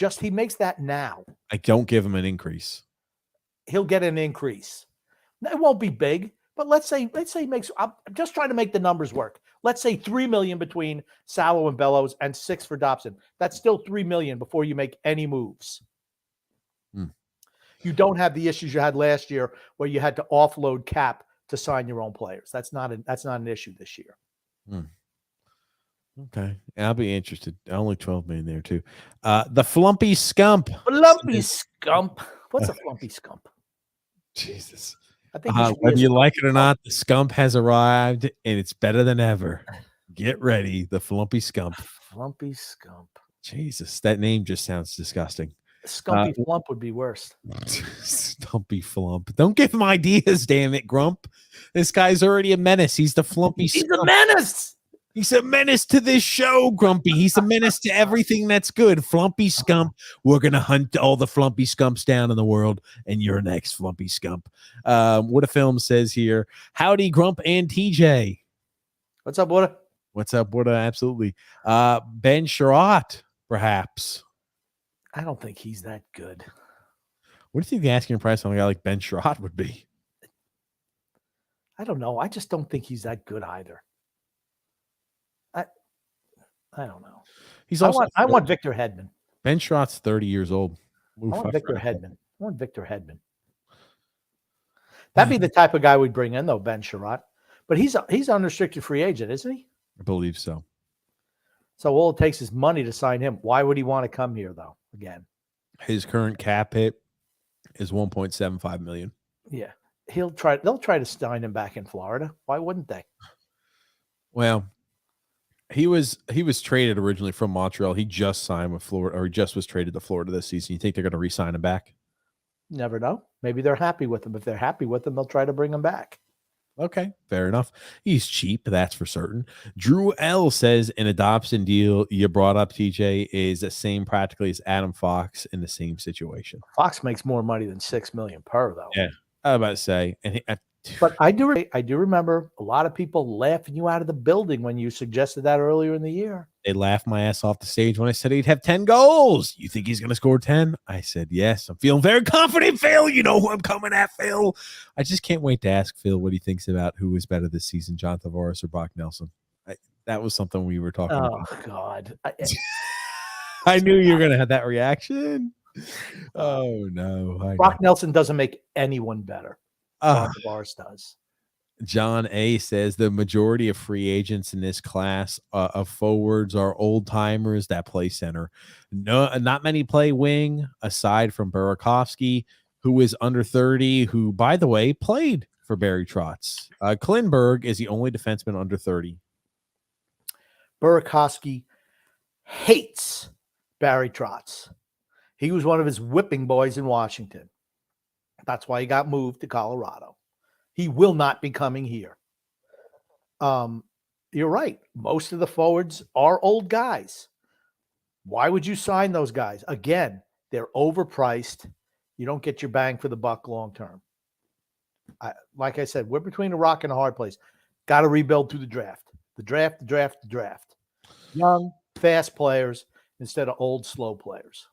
that now. I don't give him an increase. He'll get an increase. It won't be big, but let's say he makes. I'm just trying to make the numbers work. Let's say $3 million between Salo and Bellows and 6 for Dobson. That's still $3 million before you make any moves. You don't have the issues you had last year where you had to offload cap to sign your own players. That's not an issue this year. Okay, I'll be interested. Only 12 million there too. The Flumpy Scump. Flumpy Scump. What's a Flumpy Scump? Jesus. I think whether you like it or not, the Scump has arrived, and it's better than ever. Get ready, the Flumpy Scump. Flumpy Scump. Jesus, that name just sounds disgusting. Scumpy Flump would be worse. Stumpy Flump. Don't give him ideas, damn it, Grump. This guy's already a menace. He's the Flumpy Scump. He's a menace. He's a menace to this show, Grumpy. He's a menace to everything that's good. Flumpy Scump. We're going to hunt all the Flumpy Scumps down in the world, and you're next, Flumpy Scump. What a film says here. Howdy, Grump and TJ. What's up, Buddha? What's up, Buddha? Absolutely. Ben Sherratt, perhaps. I don't think he's that good. What do you think the asking price on a guy like Ben Sherratt would be? I don't know. I just don't think he's that good either. I don't know. I want Victor Hedman. Ben Sherratt's 30 years old. I want Victor Hedman. That'd be the type of guy we'd bring in, though, Ben Sherratt. But he's unrestricted free agent, isn't he? I believe so. So all it takes is money to sign him. Why would he want to come here, though? Again, his current cap hit is $1.75 million. Yeah, they'll try to sign him back in Florida. Why wouldn't they? Well, he was traded originally from Montreal. He just signed with Florida, or he just was traded to Florida this season. You think they're going to re-sign him back? Never know. Maybe they're happy with him. If they're happy with him, they'll try to bring him back. Okay, fair enough. He's cheap, that's for certain. Drew L says in a Dobson deal you brought up, TJ, is the same practically as Adam Fox in the same situation. Fox makes more money than $6 million per, though. Yeah, I was about to say. But I do remember a lot of people laughing you out of the building when you suggested that earlier in the year. They laughed my ass off the stage when I said he'd have 10 goals. You think he's going to score 10? I said, yes. I'm feeling very confident, Phil. You know who I'm coming at, Phil. I just can't wait to ask Phil what he thinks about who was better this season, John Tavares or Brock Nelson. That was something we were talking about. Oh, God. I knew you were going to have that reaction. Oh, no. Brock Nelson doesn't make anyone better. Tavares does. John A says the majority of free agents in this class of forwards are old timers that play center. No, not many play wing aside from Burakovsky, who is under 30, who, by the way, played for Barry Trotz. Klinberg is the only defenseman under 30. Burakovsky hates Barry Trotz. He was one of his whipping boys in Washington. That's why he got moved to Colorado. He will not be coming here. You're right. Most of the forwards are old guys. Why would you sign those guys? Again, they're overpriced. You don't get your bang for the buck long term. Like I said, we're between a rock and a hard place. Got to rebuild through the draft. The draft. Young, fast players instead of old, slow players.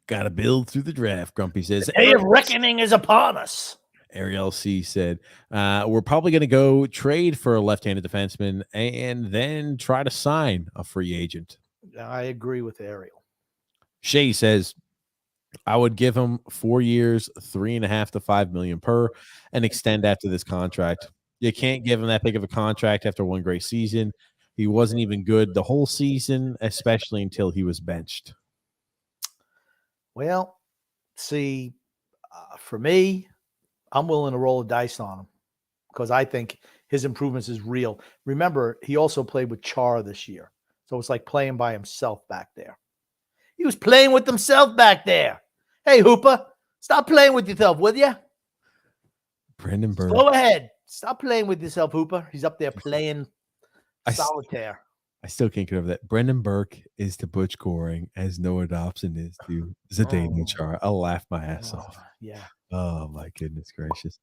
Got to build through the draft, Grumpy says. The day of reckoning is upon us. Ariel C said, we're probably going to go trade for a left-handed defenseman and then try to sign a free agent. I agree with Ariel. Shay says, I would give him 4 years, $3.5 to $5 million per, and extend after this contract. You can't give him that big of a contract after one great season. He wasn't even good the whole season, especially until he was benched. Well, see, for me, I'm willing to roll a dice on him because I think his improvements is real. Remember, he also played with Chara this year. So it's like playing by himself back there. He was playing with himself back there. Hey, Hooper, stop playing with yourself, will you? Brendan Burke. Go ahead. Stop playing with yourself, Hooper. He's up there playing solitaire. I still can't get over that. Brendan Burke is to Butch Goring as Noah Dobson is to Zdeno Chara. I'll laugh my ass off. Yeah. Oh, my goodness gracious.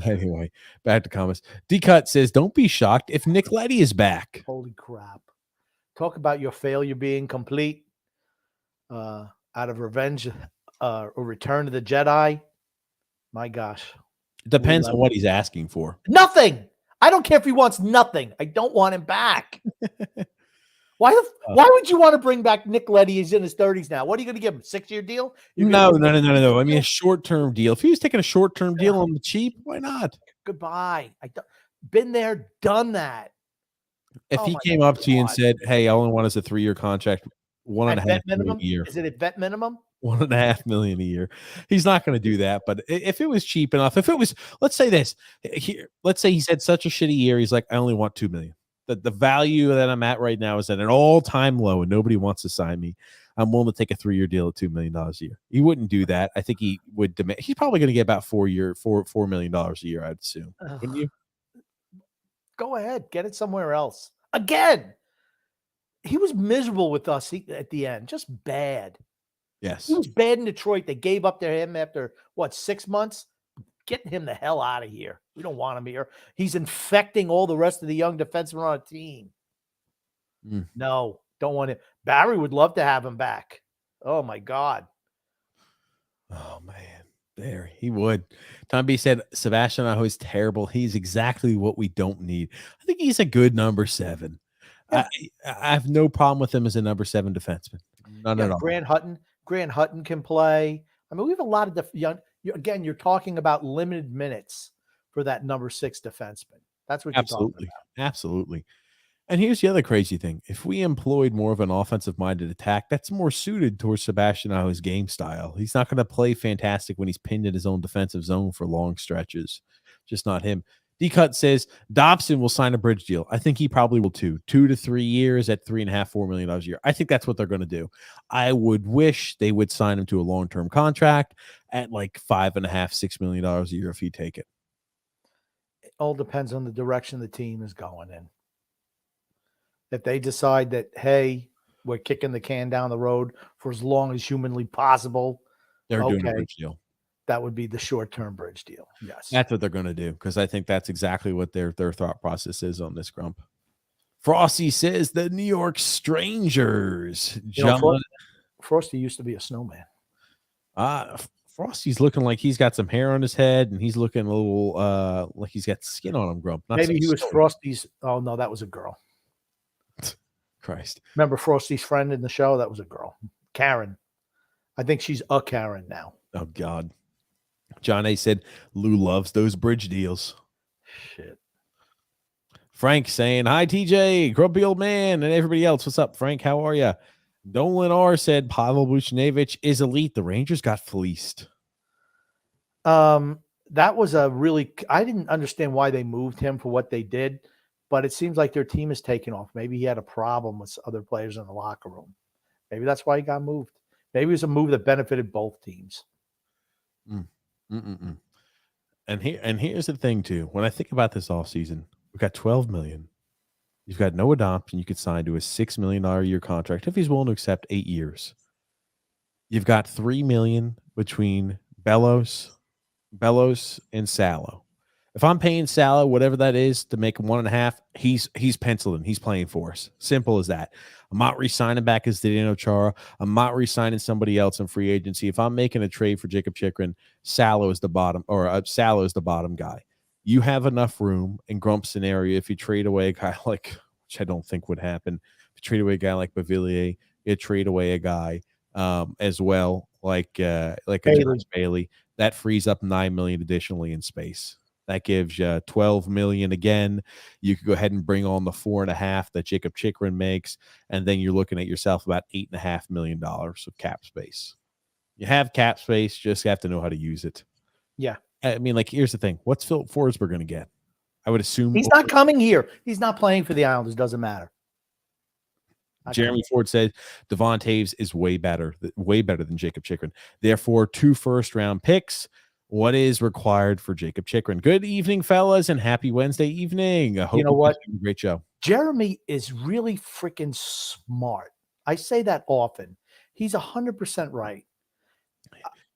Anyway, back to comments. D-Cut says, don't be shocked if Nick Leddy is back. Holy crap. Talk about your failure being complete. Out of revenge or Return of the Jedi. My gosh. It depends on what he's asking for. Nothing. I don't care if he wants nothing. I don't want him back. Why would you want to bring back Nick Leddy? He's in his 30s now. What are you going to give him? 6-year deal? No. I mean, a short-term deal. If he was taking a short-term deal on the cheap, why not? Goodbye. Been there, done that. If he came up to you and said, hey, I only want us a 3-year contract, $1.5 million a year. Is it at vet minimum? $1.5 million a year. He's not going to do that. But if it was cheap enough, if it was, let's say this here, let's say he's had such a shitty year. He's like, I only want $2 million. The value that I'm at right now is at an all-time low and nobody wants to sign me. I'm willing to take a 3-year deal at $2 million a year. He wouldn't do that. I think he would demand, he's probably going to get about $4 million a year, I'd assume. Wouldn't you? Go ahead. Get it somewhere else. Again, he was miserable with us at the end. Just bad. Yes. He was bad in Detroit. They gave up to him after, 6 months? Get him the hell out of here. We don't want him here. He's infecting all the rest of the young defensemen on a team. No, don't want him. Barry would love to have him back. Oh, my God. Oh, man. There, he would. Tom B said, Sebastian Aho is terrible. He's exactly what we don't need. I think he's a good number 7. Yeah. I have no problem with him as a number 7 defenseman. None at all. Grant Hutton can play. I mean, we have a lot of young. Again, you're talking about limited minutes for that number 6 defenseman. That's what you're talking about. Absolutely. And here's the other crazy thing. If we employed more of an offensive-minded attack, that's more suited towards Sebastian Aho's game style. He's not going to play fantastic when he's pinned in his own defensive zone for long stretches. Just not him. D-Cut says, Dobson will sign a bridge deal. I think he probably will too. 2 to 3 years at $3.5, $4 million a year. I think that's what they're going to do. I would wish they would sign him to a long-term contract at like $5.5, $6 million a year if he'd take it. It all depends on the direction the team is going in. If they decide that, hey, we're kicking the can down the road for as long as humanly possible, they're doing a bridge deal. That would be the short-term bridge deal. Yes. That's what they're going to do because I think that's exactly what their thought process is on this, Grump. Frosty says the New York Strangers. Frosty used to be a snowman. Frosty's looking like he's got some hair on his head and he's looking a little like he's got skin on him, Grump. Maybe he was Frosty's. Oh, no, that was a girl. Christ. Remember Frosty's friend in the show? That was a girl. Karen. I think she's a Karen now. Oh, God. John A. said, Lou loves those bridge deals. Shit. Frank saying, hi, TJ, grumpy old man, and everybody else. What's up, Frank? How are you? Dolan R. said, Pavel Buchnevich is elite. The Rangers got fleeced. That was I didn't understand why they moved him for what they did, but it seems like their team is taking off. Maybe he had a problem with other players in the locker room. Maybe that's why he got moved. Maybe it was a move that benefited both teams. here's the thing too. When I think about this offseason, we've got 12 million. You've got no adoption. You could sign to a $6 million a year contract if he's willing to accept 8 years. You've got 3 million between Bellows and Sallow. If I'm paying Sallow whatever that is to make him 1.5, he's penciled in. He's playing for us. Simple as that. I'm not re-signing back as Zdeno Chara. I'm not re-signing somebody else in free agency. If I'm making a trade for Jacob Chikrin, Sallow is the bottom guy. You have enough room in Grump's scenario if you trade away a guy like, which I don't think would happen. If you trade away a guy like Bavillier, you trade away a guy as well like a Josh Bailey. That frees up $9 million additionally in space. That gives you $12 million again. You could go ahead and bring on the 4.5 that Jacob Chikrin makes, and then you're looking at yourself about $8.5 million of cap space. You have cap space, just have to know how to use it. Yeah. I mean, like, here's the thing. What's Philip Forsberg going to get? I would assume he's not coming here. He's not playing for the Islanders. Doesn't matter. Jeremy Ford said Devon Taves is way better than Jacob Chikrin. Therefore, 2 first-round picks. What is required for Jacob Chikrin? Good evening, fellas, and happy Wednesday evening. I hope you know what? Great show. Jeremy is really freaking smart. I say that often. He's 100% right.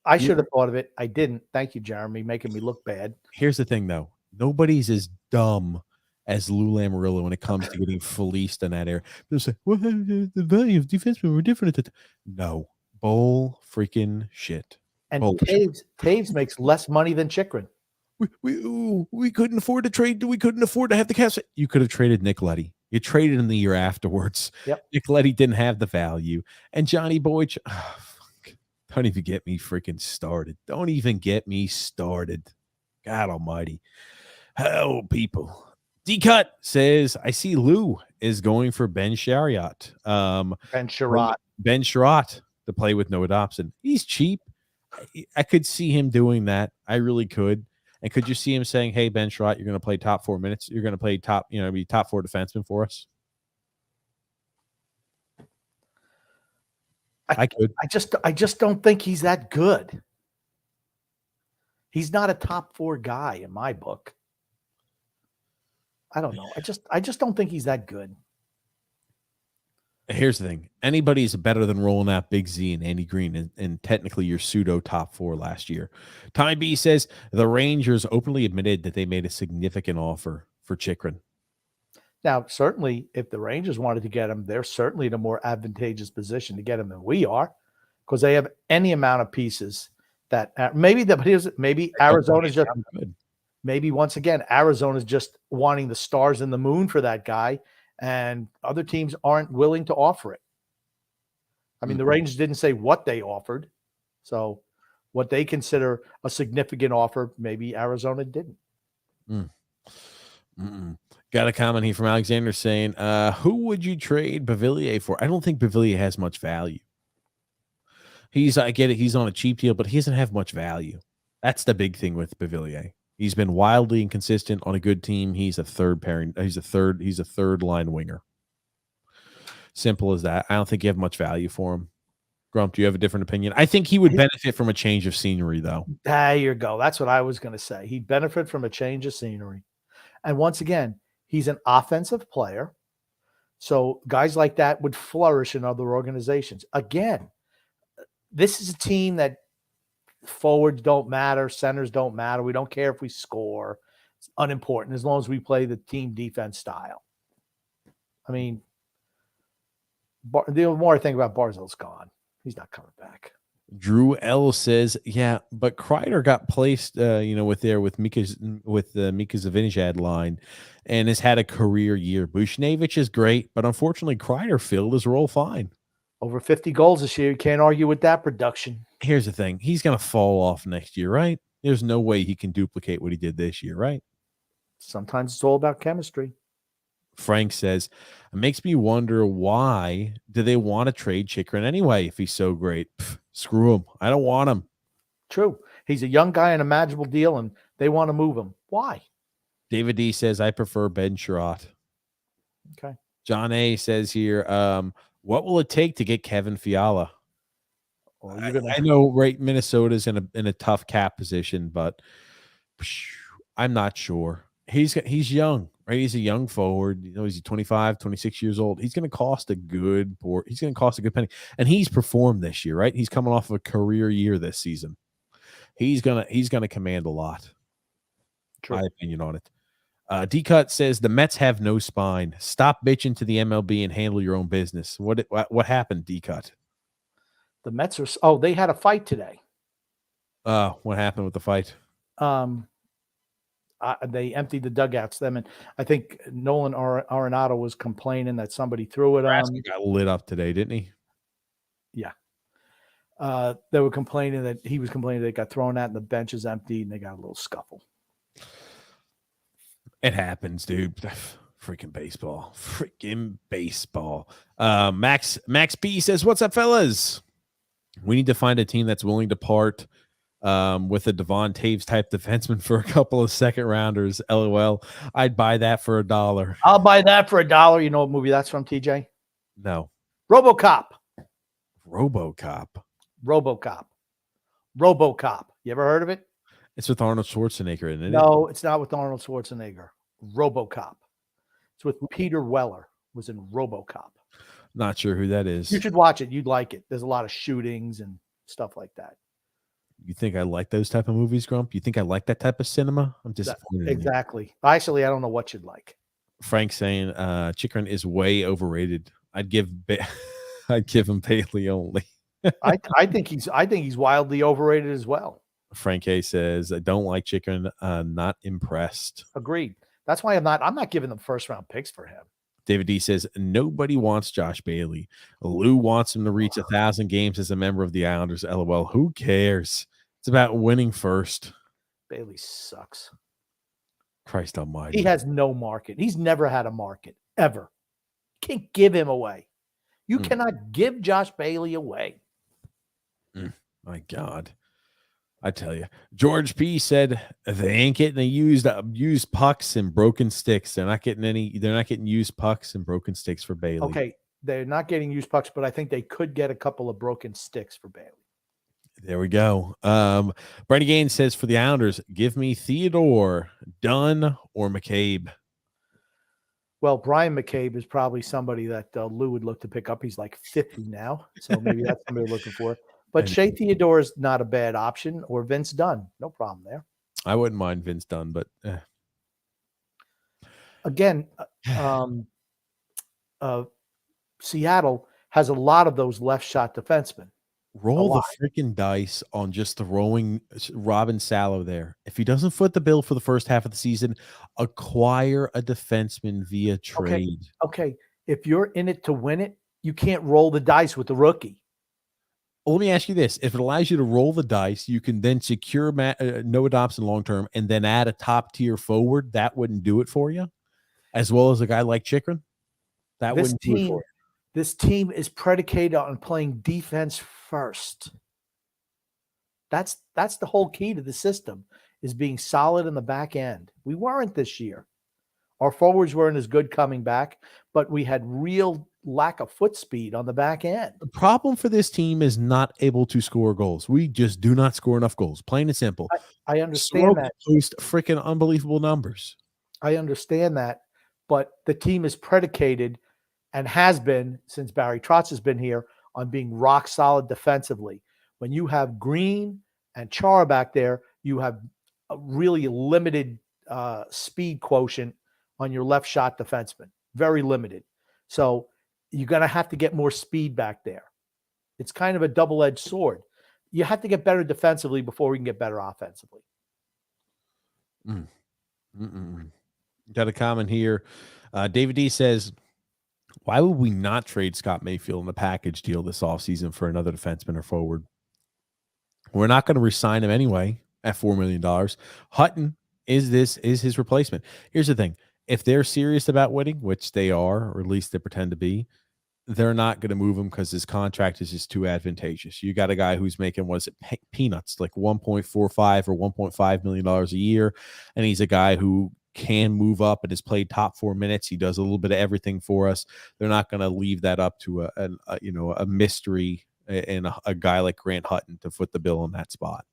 I should have thought of it. I didn't. Thank you, Jeremy, making me look bad. Here's the thing, though. Nobody's as dumb as Lou Lamoriello when it comes to getting fleeced in that area. They'll say, well, the value of defensemen were different at the No. Bull freaking shit. And Taves makes less money than Chikrin. We couldn't afford to trade. We couldn't afford to have the cap. You could have traded Nick Leddy. You traded him the year afterwards. Yep. Nick Leddy didn't have the value. And Johnny Boych, don't even get me freaking started. Don't even get me started. God almighty. Oh, people. D-Cut says, I see Lou is going for Ben Sherratt. Ben Sherratt to play with Noah Dobson. He's cheap. I could see him doing that. I really could. And could you see him saying, hey, Ben Sherratt, you're going to play top 4 minutes. You're going to play be top 4 defenseman for us? I could. I just don't think he's that good. He's not a top 4 guy in my book. I don't know. I just don't think he's that good. Here's the thing. Anybody's better than rolling out Big Z and Andy Green and technically your pseudo top 4 last year. Tommy B says the Rangers openly admitted that they made a significant offer for Chikrin. Now, certainly, if the Rangers wanted to get him, they're certainly in a more advantageous position to get him than we are, because they have any amount of pieces that maybe Arizona's just good. Maybe once again Arizona's just wanting the stars and the moon for that guy, and other teams aren't willing to offer it. I mean, the Rangers didn't say what they offered, so what they consider a significant offer, maybe Arizona didn't. Got a comment here from Alexander saying, who would you trade Bavillier for? I don't think Bavillier has much value. I get it, he's on a cheap deal, but he doesn't have much value. That's the big thing with Bavillier. He's been wildly inconsistent on a good team. He's a third pairing. He's a third line winger. Simple as that. I don't think you have much value for him. Grump, do you have a different opinion? I think he would benefit from a change of scenery, though. There you go. That's what I was going to say. He'd benefit from a change of scenery. And once again, he's an offensive player. So guys like that would flourish in other organizations. Again, this is a team that forwards don't matter, centers don't matter. We don't care if we score. It's unimportant as long as we play the team defense style. I mean, the more I think about Barzal's gone. He's not coming back. Drew L says, yeah, but Kreider got placed, with Mika Zibanejad line and has had a career year. Buchnevich is great, but unfortunately Kreider filled his role fine. Over 50 goals this year. You can't argue with that production. Here's the thing. He's going to fall off next year, right? There's no way he can duplicate what he did this year, right? Sometimes it's all about chemistry. Frank says, it makes me wonder, why do they want to trade Chikrin anyway if he's so great? Screw him. I don't want him. True. He's a young guy in a manageable deal, and they want to move him. Why? David D says, I prefer Ben Sherratt. Okay. John A says here, what will it take to get Kevin Fiala? Well, I know, right? Minnesota's in a tough cap position, but I'm not sure. He's young, right? He's a young forward. He's 25, 26 years old. He's going to cost a good penny. And he's performed this year, right? He's coming off of a career year this season. He's gonna command a lot. True. My opinion on it. D-Cut says the Mets have no spine. Stop bitching to the MLB and handle your own business. What happened, D-Cut? The Mets are they had a fight today. What happened with the fight? They emptied the dugouts. And I think Nolan Arenado was complaining that somebody threw it on. He got lit up today, didn't he? Yeah. They were complaining that he was complaining they got thrown out and the bench is empty and they got a little scuffle. It happens, dude. Freaking baseball. Max B says, "What's up, fellas? We need to find a team that's willing to part with a Devon Taves type defenseman for a couple of second rounders. LOL. I'd buy that for $1. I'll buy that for $1. You know what movie that's from, TJ? No. RoboCop. You ever heard of it? It's with Arnold Schwarzenegger, isn't it? No, it's not with Arnold Schwarzenegger. RoboCop. It's with Peter Weller. Was in RoboCop. Not sure who that is. You should watch it. You'd like it. There's a lot of shootings and stuff like that. You think I like those type of movies, Grump? You think I like that type of cinema? I'm disappointed. Exactly. Actually, I don't know what you'd like. Frank saying Chikrin is way overrated. I'd give him Bailey only. I think he's wildly overrated as well. Frank A says, I don't like Chikrin, not impressed. Agreed. That's why I'm not giving them first round picks for him. David D says, nobody wants Josh Bailey. Lou wants him to reach 1,000 games as a member of the Islanders. LOL. Who cares? It's about winning first. Bailey sucks. Christ almighty. He has no market. He's never had a market, ever. Can't give him away. You cannot give Josh Bailey away. My God. I tell you, George P said they ain't getting used pucks and broken sticks. They're not getting used pucks and broken sticks for Bailey. Okay, they're not getting used pucks, but I think they could get a couple of broken sticks for Bailey. There we go. Brady Gaines says for the Islanders, give me Theodore, Dunn, or McCabe. Well, Brian McCabe is probably somebody that Lou would look to pick up. He's like 50 now, so maybe that's somebody we're looking for. But Shea Theodore is not a bad option, or Vince Dunn. No problem there. I wouldn't mind Vince Dunn, but again, Seattle has a lot of those left shot defensemen. Roll the freaking dice on just throwing Robin Salo there. If he doesn't foot the bill for the first half of the season, acquire a defenseman via trade. Okay. If you're in it to win it, you can't roll the dice with the rookie. Well, let me ask you this. If it allows you to roll the dice, you can then secure Noah Dobson long-term and then add a top-tier forward. That wouldn't do it for you, as well as a guy like Chikrin. That wouldn't do it for you. This team is predicated on playing defense first. That's the whole key to the system, is being solid in the back end. We weren't this year. Our forwards weren't as good coming back, but we had real lack of foot speed on the back end. The problem for this team is not able to score goals. We just do not score enough goals, plain and simple. I understand that. Post freaking unbelievable numbers. I understand that, but the team is predicated and has been since Barry Trotz has been here on being rock solid defensively. When you have Green and Chara back there, you have a really limited speed quotient on your left shot defenseman. Very limited. So you're going to have to get more speed back there. It's kind of a double-edged sword. You have to get better defensively before we can get better offensively. Got a comment here. David D says, why would we not trade Scott Mayfield in the package deal this offseason for another defenseman or forward? We're not going to re-sign him anyway at $4 million. Hutton is his replacement. Here's the thing. If they're serious about winning, which they are, or at least they pretend to be, they're not going to move him because his contract is just too advantageous. You got a guy who's making, peanuts, like $1.45 or $1.5 million a year, and he's a guy who can move up and has played top 4 minutes. He does a little bit of everything for us. They're not going to leave that up to a mystery and a guy like Grant Hutton to foot the bill on that spot.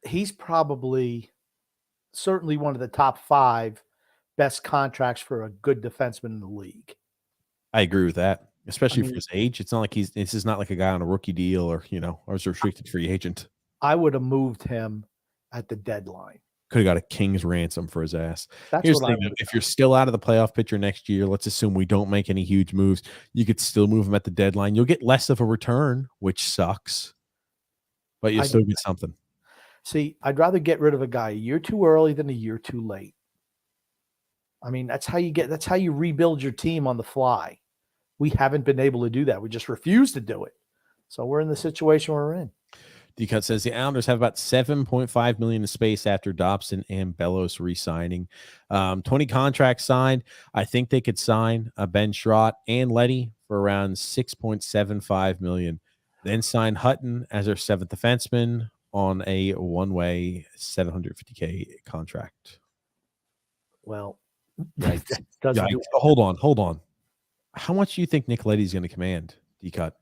he's probably certainly one of the top 5 best contracts for a good defenseman in the league. I agree with that, especially for mean his age. It's not like this is not like a guy on a rookie deal or, or as a restricted free agent. I would have moved him at the deadline. Could have got a king's ransom for his ass. That's Here's what the I thing, though. would If have you're still out of the playoff picture next year, let's assume we don't make any huge moves. You could still move him at the deadline. You'll get less of a return, which sucks, but you'll done. still get something. See, I'd rather get rid of a guy a year too early than a year too late. I mean, that's how you rebuild your team on the fly. We haven't been able to do that. We just refuse to do it. So we're in the situation we're in. D-Cut says the Islanders have about $7.5 million in space after Dobson and Bellows re-signing. 20 contracts signed. I think they could sign Ben Schrott and Leddy for around $6.75 million. Then sign Hutton as their 7th defenseman on a one-way $750K contract. Well, yikes. doesn't do Hold on. How much do you think Nick Leddy's going to command, D-Cut?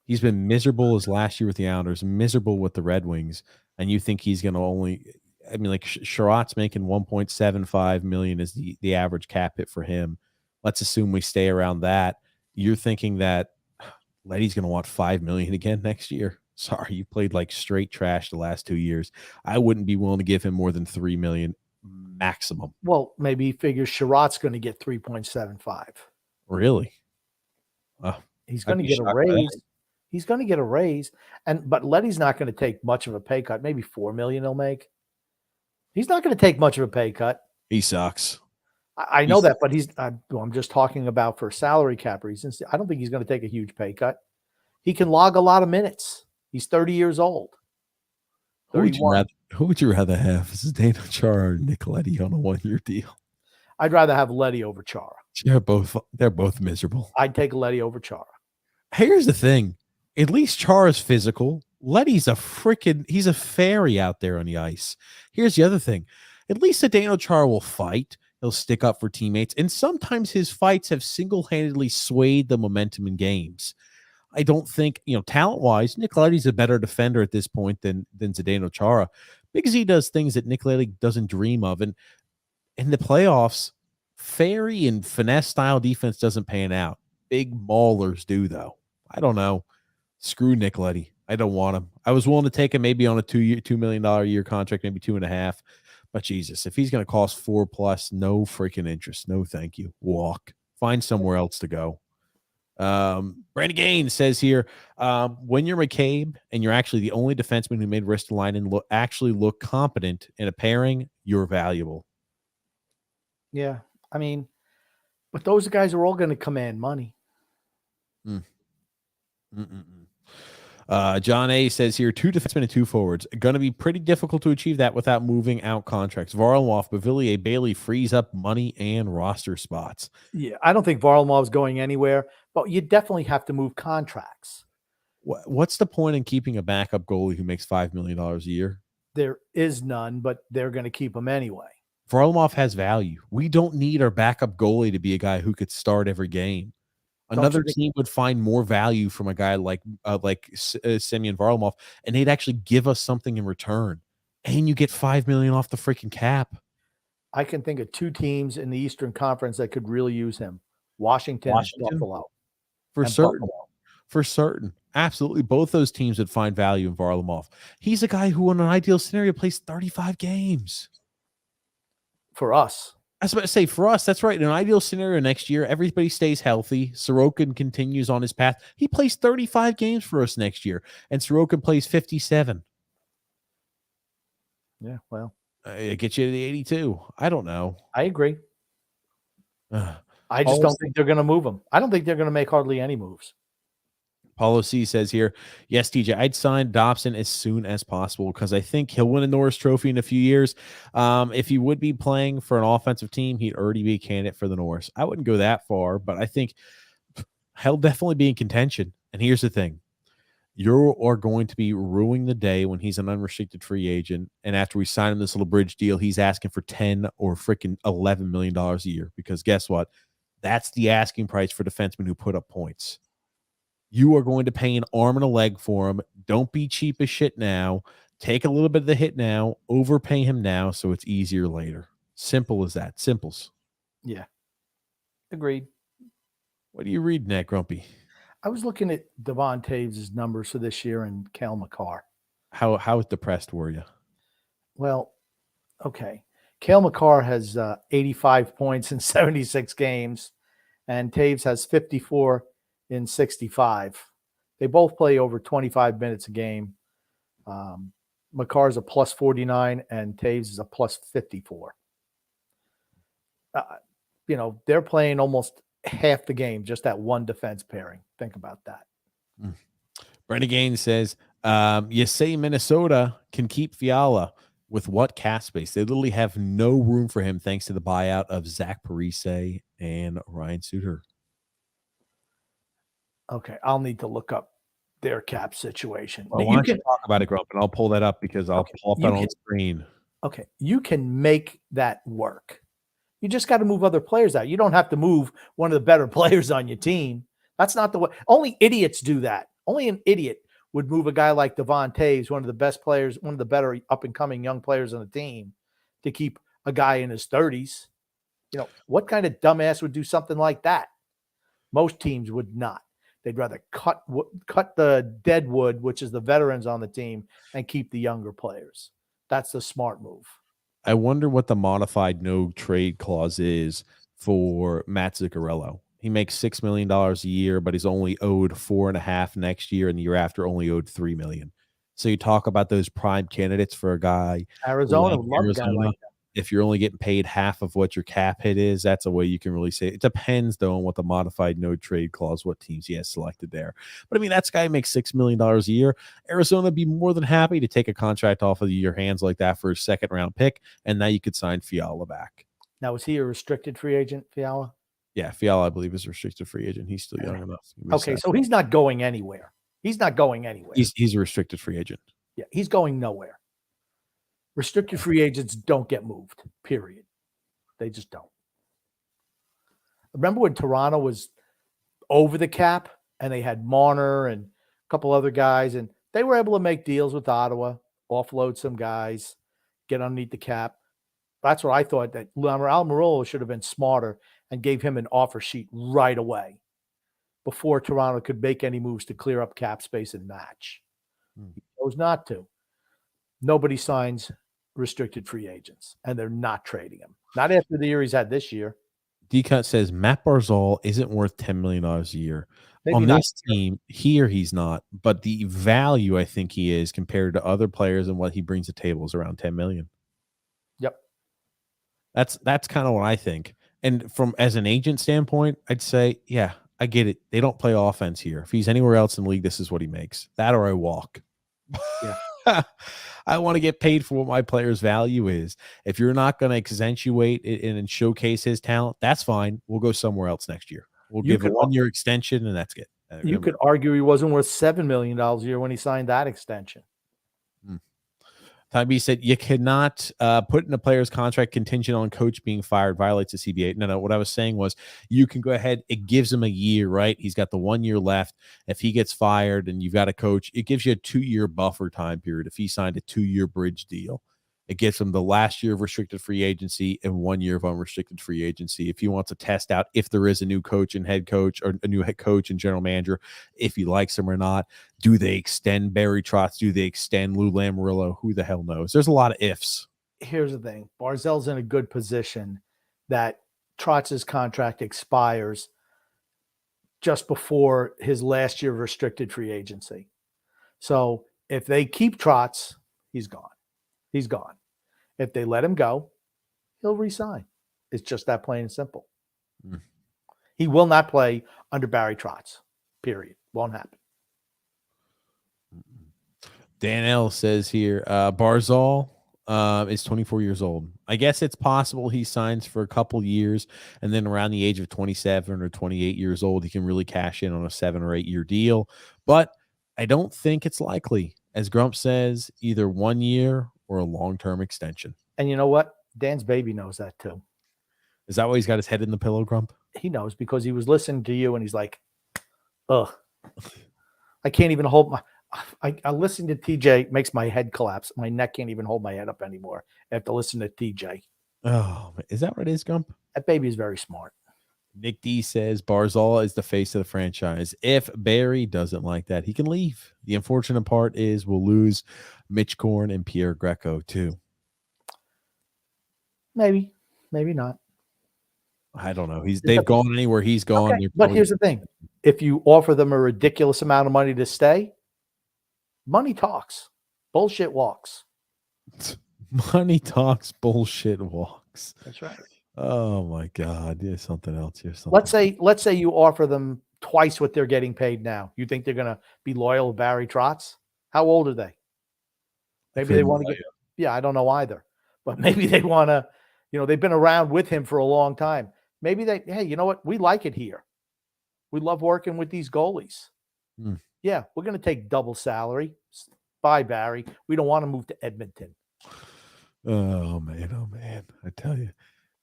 He's been miserable as last year with the Islanders, miserable with the Red Wings, and you think he's going to only – I mean, like Sherratt's making $1.75 million is the average cap hit for him. Let's assume we stay around that. You're thinking that Leddy's going to want $5 million again next year? Sorry, you played like straight trash the last 2 years. I wouldn't be willing to give him more than $3 million maximum. Well, maybe he figures Sherratt's going to get 3.75. Really? He's going to get a raise. He's going to get a raise, but Leddy's not going to take much of a pay cut. Maybe $4 million he'll make. He's not going to take much of a pay cut. He sucks. I know that, but I'm just talking about for salary cap reasons. I don't think he's going to take a huge pay cut. He can log a lot of minutes. He's 30 years old. Who would you rather have? Zdeno Chara or Nick Leddy on a 1-year deal? I'd rather have Leddy over Chara. They're both miserable. I'd take Leddy over Chara. Here's the thing. At least Chara's physical. Leddy's he's a fairy out there on the ice. Here's the other thing. At least Zdeno Chara will fight. He'll stick up for teammates. And sometimes his fights have single-handedly swayed the momentum in games. I don't think, talent-wise, Nick Leddy's a better defender at this point than Zdeno Chara because he does things that Nick Leddy doesn't dream of. And in the playoffs, fairy and finesse-style defense doesn't pan out. Big maulers do, though. I don't know. Screw Nick Leddy. I don't want him. I was willing to take him maybe on a $2 million a year contract, maybe 2.5. But Jesus, if he's going to cost 4+, no freaking interest. No, thank you. Walk. Find somewhere else to go. Brandon Gaines says here, when you're McCabe and you're actually the only defenseman who made Ristolainen actually look competent in a pairing, you're valuable. Yeah, I mean, but those guys are all going to command money. John A says here, 2 defensemen and 2 forwards. Going to be pretty difficult to achieve that without moving out contracts. Varlamov, Bavillier, Bailey frees up money and roster spots. Yeah, I don't think Varlamov's going anywhere, but you definitely have to move contracts. What's the point in keeping a backup goalie who makes $5 million a year? There is none, but they're going to keep him anyway. Varlamov has value. We don't need our backup goalie to be a guy who could start every game. Another team would find more value from a guy like Semyon Varlamov, and they'd actually give us something in return. And you get $5 million off the freaking cap. I can think of 2 teams in the Eastern Conference that could really use him: Washington. And Buffalo. For certain. Absolutely. Both those teams would find value in Varlamov. He's a guy who, in an ideal scenario, plays 35 games. For us. I was about to say, for us, that's right. In an ideal scenario next year, everybody stays healthy. Sorokin continues on his path. He plays 35 games for us next year, and Sorokin plays 57. Yeah, well. It gets you to the 82. I don't know. I agree. I just don't think they're going to move him. I don't think they're going to make hardly any moves. Paulo C says here, yes, TJ, I'd sign Dobson as soon as possible because I think he'll win a Norris Trophy in a few years. If he would be playing for an offensive team, he'd already be a candidate for the Norris. I wouldn't go that far, but I think he'll definitely be in contention. And here's the thing. You are going to be ruining the day when he's an unrestricted free agent. And after we sign him this little bridge deal, he's asking for $10 or freaking $11 million a year because guess what? That's the asking price for defensemen who put up points. You are going to pay an arm and a leg for him. Don't be cheap as shit now Take a little bit of the hit now, overpay him now so it's easier later. Simple as that. Simples. Yeah. Agreed. What do you read, Nat Grumpy? I was looking at Devon Taves' numbers for this year and Cale Makar. How depressed were you? Well, okay. Cale Makar has 85 points in 76 games, and Taves has 54 in 65. They both play over 25 minutes a game. Makar's a plus 49, and Taves is a plus 54. They're playing almost half the game, just that one defense pairing. Think about that. Brendan Gaines says, you say Minnesota can keep Fiala with what cap space? They literally have no room for him thanks to the buyout of Zach Parise and Ryan Suter. Okay, I'll need to look up their cap situation. Well, why don't you talk about it, Grump, and I'll pull that up because I'll pull up that on the screen. Okay, you can make that work. You just got to move other players out. You don't have to move one of the better players on your team. That's not the way. Only idiots do that. Only an idiot would move a guy like Devon Taves, one of the best players, one of the better up-and-coming young players on the team, to keep a guy in his 30s. What kind of dumbass would do something like that? Most teams would not. They'd rather cut the dead wood, which is the veterans on the team, and keep the younger players. That's the smart move. I wonder what the modified no trade clause is for Matt Zuccarello. He makes $6 million a year, but he's only owed $4.5 million next year, and the year after only owed $3 million. So you talk about those prime candidates for a guy. Arizona would love a guy like that. If you're only getting paid half of what your cap hit is, that's a way you can really say it. It depends, though, on what the modified no trade clause, what teams he has selected there. But I mean, that guy makes $6 million a year. Arizona would be more than happy to take a contract off of your hands like that for a second round pick, and now you could sign Fiala back. Now, is he a restricted free agent, Fiala? Yeah, Fiala, I believe, is a restricted free agent. He's still young enough. Okay, so he's not going anywhere. He's not going anywhere. He's a restricted free agent. Yeah, he's going nowhere. Restricted free agents don't get moved, period. They just don't. Remember when Toronto was over the cap and they had Marner and a couple other guys, and they were able to make deals with Ottawa, offload some guys, get underneath the cap. That's what I thought, that Almirola should have been smarter and gave him an offer sheet right away before Toronto could make any moves to clear up cap space and match. He chose not to. Nobody signs restricted free agents, and they're not trading him. Not after the year he's had this year. D-Cut says Matt Barzal isn't worth $10 million a year. Maybe on this team, he's not, but the value I think he is compared to other players and what he brings to the table is around $10 million. Yep. That's kind of what I think. And from as an agent standpoint, I'd say, yeah, I get it. They don't play offense here. If he's anywhere else in the league, this is what he makes. That or I walk. Yeah. I want to get paid for what my player's value is. If you're not going to accentuate it and showcase his talent, that's fine. We'll go somewhere else next year. We'll give a 1-year extension, and that's it. You could argue he wasn't worth $7 million a year when he signed that extension. Tybee said you cannot put in a player's contract contingent on coach being fired, violates the CBA. No, what I was saying was you can go ahead. It gives him a year, right? He's got the 1 year left. If he gets fired and you've got a coach, it gives you a 2-year buffer time period. If he signed a 2-year bridge deal, it gives him the last year of restricted free agency and 1 year of unrestricted free agency. If he wants to test out if there is a new coach and head coach, or a new head coach and general manager, if he likes him or not, do they extend Barry Trotz? Do they extend Lou Lamoriello? Who the hell knows? There's a lot of ifs. Here's the thing. Barzal's in a good position that Trotz's contract expires just before his last year of restricted free agency. So if they keep Trotz, he's gone. He's gone. If they let him go, he'll resign. It's just that plain and simple. He will not play under Barry Trotz. Period. Won't happen. Dan L says here, Barzal is 24 years old. I guess it's possible he signs for a couple years, and then around the age of 27 or 28 years old, he can really cash in on a 7 or 8 year deal. But I don't think it's likely. As Grump says, either 1 year or a long-term extension. And you know what? Dan's baby knows that too. Is that why he's got his head in the pillow, Grump? He knows because he was listening to you and he's like, ugh, I can't even hold I listen to TJ, makes my head collapse. My neck can't even hold my head up anymore. I have to listen to TJ. Oh, is that what it is, Gump? That baby is very smart. Nick D says Barzal is the face of the franchise. If Barry doesn't like that, he can leave. The unfortunate part is we'll lose Mitch Korn and Pierre Greco too. Maybe not. I don't know. They've gone anywhere he's gone. Okay, but here's the thing. If you offer them a ridiculous amount of money to stay, money talks. Bullshit walks. Money talks, bullshit walks. That's right. Oh my God. There's something else here. Something. Let's say you offer them twice what they're getting paid now. You think they're gonna be loyal to Barry Trotz? How old are they? Maybe they want to get, yeah, I don't know either. But maybe they want to, they've been around with him for a long time. Maybe hey, you know what? We like it here. We love working with these goalies. Yeah, we're going to take double salary. Bye, Barry. We don't want to move to Edmonton. Oh, man. I tell you.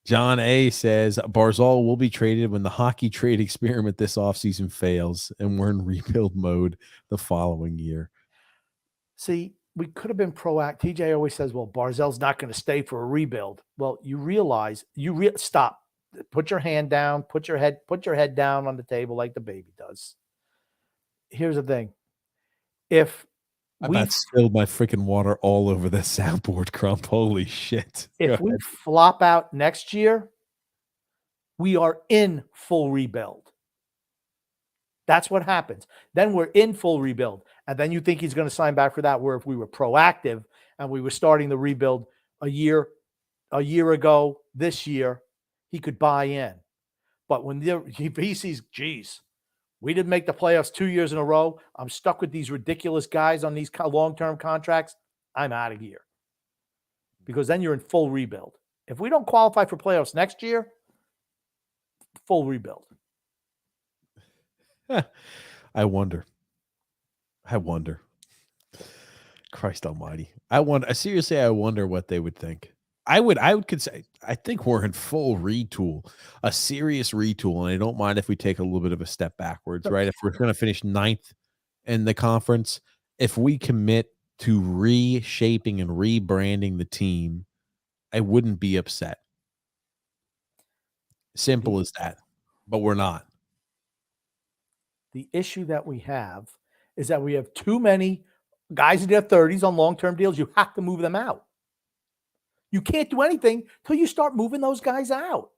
John A. says Barzal will be traded when the hockey trade experiment this offseason fails and we're in rebuild mode the following year. See, we could have been proactive. TJ always says, well, Barzal's not going to stay for a rebuild. Well, you realize stop. Put your hand down, put your head down on the table like the baby does. Here's the thing. If I spilled my freaking water all over the soundboard, Crump. Holy shit. If we flop out next year, we are in full rebuild. That's what happens. Then we're in full rebuild. And then you think he's going to sign back for that, where if we were proactive and we were starting the rebuild a year ago, this year, he could buy in. But when he sees, geez, we didn't make the playoffs 2 years in a row. I'm stuck with these ridiculous guys on these long-term contracts. I'm out of here. Because then you're in full rebuild. If we don't qualify for playoffs next year, full rebuild. I wonder. Christ almighty. Seriously, I wonder what they would think. I could say, I think we're in full retool, a serious retool. And I don't mind if we take a little bit of a step backwards, right? If we're going to finish 9th in the conference, if we commit to reshaping and rebranding the team, I wouldn't be upset. Simple as that. But we're not. The issue that we have is that we have too many guys in their 30s on long-term deals. You have to move them out. You can't do anything till you start moving those guys out.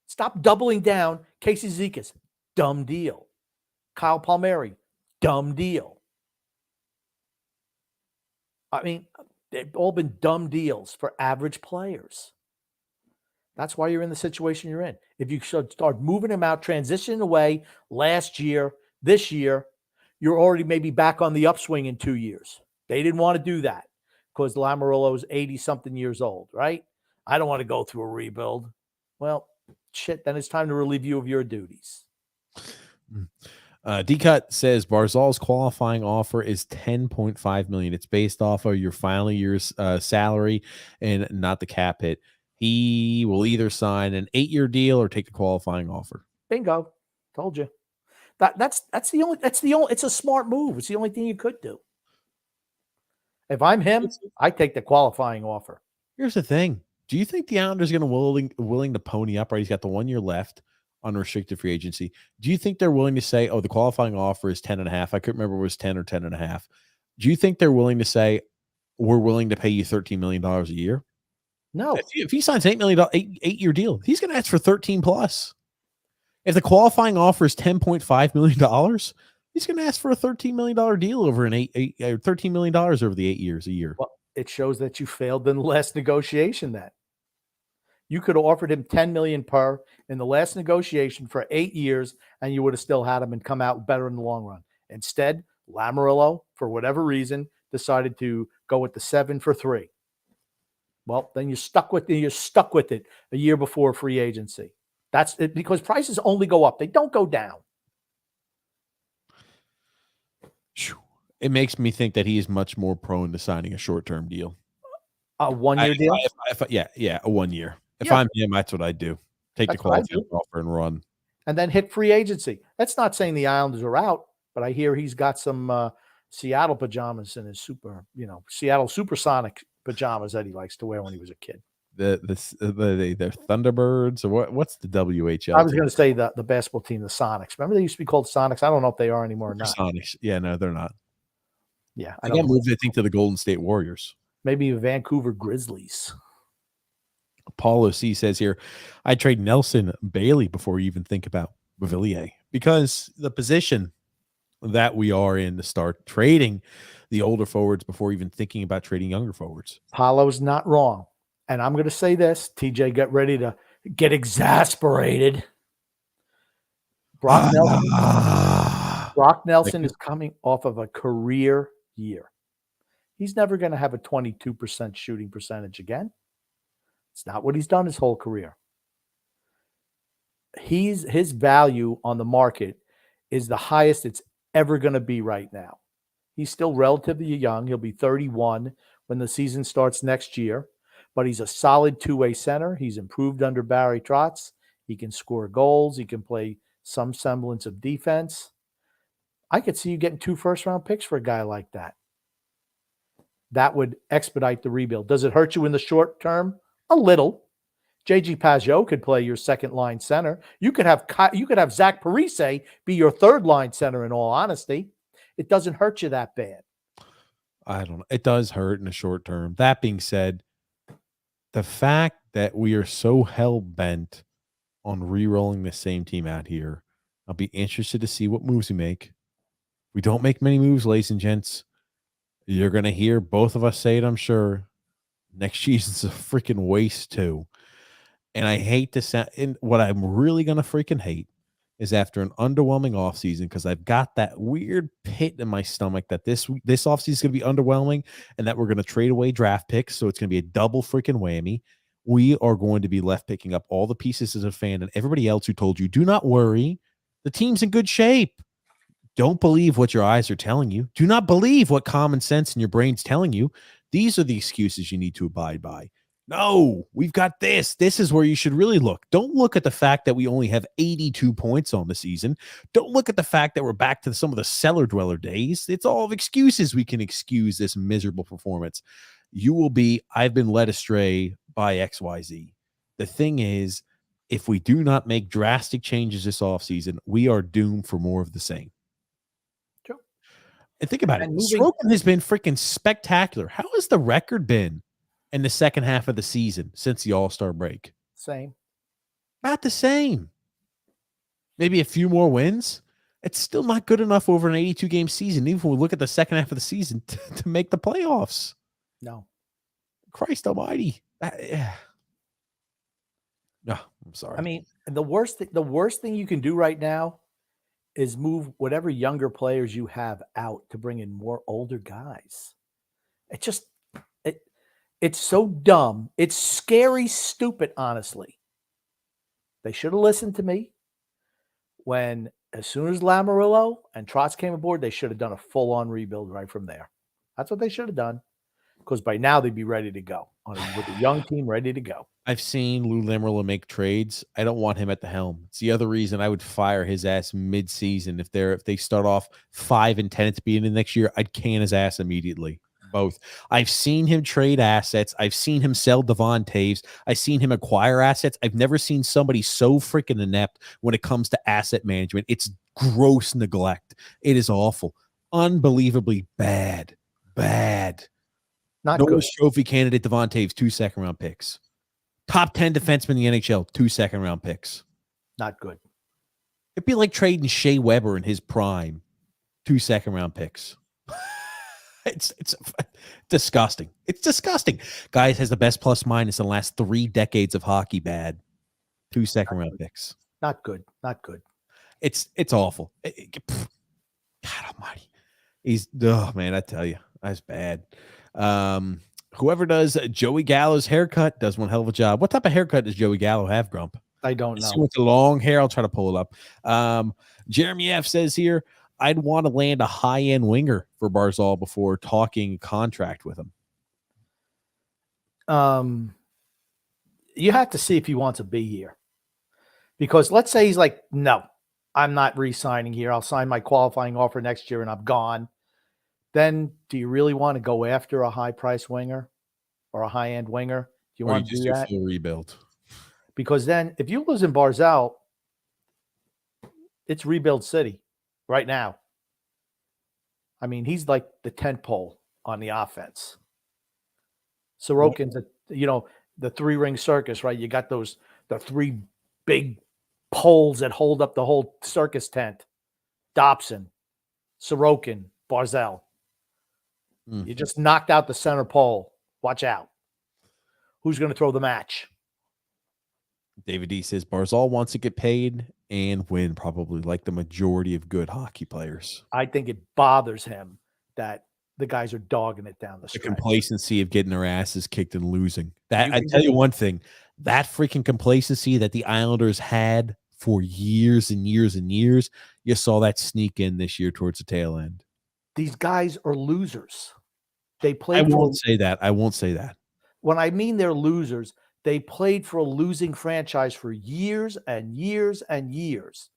Stop doubling down. Casey Zizekas, dumb deal. Kyle Palmieri, dumb deal. I mean, they've all been dumb deals for average players. That's why you're in the situation you're in. If you should start moving them out, transitioning away last year, this year, you're already maybe back on the upswing in 2 years. They didn't want to do that because Lamoriello's 80-something years old, right? I don't want to go through a rebuild. Well, shit, then it's time to relieve you of your duties. D-Cut says Barzal's qualifying offer is $10.5 million. It's based off of your final year's salary and not the cap hit. He will either sign an 8-year deal or take a qualifying offer. Bingo. Told you. That's the only it's a smart move. It's the only thing you could do. If I'm him, I take the qualifying offer. Here's the thing. Do you think the Islanders are going to willing to pony up? Right, he's got the 1 year left on restricted free agency. Do you think they're willing to say, oh, the qualifying offer is 10.5? I couldn't remember if it was 10 or 10.5. Do you think they're willing to say, we're willing to pay you $13 million a year? No. If he signs $8 million, 8-year deal, he's going to ask for 13 plus. If the qualifying offer is $10.5 million, he's going to ask for a $13 million deal over $13 million over the 8 years a year. Well, it shows that you failed in the last negotiation. That you could have offered him $10 million per in the last negotiation for 8 years, and you would have still had him and come out better in the long run. Instead, Lamoriello, for whatever reason, decided to go with the 7 for 3. Well, then you're stuck with it a year before free agency. That's it, because prices only go up. They don't go down. It makes me think that he is much more prone to signing a short-term deal. A 1 year deal? Yeah, a 1 year. If I'm him, that's what I'd do. Take the qualifying offer and run. And then hit free agency. That's not saying the Islanders are out. but I hear he's got some Seattle pajamas in his Seattle Supersonic pajamas that he likes to wear when he was a kid. The Thunderbirds, or what's the WHL? I was going to say the basketball team, the Sonics. Remember they used to be called Sonics? I don't know if they are anymore or not. Sonics. Yeah, no, they're not. Yeah, I got moved, I think, to the Golden State Warriors. Maybe Vancouver Grizzlies. Paulo C says here, I'd trade Nelson Bailey before you even think about Villiers, because the position that we are in to start trading the older forwards before even thinking about trading younger forwards. Paulo's not wrong. And I'm going to say this, TJ, get ready to get exasperated. Brock Nelson is coming off of a career year. He's never going to have a 22% shooting percentage again. It's not what he's done his whole career. His value on the market is the highest it's ever going to be right now. He's still relatively young. He'll be 31 when the season starts next year, but he's a solid two-way center. He's improved under Barry Trotz. He can score goals. He can play some semblance of defense. I could see you getting 2 first-round picks for a guy like that. That would expedite the rebuild. Does it hurt you in the short term? A little. JG Pajot could play your second-line center. You could have Zach Parise be your third-line center, in all honesty. It doesn't hurt you that bad. I don't know. It does hurt in the short term. That being said, the fact that we are so hell-bent on re-rolling the same team out here, I'll be interested to see what moves we make. We don't make many moves, ladies and gents. You're going to hear both of us say it, I'm sure. Next season's a freaking waste, too. And I hate to sound, and what I'm really going to freaking hate is after an underwhelming offseason, because I've got that weird pit in my stomach that this offseason is going to be underwhelming and that we're going to trade away draft picks. So it's going to be a double freaking whammy. We are going to be left picking up all the pieces as a fan and everybody else who told you, do not worry, the team's in good shape. Don't believe what your eyes are telling you. Do not believe what common sense in your brain's telling you. These are the excuses you need to abide by. No, we've got this. This is where you should really look. Don't look at the fact that we only have 82 points on the season. Don't look at the fact that we're back to some of the cellar dweller days. It's all of excuses we can excuse this miserable performance. You will be, I've been led astray by XYZ. The thing is, if we do not make drastic changes this offseason, we are doomed for more of the same. True. And think about it. Sorokin has been freaking spectacular. How has the record been in the second half of the season since the All-Star break? Same. Not the same. Maybe a few more wins. It's still not good enough over an 82-game season, even when we look at the second half of the season, to make the playoffs. No. Christ almighty. No, I'm sorry. I mean, the worst thing you can do right now is move whatever younger players you have out to bring in more older guys. It's so dumb. It's scary, stupid, honestly. They should have listened to me as soon as Lamoriello and Trotz came aboard, they should have done a full-on rebuild right from there. That's what they should have done, because by now they'd be ready to go with a young team ready to go. I've seen Lou Lamoriello make trades. I don't want him at the helm. It's the other reason I would fire his ass mid-season. If they start off 5-10 at the beginning of next year, I'd can his ass immediately. Both. I've seen him trade assets. I've seen him sell Devon Taves. I've seen him acquire assets. I've never seen somebody so freaking inept when it comes to asset management. It's gross neglect. It is awful. Unbelievably bad. Bad. Not Norris good. Trophy candidate Devon Taves, 2 second-round picks. Top 10 defenseman in the NHL, 2 second-round picks. Not good. It'd be like trading Shea Weber in his prime, 2 second-round picks. It's disgusting. It's disgusting. Guys has the best plus minus in the last 3 decades of hockey. Bad. 2 second-round picks. Not good. Not good. It's awful. God almighty. Man, I tell you, that's bad. Whoever does Joey Gallo's haircut does one hell of a job. What type of haircut does Joey Gallo have, Grump? I don't know. With the long hair, I'll try to pull it up. Jeremy F says here, I'd want to land a high-end winger for Barzal before talking contract with him. You have to see if he wants to be here. Because let's say he's like, no, I'm not re-signing here. I'll sign my qualifying offer next year and I'm gone. Then do you really want to go after a high-price winger or a high-end winger? Do you Or you want to just do do that? full rebuild. Because then if you lose in Barzal, it's rebuild city right now. I mean, he's like the tent pole on the offense. Sorokin's the three-ring circus, right? You got the three big poles that hold up the whole circus tent. Dobson, Sorokin, Barzal. You just knocked out the center pole. Watch out. Who's going to throw the match? David D says Barzal wants to get paid and win, probably like the majority of good hockey players. I think it bothers him that the guys are dogging it down the The stretch. complacency of getting their asses kicked and losing. That I tell you one thing, that freaking complacency that the Islanders had for years and years and years, you saw that sneak in this year towards the tail end. These guys are losers. They played. I won't say that. I won't say that. When I mean they're losers, they played for a losing franchise for years and years and years.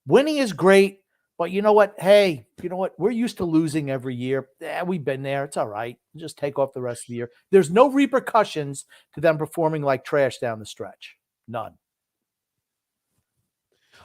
Winning is great, but you know what? Hey, you know what? We're used to losing every year. Yeah, we've been there. It's all right. Just take off the rest of the year. There's no repercussions to them performing like trash down the stretch. None.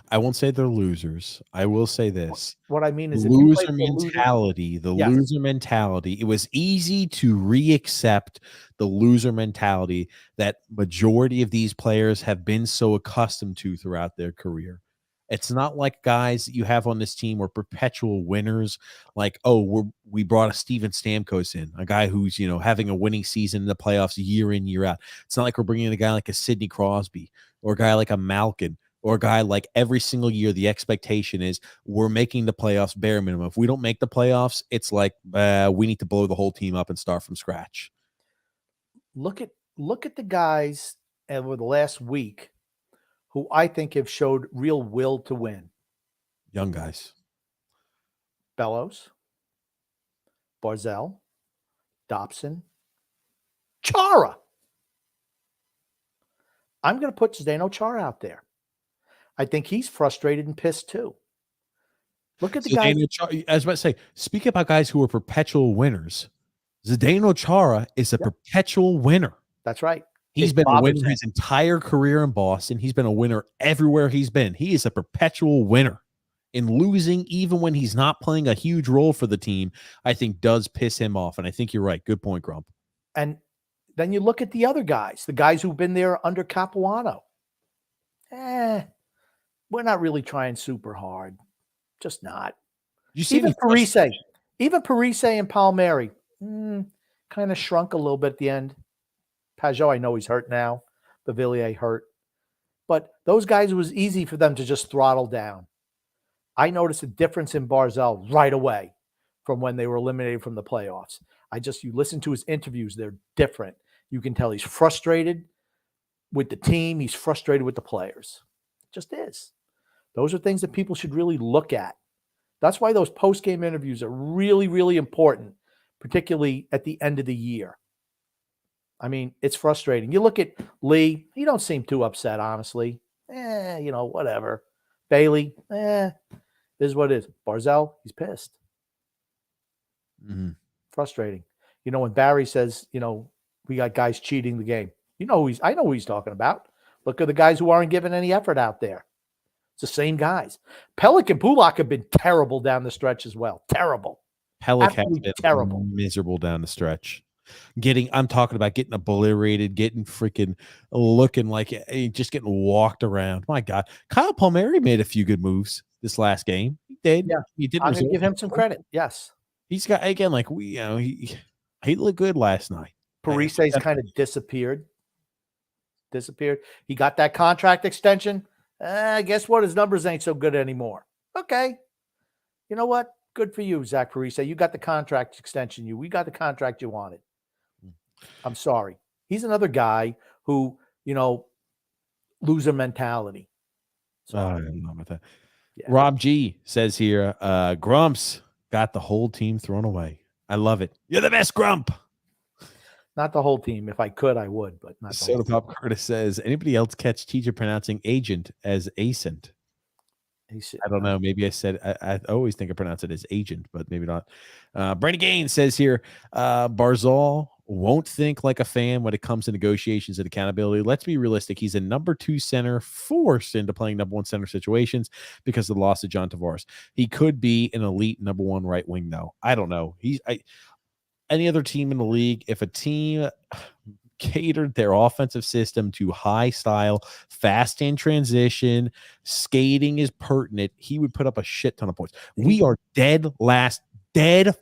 I won't say they're losers. I will say this. What I mean is loser mentality, loser mentality. It was easy to re-accept the loser mentality that majority of these players have been so accustomed to throughout their career. It's not like guys that you have on this team were perpetual winners. Like, oh, we brought a Steven Stamkos in, a guy who's, having a winning season in the playoffs year in, year out. It's not like we're bringing in a guy like a Sidney Crosby or a guy like a Malkin or a guy like every single year. The expectation is we're making the playoffs bare minimum. If we don't make the playoffs, it's like we need to blow the whole team up and start from scratch. Look at the guys over the last week who I think have showed real will to win. Young guys. Bellows, Barzal, Dobson, Chara. I'm going to put Zdeno Chara out there. I think he's frustrated and pissed too. Look at the guy. I was about to say, speak about guys who are perpetual winners. Zdeno Chara is a perpetual winner. That's right. He's been a winner his entire career in Boston. He's been a winner everywhere he's been. He is a perpetual winner. And losing, even when he's not playing a huge role for the team, I think does piss him off. And I think you're right. Good point, Grump. And then you look at the other guys, the guys who've been there under Capuano. We're not really trying super hard. Just not. You see even Parise and Palmieri kind of shrunk a little bit at the end. Pajot, I know he's hurt now. Bavillier hurt. But those guys, it was easy for them to just throttle down. I noticed a difference in Barzal right away from when they were eliminated from the playoffs. You listen to his interviews, they're different. You can tell he's frustrated with the team. He's frustrated with the players. It just is. Those are things that people should really look at. That's why those post-game interviews are really, really important, particularly at the end of the year. I mean, it's frustrating. You look at Lee, he don't seem too upset, honestly. Whatever. Bailey, is what it is. Barzal, he's pissed. Mm-hmm. Frustrating. When Barry says, we got guys cheating the game. I know who he's talking about. Look at the guys who aren't giving any effort out there. It's the same guys. Pellick and Pulak have been terrible down the stretch as well. Terrible. Pellick has been terrible. Miserable down the stretch. I'm talking about getting obliterated, getting freaking looking like just getting walked around. My God. Kyle Palmieri made a few good moves this last game. He did. Yeah. He did. I'm going to give him some credit. Yes. He's got, again, like he looked good last night. Parise's kind of disappeared. He got that contract extension. Guess what? His numbers ain't so good anymore. Okay. You know what? Good for you, Zach Parise. You got the contract extension. We got the contract you wanted. I'm sorry. He's another guy who, loser mentality. So, I don't know about that. Yeah. Rob G says here, Grumps got the whole team thrown away. I love it. You're the best, Grump. Not the whole team. If I could, I would, but not the Soda Pop Curtis says, anybody else catch teacher pronouncing agent as ascent? I don't know. Maybe I said I always think I pronounce it as agent, but maybe not. Brady Gaines says here, Barzal won't think like a fan when it comes to negotiations and accountability. Let's be realistic. He's a number 2 center forced into playing number 1 center situations because of the loss of John Tavares. He could be an elite number 1 right wing, though. I don't know. Any other team in the league, if a team catered their offensive system to high style, fast in transition, skating is pertinent, he would put up a shit ton of points. We are dead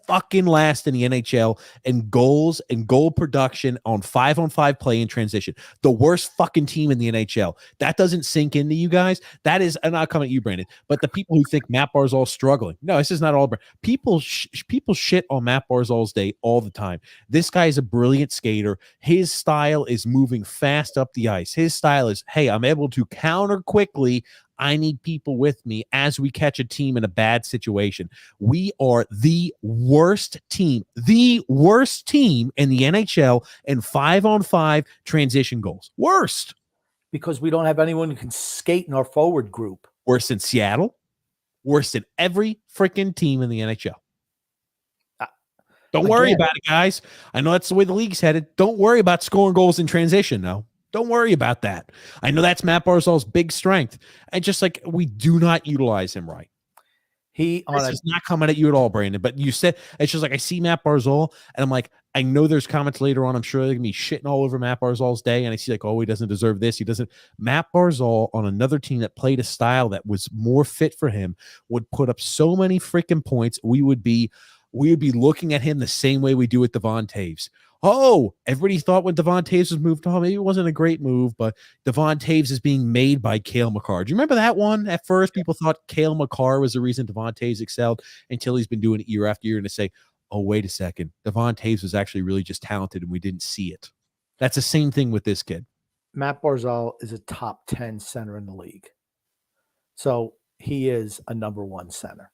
fucking last in the NHL in goals and goal production on 5-on-5 play in transition. The worst fucking team in the NHL. That doesn't sink into you guys. That is, I'm not coming at you, Brandon, but the people who think Matt Barzal's struggling. No, this is not all. People shit on Matt Barzal's day all the time. This guy is a brilliant skater. His style is moving fast up the ice. His style is, hey, I'm able to counter quickly. I need people with me as we catch a team in a bad situation. We are the worst team in the NHL in 5-on-5 transition goals. Worst. Because we don't have anyone who can skate in our forward group. Worse than Seattle. Worse than every freaking team in the NHL. Don't worry about it, guys. I know that's the way the league's headed. Don't worry about scoring goals in transition, no. Don't worry about that. I know that's Matt Barzal's big strength. And just like we do not utilize him right. This is not coming at you at all, Brandon. But you said, it's just like I see Matt Barzal and I'm like, I know there's comments later on. I'm sure they're going to be shitting all over Matt Barzal's day. And I see like, oh, he doesn't deserve this. He doesn't. Matt Barzal on another team that played a style that was more fit for him would put up so many freaking points. We would be looking at him the same way we do with Devon Taves. Oh, everybody thought when Devon Taves was moved, maybe it wasn't a great move, but Devon Taves is being made by Cale Makar. Do you remember that one? At first, people thought Cale Makar was the reason Devon Taves excelled until he's been doing it year after year, and to say, oh, wait a second, Devon Taves was actually really just talented and we didn't see it. That's the same thing with this kid. Matt Barzal is a top 10 center in the league. So he is a number 1 center.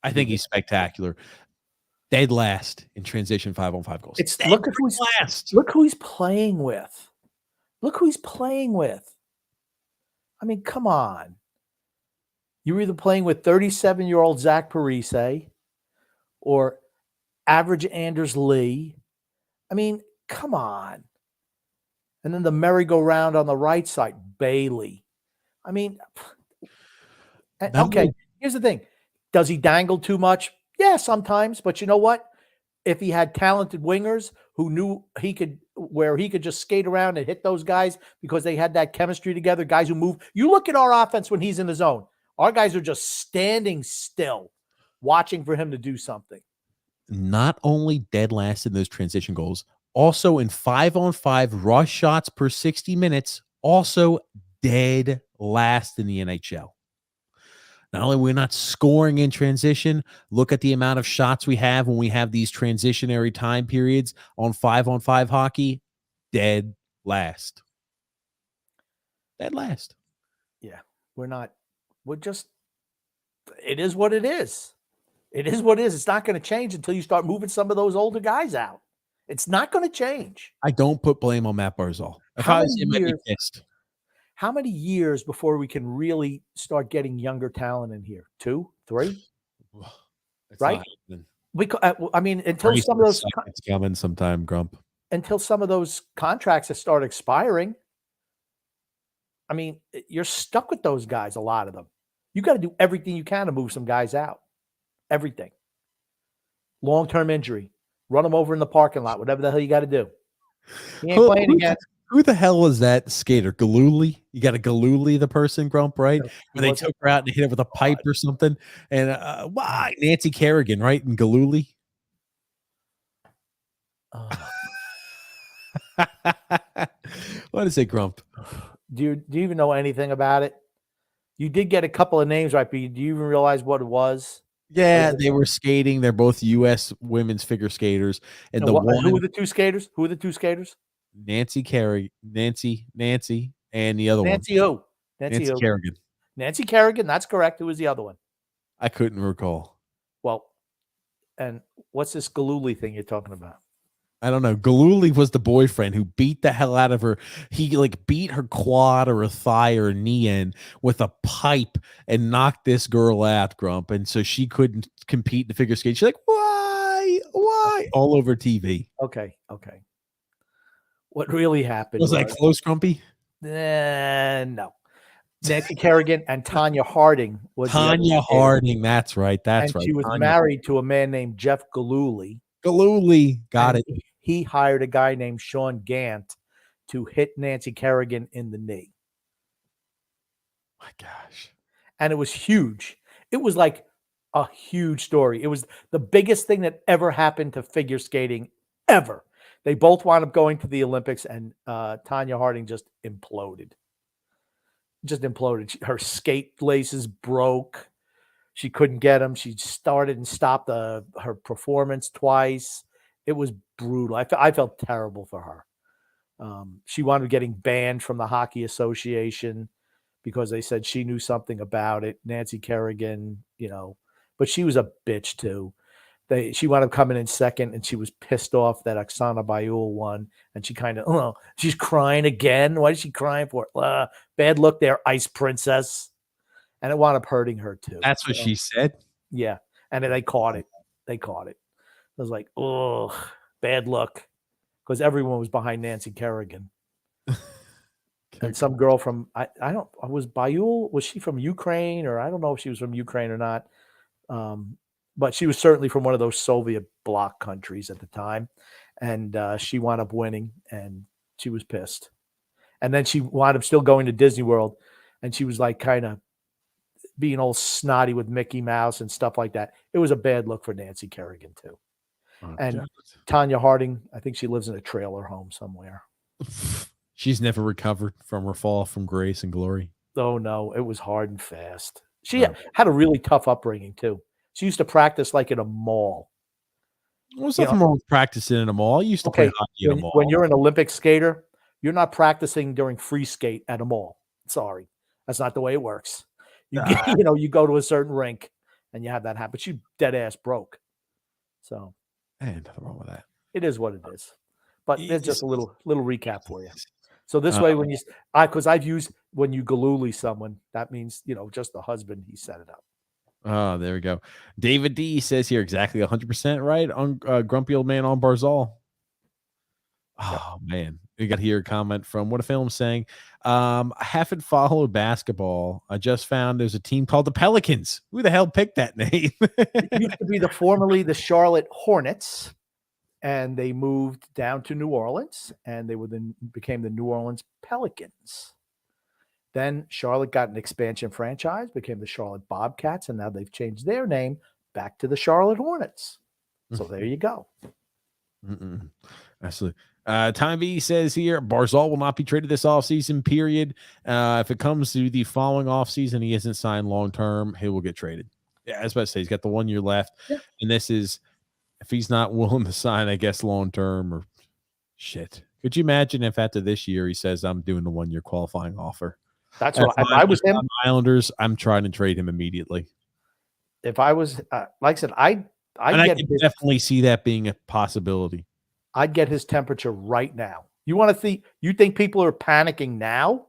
I think he's spectacular. Dead last in transition 5-on-5 goals. Look who he's playing with. Look who he's playing with. I mean, come on. You're either playing with 37-year-old Zach Parise or average Anders Lee. I mean, come on. And then the merry-go-round on the right side, Bailey. I mean, okay, here's the thing. Does he dangle too much? Yeah, sometimes. But you know what? If he had talented wingers who knew he could just skate around and hit those guys because they had that chemistry together, guys who move. You look at our offense when he's in the zone. Our guys are just standing still, watching for him to do something. Not only dead last in those transition goals, also in 5-on-5 rush shots per 60 minutes, also dead last in the NHL. Not only are we not scoring in transition, look at the amount of shots we have when we have these transitionary time periods on 5-on-5 hockey. Dead last. Dead last. Yeah, it is what it is. It is what it is. It's not going to change until you start moving some of those older guys out. It's not going to change. I don't put blame on Matt Barzal. If I was him, I'd be pissed. How many years before we can really start getting younger talent in here? 2, 3? Right? I mean, until some of those it's coming sometime, Grump. Until some of those contracts that start expiring, I mean, you're stuck with those guys, a lot of them. You got to do everything you can to move some guys out. Everything. Long-term injury. Run them over in the parking lot. Whatever the hell you got to do. He ain't playing again. Who the hell was that skater? Galooly? You got to Galooly the person, Grump, right? Where they took her out and hit her with a pipe or something. And why? Nancy Kerrigan, right? And Galooly? What is it, Grump? Do you even know anything about it? You did get a couple of names right, but do you even realize what it was? Yeah, they were skating. They're both U.S. women's figure skaters. And who were the two skaters? Who were the two skaters? Nancy, and the other one. Nancy who? Nancy Kerrigan. Nancy Kerrigan, that's correct. Who was the other one? I couldn't recall. Well, and what's this Galooly thing you're talking about? I don't know. Galooly was the boyfriend who beat the hell out of her. He like beat her quad or a thigh or a knee in with a pipe and knocked this girl out, Grump. And so she couldn't compete in the figure skate. She's like, why? Why? All over TV. Okay. What really happened Was that close, Grumpy? no. Nancy Kerrigan and Tanya Harding was Tanya Harding. That's right. and she was married to a man named Jeff Galooly. Galooly. Got it. He hired a guy named Sean Gant to hit Nancy Kerrigan in the knee. My gosh. And it was huge. It was like a huge story. It was the biggest thing that ever happened to figure skating ever. They both wound up going to the Olympics, and Tanya Harding just imploded. Her skate laces broke. She couldn't get them. She started and stopped her performance twice. It was brutal. I felt terrible for her. She wound up getting banned from the Hockey Association because they said she knew something about it. Nancy Kerrigan, but she was a bitch too. She wound up coming in second, and she was pissed off that Oksana Bayul won, and she kind of, she's crying again. What is she crying for? Bad look there, Ice Princess. And it wound up hurting her too. That's what she said? Yeah. And they caught it. I was like, oh, bad luck. Because everyone was behind Nancy Kerrigan. And some girl from, was Bayul, was she from Ukraine? Or I don't know if she was from Ukraine or not. But she was certainly from one of those Soviet bloc countries at the time. And she wound up winning, and she was pissed. And then she wound up still going to Disney World, and she was like kind of being all snotty with Mickey Mouse and stuff like that. It was a bad look for Nancy Kerrigan too. And Tanya Harding, I think she lives in a trailer home somewhere. She's never recovered from her fall from grace and glory. Oh no, it was hard and fast. She had a really tough upbringing too. She used to practice like in a mall. Well, there's nothing wrong with practicing in a mall. I used to play hockey in a mall. When you're an Olympic skater, you're not practicing during free skate at a mall. Sorry. That's not the way it works. You go to a certain rink and you have that happen. She dead ass broke. So nothing wrong with that. It is what it is. But there's just a little recap for you. So this way, because I've used when you galooly someone, that means just the husband, he set it up. Oh, there we go. David D says here exactly 100% right on Grumpy Old Man on Barzal. Oh man, we got here a comment from What a Film saying, I haven't followed basketball. I just found there's a team called the Pelicans. Who the hell picked that name? It used to be formerly the Charlotte Hornets, and they moved down to New Orleans, and they became the New Orleans Pelicans. Then Charlotte got an expansion franchise, became the Charlotte Bobcats, and now they've changed their name back to the Charlotte Hornets. So there you go. Absolutely. Time B says here, Barzal will not be traded this offseason, period. If it comes to the following offseason, he isn't signed long-term, he will get traded. Yeah, I was about to say, he's got the 1 year left. Yeah. And this is, if he's not willing to sign, I guess, long-term or shit. Could you imagine if after this year he says, I'm doing the 1 year qualifying offer? That's what if I was him. Islanders, I'm trying to trade him immediately. If I was, like I said, I can definitely see that being a possibility. I'd get his temperature right now. You think people are panicking now?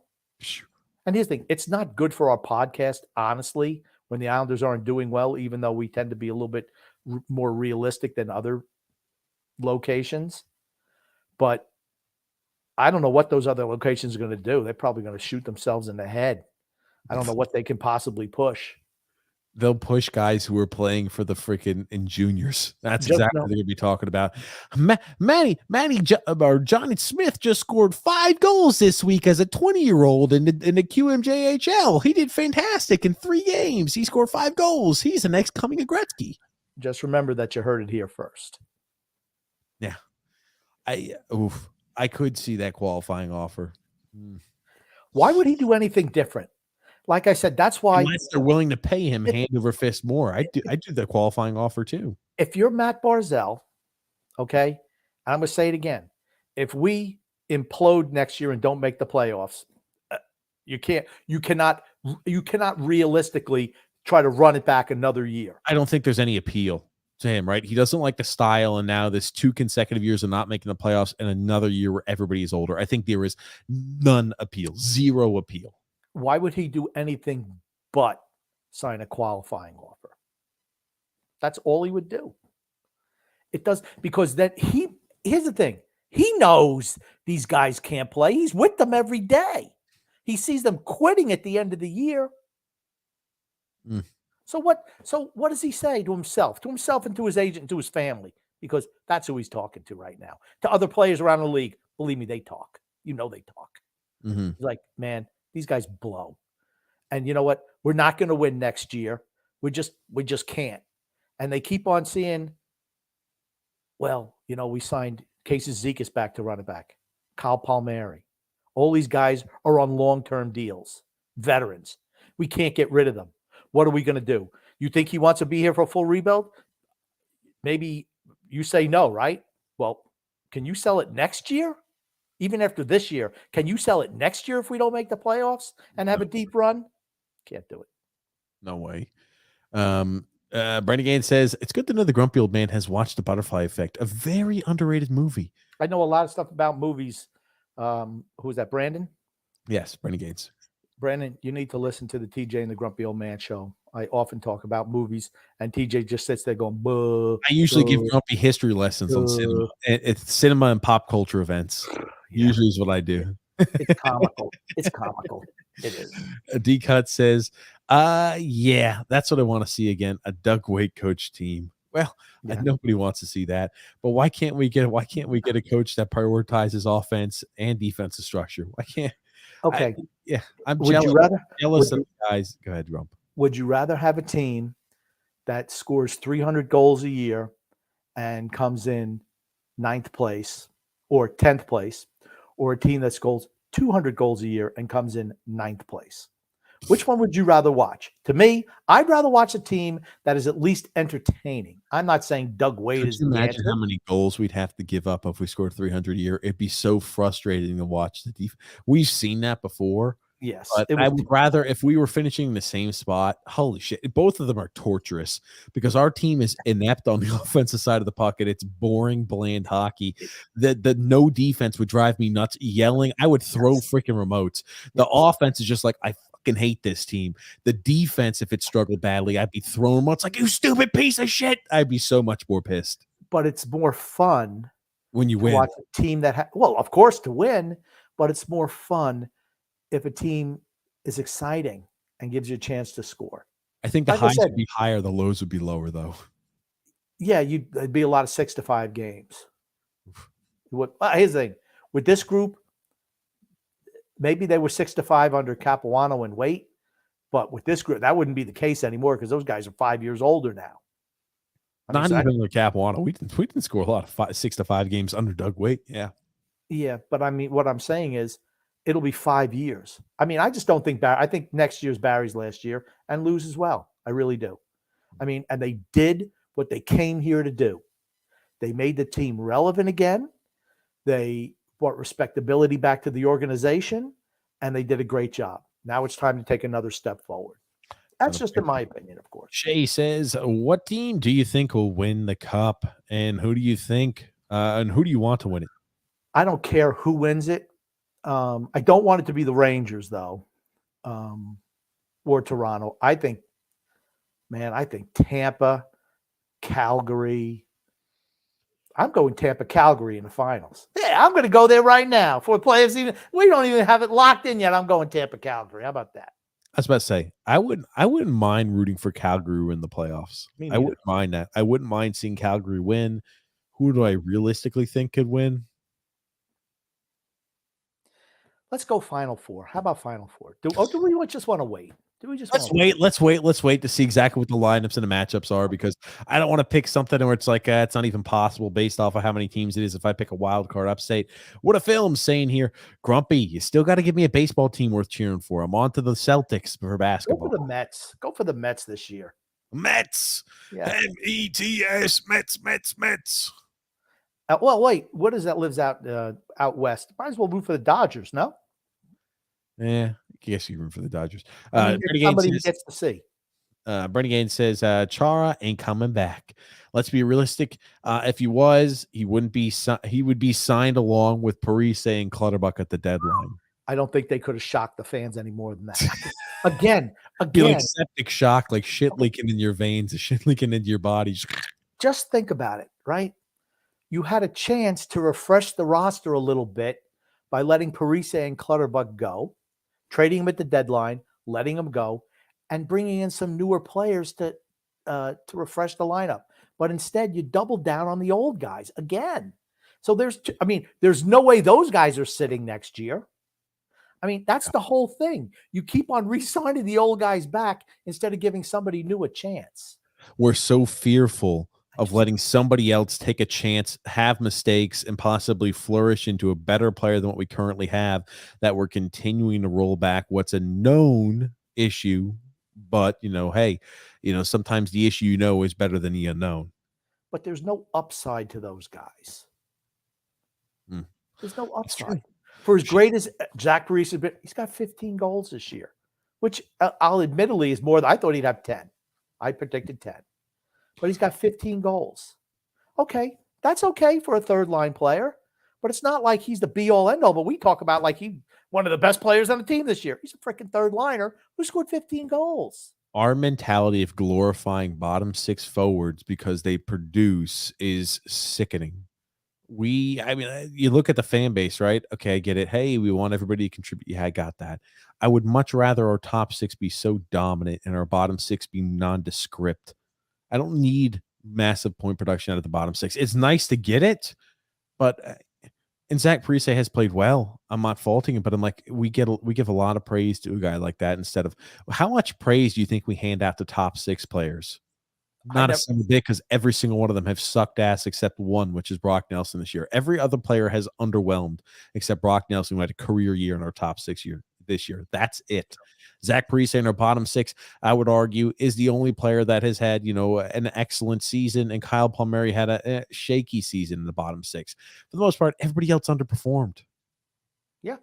And here's the thing, it's not good for our podcast, honestly, when the Islanders aren't doing well, even though we tend to be a little bit more realistic than other locations. But I don't know what those other locations are going to do. They're probably going to shoot themselves in the head. I don't know what they can possibly push. They'll push guys who are playing for the freaking in juniors. That's exactly what they're going to be talking about. Johnny Smith just scored 5 goals this week as a 20-year-old in the QMJHL. He did fantastic in 3 games. He scored 5 goals. He's the next coming of Gretzky. Just remember that you heard it here first. Yeah. I could see that qualifying offer. Why would he do anything different? Like I said, that's why. Unless they're willing to pay him hand over fist more. I do the qualifying offer too. If you're Matt Barzal, okay, I'm going to say it again. If we implode next year and don't make the playoffs, you cannot realistically try to run it back another year. I don't think there's any appeal. to him, right? He doesn't like the style, and now this 2 consecutive years of not making the playoffs and another year where everybody is older. I think there is none appeal, zero appeal. Why would he do anything but sign a qualifying offer? That's all he would do. It does, because then here's the thing. He knows these guys can't play. He's with them every day. He sees them quitting at the end of the year. Mm. So what does he say to himself? To himself and to his agent and to his family, because that's who he's talking to right now. To other players around the league, believe me, they talk. You know they talk. Mm-hmm. He's like, man, these guys blow. And you know what? We're not going to win next year. We just can't. And they keep on seeing, well, you know, we signed Casey Zekas back to running back, Kyle Palmieri. All these guys are on long-term deals, veterans. We can't get rid of them. What are we going to do? You think he wants to be here for a full rebuild? Maybe you say no, right? Well, can you sell it next year? Even after this year, can you sell it next year if we don't make the playoffs and have a deep run? Can't do it. No way. Brandon Gaines says, it's good to know the grumpy old man has watched The Butterfly Effect, a very underrated movie. I know a lot of stuff about movies. Who is that, Brandon? Yes, Brandon Gaines. Brandon, you need to listen to the TJ and the Grumpy Old Man show. I often talk about movies, and TJ just sits there going, buh. I usually give Grumpy history lessons on cinema. It's cinema and pop culture events. Yeah. Usually is what I do. It's comical. It's comical. It is. D Cut says, yeah, that's what I want to see again. A Doug Waite coach team. Well, yeah. Nobody wants to see that. But why can't we get a coach that prioritizes offense and defensive structure? Why can't? Okay. I'm would jealous. You rather, jealous of the guys. Go ahead, Rump. Would you rather have a team that scores 300 goals a year and comes in 9th place or 10th place, or a team that scores 200 goals a year and comes in 9th place? Which one would you rather watch? To me, I'd rather watch a team that is at least entertaining. I'm not saying Doug Waite is the answer. Imagine how many goals we'd have to give up if we scored 300 a year. It'd be so frustrating to watch the defense. We've seen that before. Yes. But I would rather, if we were finishing in the same spot, holy shit, both of them are torturous because our team is inept on the offensive side of the pocket. It's boring, bland hockey. The no defense would drive me nuts. Yelling, I would throw freaking remotes. The offense is just like, I fucking hate this team. The defense, if it struggled badly, I'd be throwing remotes like, you stupid piece of shit. I'd be so much more pissed. But it's more fun when you win. Watch a team that, well, of course, to win, but it's more fun if a team is exciting and gives you a chance to score. I think the highs would be higher, the lows would be lower, though. Yeah, it'd be a lot of 6-5 games. Here's the thing. With this group, maybe they were 6-5 under Capuano and Waite, but with this group, that wouldn't be the case anymore because those guys are 5 years older now. Not even with Capuano. We didn't score a lot of 6-5 games under Doug Waite. Yeah. Yeah, but I mean, what I'm saying is, it'll be 5 years. I mean, I just don't think I think next year's Barry's last year and lose as well. I really do. I mean, and they did what they came here to do. They made the team relevant again. They brought respectability back to the organization, and they did a great job. Now it's time to take another step forward. That's just in my opinion, of course. Shay says, what team do you think will win the cup, and who do you think and who do you want to win it? I don't care who wins it. I don't want it to be the Rangers, though, or Toronto. I think Tampa, Calgary. I'm going Tampa, Calgary in the finals. Yeah, I'm going to go there right now for playoffs. We don't even have it locked in yet. I'm going Tampa, Calgary. How about that? I was about to say, I wouldn't mind rooting for Calgary in the playoffs. I wouldn't mind that. I wouldn't mind seeing Calgary win. Who do I realistically think could win? Let's go Final Four. How about Final Four? Do we just want to wait? Do we just Let's wait to see exactly what the lineups and the matchups are, because I don't want to pick something where it's like it's not even possible based off of how many teams it is. If I pick a wild card upstate, what a film's saying here, Grumpy, you still got to give me a baseball team worth cheering for. I'm on to the Celtics for basketball. Go for the Mets. Go for the Mets this year. Mets. Yeah. METS. Mets. Well, wait. What is that lives out west? Might as well root for the Dodgers, no? Yeah, I guess you root for the Dodgers. Somebody gets to see. Bernie Gaines says Chara ain't coming back. Let's be realistic. If he was, he wouldn't be. He would be signed along with Parise and Clutterbuck at the deadline. I don't think they could have shocked the fans any more than that. Again, Be like septic shock, like shit leaking in your veins, shit leaking into your body. Just think about it, right? You had a chance to refresh the roster a little bit by letting Parise and Clutterbuck go, trading them at the deadline, letting them go, and bringing in some newer players to refresh the lineup. But instead, you doubled down on the old guys again. So there's no way those guys are sitting next year. I mean, that's the whole thing. You keep on re-signing the old guys back instead of giving somebody new a chance. We're so fearful of letting somebody else take a chance, have mistakes, and possibly flourish into a better player than what we currently have, that we're continuing to roll back what's a known issue. But, hey, sometimes the issue is better than the unknown. But there's no upside to those guys. There's no upside. For as great as Zach Parise has been, he's got 15 goals this year, which I'll admittedly is more than I thought he'd have 10. I predicted 10. But he's got 15 goals. Okay, that's okay for a third-line player, but it's not like he's the be-all, end-all, but we talk about like he's one of the best players on the team this year. He's a freaking third-liner who scored 15 goals. Our mentality of glorifying bottom six forwards because they produce is sickening. You look at the fan base, right? Okay, I get it. Hey, we want everybody to contribute. Yeah, I got that. I would much rather our top six be so dominant and our bottom six be nondescript. I don't need massive point production out of the bottom six. It's nice to get it, but and Zach Parise has played well. I'm not faulting him, but I'm like, we give a lot of praise to a guy like that instead of how much praise do you think we hand out to top six players? Not a single bit, because every single one of them have sucked ass except one, which is Brock Nelson this year. Every other player has underwhelmed except Brock Nelson, who had a career year in our top six this year. That's it. Zach Parise in our bottom six, I would argue, is the only player that has had, an excellent season, and Kyle Palmieri had a shaky season in the bottom six. For the most part, everybody else underperformed. Yeah.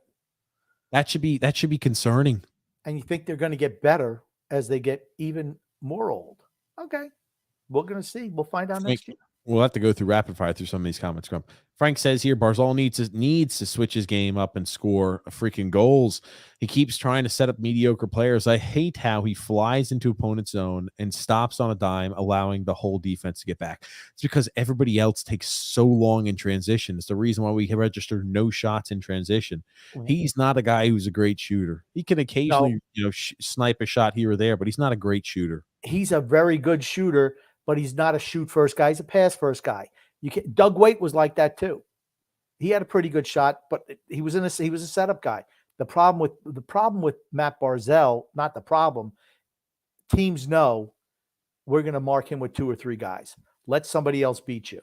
That should be concerning. And you think they're going to get better as they get even more old. Okay. We're going to see. We'll find out next year. We'll have to go through rapid fire through some of these comments, Grump. Frank says here, Barzal needs to switch his game up and score freaking goals. He keeps trying to set up mediocre players. I hate how he flies into opponent's zone and stops on a dime, allowing the whole defense to get back. It's because everybody else takes so long in transition. It's the reason why we registered no shots in transition. He's not a guy who's a great shooter. He can occasionally, snipe a shot here or there, but he's not a great shooter. He's a very good shooter, but he's not a shoot first guy. He's a pass first guy. Doug Waite was like that too. He had a pretty good shot, but he was a setup guy. The problem with Matt Barzal, not the problem. Teams know we're going to mark him with 2 or 3 guys. Let somebody else beat you,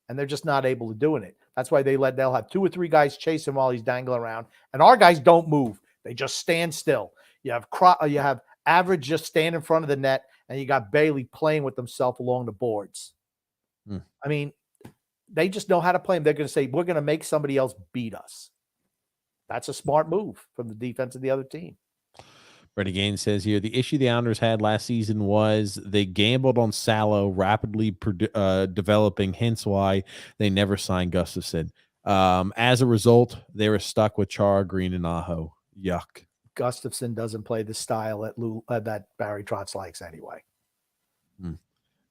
and they're just not able to doing it. That's why they'll have 2 or 3 guys chase him while he's dangling around, and our guys don't move. They just stand still. You have Average just stand in front of the net, and you got Bailey playing with himself along the boards. I mean, they just know how to play him. They're going to say, we're going to make somebody else beat us. That's a smart move from the defense of the other team. Freddie Gaines says here, the issue the Islanders had last season was they gambled on Salo rapidly developing, hence why they never signed Gustafson. As a result, they were stuck with Chara, Green, and Aho. Yuck. Gustafson doesn't play the style that Barry Trotz likes anyway.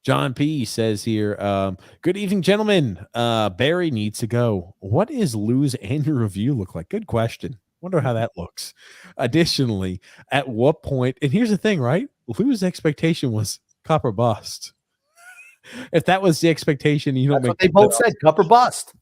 John P. says here, good evening, gentlemen. Barry needs to go. What is Lou's annual review look like? Good question. Wonder how that looks. Additionally, at what point, and here's the thing, right? Lou's expectation was cup or bust. If that was the expectation, that's what they both said, cup or bust.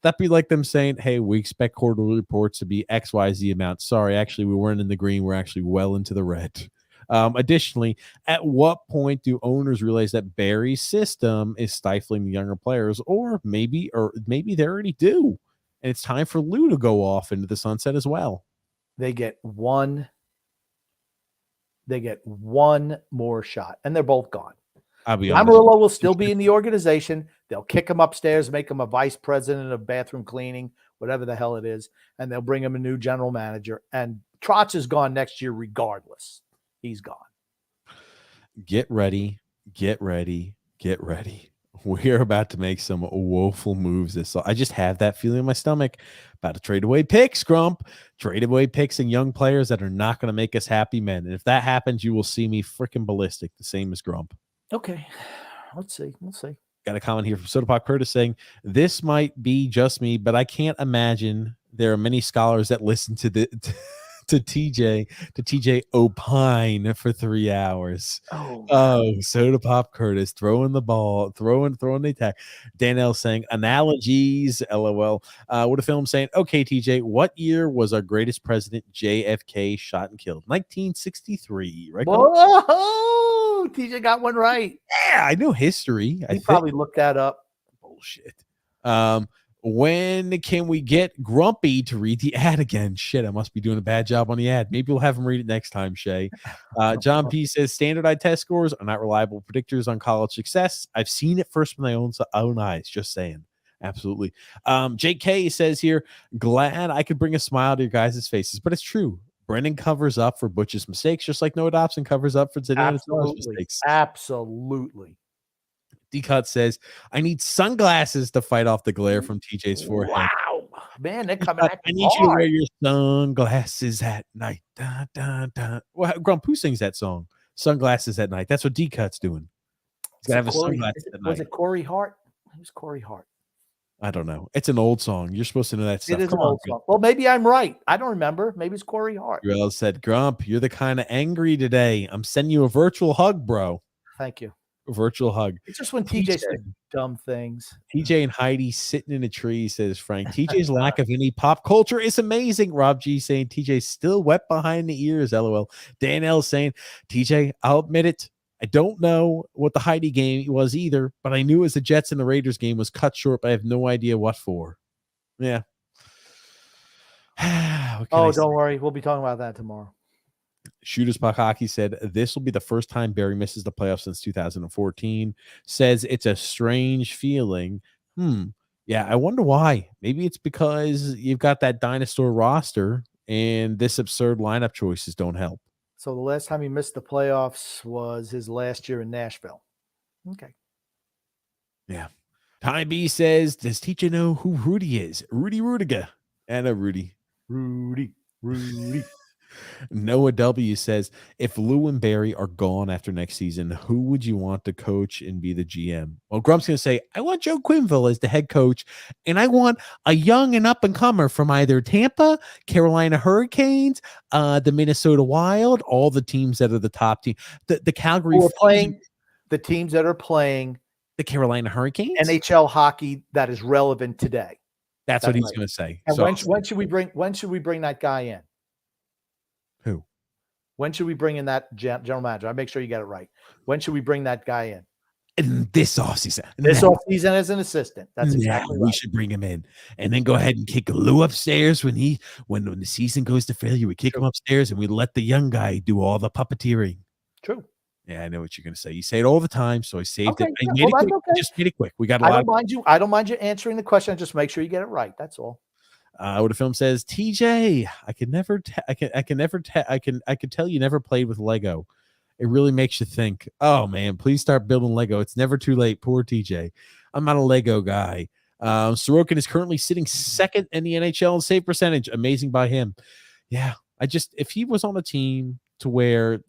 That'd be like them saying, hey, we expect quarterly reports to be XYZ amount. Sorry, actually, we weren't in the green. We're actually well into the red. Additionally, at what point do owners realize that Barry's system is stifling the younger players, or maybe they already do, and it's time for Lou to go off into the sunset as well? They get one more shot, and they're both gone. Amarillo will still be in the organization. They'll kick him upstairs, make him a vice president of bathroom cleaning, whatever the hell it is, and they'll bring him a new general manager. And Trotz is gone next year regardless. He's gone. get ready, get ready, get ready. We're about to make some woeful moves. I just have that feeling in my stomach. About to trade away picks, Grump. Trade away picks and young players that are not going to make us happy men. And if that happens, you will see me freaking ballistic, the same as Grump. Okay. Let's see. We'll see. Got a comment here from Soda Pop Curtis saying, this might be just me, but I can't imagine there are many scholars that listen to TJ opine for 3 hours. Oh, Soda Pop Curtis throwing the ball, throwing the attack. Danelle saying analogies, LOL. What a film saying, okay, TJ, what year was our greatest president JFK shot and killed? 1963, right? Whoa, TJ got one right. Yeah, I know history. He probably looked that up. Bullshit. When can we get Grumpy to read the ad again? Shit, I must be doing a bad job on the ad. Maybe we'll have him read it next time, Shay. John P says standardized test scores are not reliable predictors on college success. I've seen it first with my own eyes. Just saying. Absolutely. JK says here, glad I could bring a smile to your guys' faces, but it's true. Brendan covers up for Butch's mistakes, just like Noah Dobson covers up for Zidana's mistakes. Absolutely. D-Cut says, I need sunglasses to fight off the glare from TJ's forehead. Wow. Man, they're coming at I need you to wear your sunglasses at night. Dun, dun, dun. Well, Grump, who sings that song? Sunglasses at night. That's what D-Cut's doing. He's got to have a sunglasses at night. Was it Corey Hart? Who's Corey Hart? I don't know. It's an old song. You're supposed to know that stuff. It is an old song. Well, maybe I'm right. I don't remember. Maybe it's Corey Hart. Well said, Grump. You're the kind of angry today. I'm sending you a virtual hug, bro. Thank you. Virtual hug. It's just when TJ says dumb things. TJ and Heidi sitting in a tree, says Frank. TJ's lack of any pop culture is amazing. Rob G saying TJ's still wet behind the ears. LOL. Dan L saying, TJ, I'll admit it. I don't know what the Heidi game was either, but I knew it was the Jets and the Raiders game was cut short, but I have no idea what for. Yeah. Don't worry. We'll be talking about that tomorrow. Shooters Puck Hockey said this will be the first time Barry misses the playoffs since 2014. Says it's a strange feeling. Yeah, I wonder why. Maybe it's because you've got that dinosaur roster and this absurd lineup choices don't help. So the last time he missed the playoffs was his last year in Nashville. Okay. Yeah. Ty B says, does TJ know who Rudy is? Rudy Rudiger. And a Rudy. Rudy. Noah W says, if Lou and Barry are gone after next season, who would you want to coach and be the GM? Well, Grump's going to say, I want Joe Quenneville as the head coach, and I want a young and up-and-comer from either Tampa, Carolina Hurricanes, the Minnesota Wild, all the teams that are the top team. The Calgary Who are playing the teams that are playing the Carolina Hurricanes? NHL hockey that is relevant today. That's what he's going to say. And so, when should we bring that guy in? Who? When should we bring in that general manager? I make sure you get it right. When should we bring that guy in? In this offseason. This offseason as an assistant. That's exactly right. We should bring him in and then go ahead and kick Lou upstairs when the season goes to failure. We kick him upstairs and we let the young guy do all the puppeteering. True. Yeah, I know what you're going to say. You say it all the time, so I saved it. I made it quick. Okay. Just made it quick. We got a lot. I don't mind you answering the question. Just make sure you get it right. That's all. What a film says, TJ, I can tell you never played with Lego. It really makes you think. Oh man, please start building Lego. It's never too late. Poor TJ. I'm not a Lego guy. Sorokin is currently sitting second in the NHL in save percentage. Amazing by him. Yeah, if he was on a team to where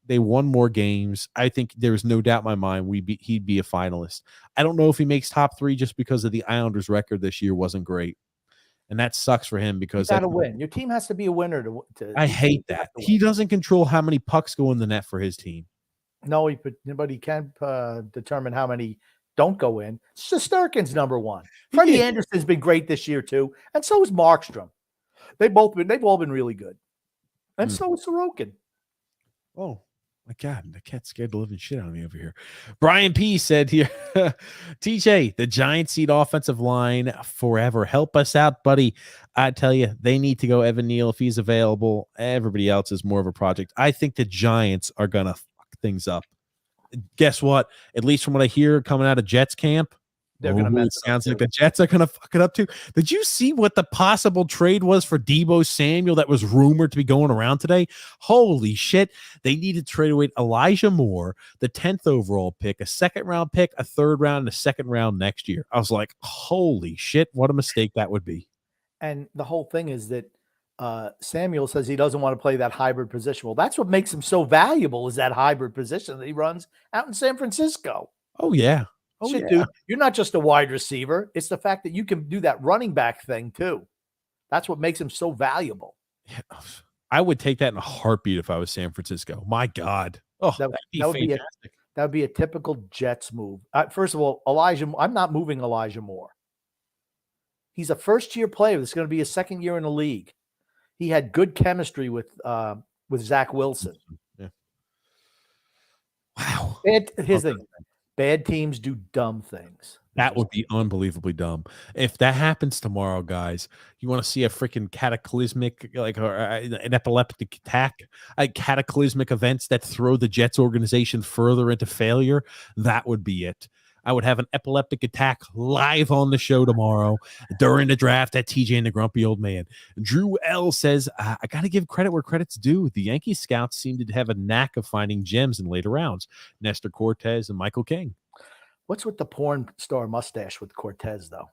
they won more games, I think there's no doubt in my mind he'd be a finalist. I don't know if he makes top 3 just because of the Islanders' record this year wasn't great. And that sucks for him because you got to win. Your team has to be a winner to I hate that. He doesn't control how many pucks go in the net for his team. No, but he can determine how many don't go in. Shesterkin's number 1. Freddie Anderson's been great this year too, and so is Markstrom. They've all been really good, and so is Sorokin. Oh my God, the cat's scared the living shit out of me over here. Brian P said here, TJ, the Giants need offensive line forever. Help us out, buddy. I tell you, they need to go Evan Neal if he's available. Everybody else is more of a project. I think the Giants are going to fuck things up. Guess what? At least from what I hear coming out of Jets camp, they're going to mess It it up sounds like too. the Jets are going to fuck it up too. Did you see what the possible trade was for Deebo Samuel that was rumored to be going around today? Holy shit. They need to trade away Elijah Moore, the 10th overall pick, a second round pick, a third round, and a second round next year. I was like, holy shit, what a mistake that would be. And the whole thing is that Samuel says he doesn't want to play that hybrid position. Well, that's what makes him so valuable is that hybrid position that he runs out in San Francisco. Oh, yeah. Oh, Shit, yeah. dude, you're not just a wide receiver. It's the fact that you can do that running back thing too. That's what makes him so valuable. I would take that in a heartbeat if I was San Francisco. My God. Oh, that'd be fantastic. That would be a typical Jets move. First of all, I'm not moving Elijah Moore. He's a first-year player. That's going to be his second year in the league. He had good chemistry with Zach Wilson. Yeah. Wow. Here's the thing. Bad teams do dumb things. That would be unbelievably dumb. If that happens tomorrow, guys, you want to see a freaking cataclysmic, like an epileptic attack, cataclysmic events that throw the Jets organization further into failure, that would be it. I would have an epileptic attack live on the show tomorrow during the draft at TJ and the Grumpy Old Man. Drew L says, I got to give credit where credit's due. The Yankee scouts seem to have a knack of finding gems in later rounds. Nestor Cortez and Michael King. What's with the porn star mustache with Cortez, though?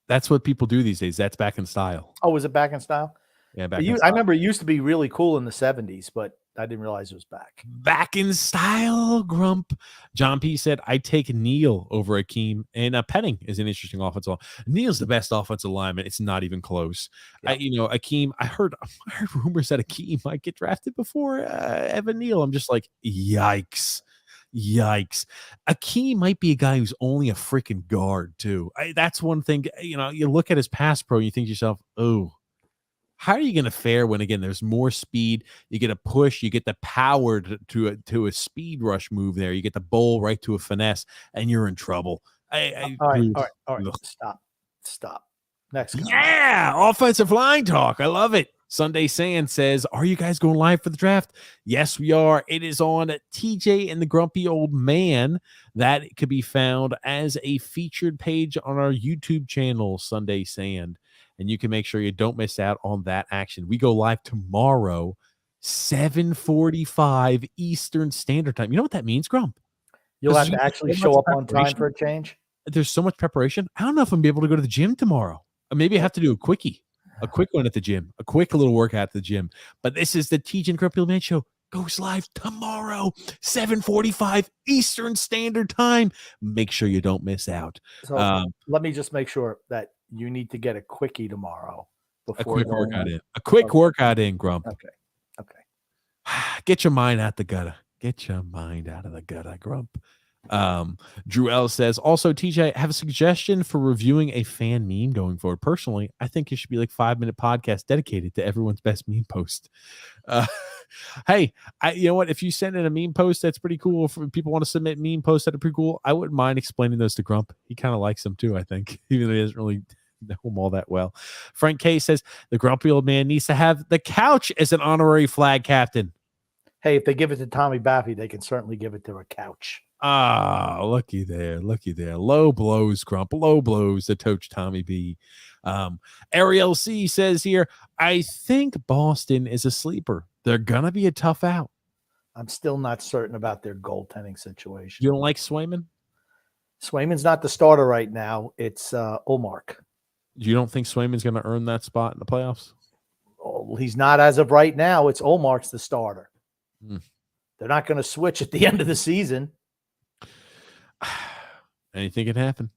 That's what people do these days. That's back in style. Oh, was it back in style? Yeah, I remember it used to be really cool in the 70s, but I didn't realize it was back. Back in style, Grump. John P. said, I take Neal over Akeem. And Penning is an interesting offensive lineman. Neal's the best offensive lineman. It's not even close. Yeah. Akeem, I heard rumors that Akeem might get drafted before Evan Neal. I'm just like, yikes. Akeem might be a guy who's only a freaking guard, too. That's one thing. You look at his pass pro and you think to yourself, oh, how are you going to fare when, again, there's more speed? You get a push, you get the power to a speed rush move there. You get the bowl right to a finesse, and you're in trouble. All right. Stop. Next comment. Yeah, offensive line talk. I love it. Sunday Sand says, are you guys going live for the draft? Yes, we are. It is on TJ and the Grumpy Old Man. That could be found as a featured page on our YouTube channel, Sunday Sand. And you can make sure you don't miss out on that action. We go live tomorrow, 7:45 Eastern Standard Time. You know what that means, Grump? You'll have to actually show up on time for a change. There's so much preparation. I don't know if I'm going to be able to go to the gym tomorrow. Or maybe I have to do a quick one at the gym, a quick little workout at the gym. But this is the TJ and Grumpy Old Man Show. Goes live tomorrow, 7:45 Eastern Standard Time. Make sure you don't miss out. So let me just make sure that you need to get a quickie tomorrow. A quick workout in, Grump. Okay. Get your mind out the gutter. Grump. Drew L says, also, TJ, I have a suggestion for reviewing a fan meme going forward. Personally, I think it should be like 5-minute podcast dedicated to everyone's best meme post. Hey, you know what? If you send in a meme post that's pretty cool, if people want to submit meme posts that are pretty cool, I wouldn't mind explaining those to Grump. He kind of likes them too, I think, even though he doesn't really know them all that well. Frank K says, the Grumpy Old Man needs to have the couch as an honorary flag captain. Hey, if they give it to Tommy Baffy, they can certainly give it to a couch. Ah, looky there. Low blows, Grump. Low blows to Coach Tommy B. Ariel C says here, I think Boston is a sleeper. They're going to be a tough out. I'm still not certain about their goaltending situation. You don't like Swayman? Swayman's not the starter right now. It's Olmark. You don't think Swayman's going to earn that spot in the playoffs? Oh, he's not as of right now. It's Olmark's the starter. They're not going to switch at the end of the season. Anything can happen.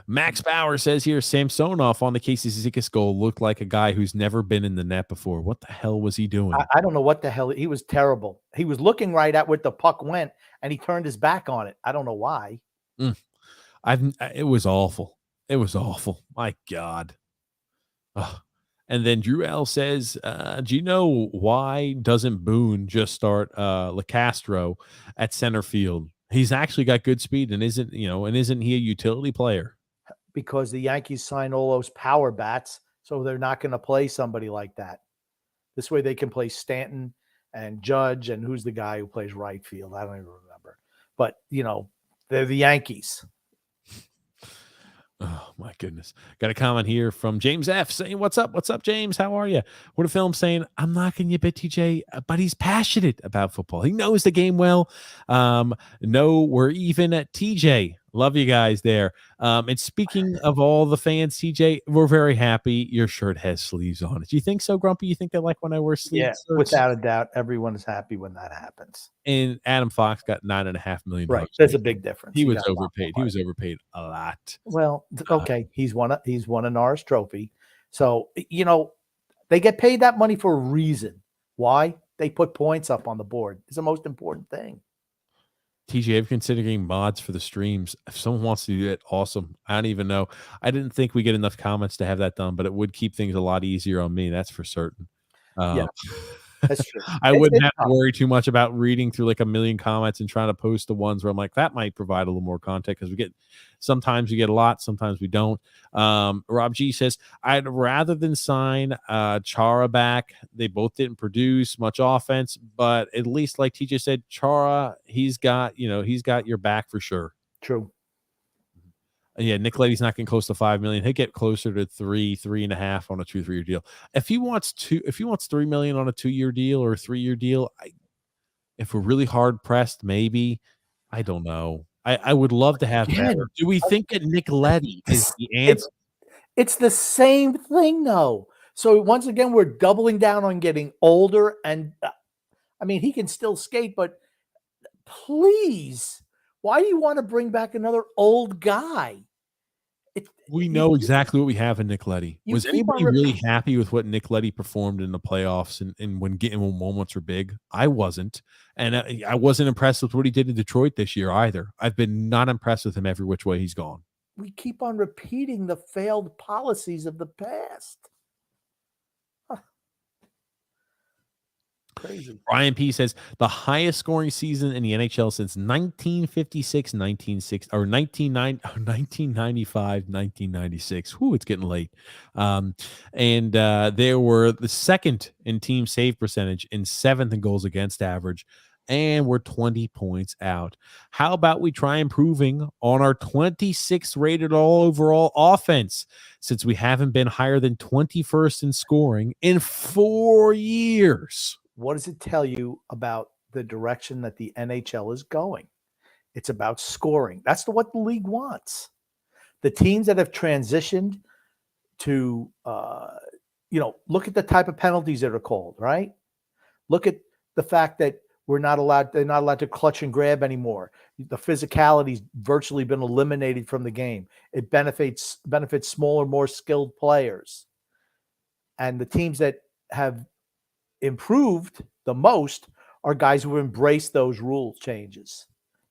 Max Bauer says here, Samsonov on the Casey Zizekas goal looked like a guy who's never been in the net before. What the hell was he doing? I don't know what the hell. He was terrible. He was looking right at where the puck went, and he turned his back on it. I don't know why. It was awful. My God. And then Drew L says, do you know why doesn't Boone just start LeCastro at center field? He's actually got good speed and isn't he a utility player? Because the Yankees sign all those power bats, so they're not going to play somebody like that. This way they can play Stanton and Judge, and who's the guy who plays right field? I don't even remember. But, they're the Yankees. Oh my goodness. Got a comment here from James F saying, "What's up? What's up, James? How are you?" What a film saying, "I'm knocking you a bit, TJ, but he's passionate about football. He knows the game well. No, we're even at TJ. Love you guys there. And speaking of all the fans, TJ, we're very happy your shirt has sleeves on it. Do you think so, Grumpy? You think they like when I wear Yeah, sleeves shirts?" without a doubt, everyone is happy when that happens. And Adam Fox got $9.5 million. Right. There's a big difference. He was got a lot more overpaid. He money. was overpaid a lot. Well, okay, he's won a Norris Trophy. So, they get paid that money for a reason. Why? They put points up on the board. It's the most important thing. TJ, I'm considering mods for the streams. If someone wants to do it, awesome. I don't even know. I didn't think we get enough comments to have that done, but it would keep things a lot easier on me. That's for certain. Yeah, that's true. I It's wouldn't have to tough. worry too much about reading through like a million comments and trying to post the ones where I'm like, that might provide a little more content because sometimes we get a lot, sometimes we don't. Rob G says, I'd rather than sign Chara back. They both didn't produce much offense, but at least like TJ said, Chara, he's got your back for sure. True. Yeah, Nick Letty's not getting close to 5 million. He'll get closer to 3.5 on a 2-3 year deal. If he wants 3 million on a 2-year deal or a 3-year deal, if we're really hard pressed, maybe. I don't know. I would love to have better. Do we think that Nick Letty is the answer? It's the same thing, though. So once again, we're doubling down on getting older, and he can still skate, but please, why do you want to bring back another old guy? We know exactly what we have in Nick Letty. Was anybody really happy with what Nick Letty performed in the playoffs and when moments were big? I wasn't. And I wasn't impressed with what he did in Detroit this year either. I've been not impressed with him every which way he's gone. We keep on repeating the failed policies of the past. Crazy. Brian P says the highest scoring season in the NHL since 1956, 1995, 1996. Whew, it's getting late. And they were the second in team save percentage and seventh in goals against average. And we're 20 points out. How about we try improving on our 26th rated all overall offense since we haven't been higher than 21st in scoring in 4 years? What does it tell you about the direction that the NHL is going? It's about scoring. That's what the league wants. The teams that have transitioned to, look at the type of penalties that are called, right? Look at the fact that they're not allowed to clutch and grab anymore. The physicality's virtually been eliminated from the game. It benefits smaller, more skilled players. And the teams that have improved the most are guys who embrace those rule changes.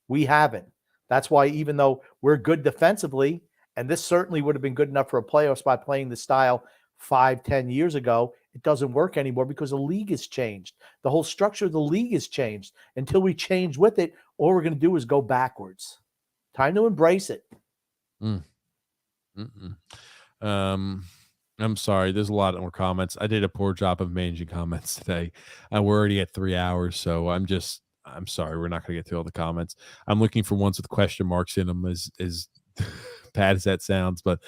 We haven't. That's why even though we're good defensively, and this certainly would have been good enough for a playoff spot playing the style 5-10 years ago, it doesn't work anymore because the league has changed. The whole structure of the league has changed. Until we change with it, all we're going to do is go backwards. Time to embrace it. I'm sorry. There's a lot more comments. I did a poor job of managing comments today. We're already at 3 hours, so I'm sorry. We're not going to get through all the comments. I'm looking for ones with question marks in them, as bad as that sounds. But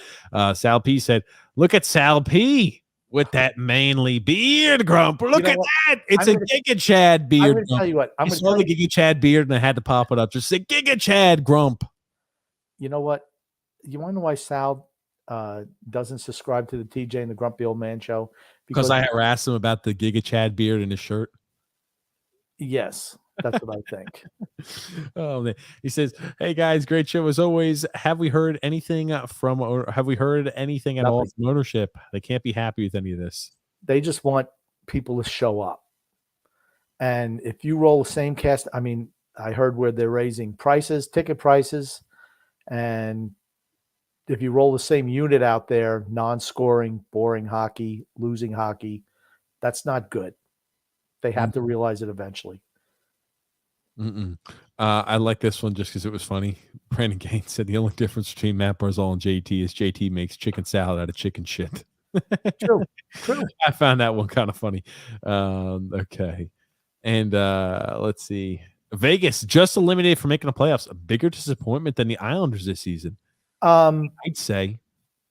Sal P said, "Look at Sal P with that manly beard, Grump. Look at that. It's a Giga Chad beard." I'm going to tell you what. I saw the Giga Chad beard, and I had to pop it up. Just say Giga Chad, Grump. You know what? You want to know why Sal doesn't subscribe to the TJ and the Grumpy Old Man show? Because I harassed him about the Giga Chad beard in his shirt. Yes, that's what I think. Oh man. He says, "Hey guys, great show as always. Have we heard anything at all from ownership? They can't be happy with any of this. They just want people to show up. And if you roll the same cast, I heard where they're raising ticket prices, and if you roll the same unit out there, non-scoring, boring hockey, losing hockey, that's not good. They have to realize it eventually." I like this one just because it was funny. Brandon Gaines said the only difference between Matt Barzal and JT is JT makes chicken salad out of chicken shit. True. I found that one kind of funny. Okay. And let's see. Vegas just eliminated from making the playoffs. A bigger disappointment than the Islanders this season. I'd say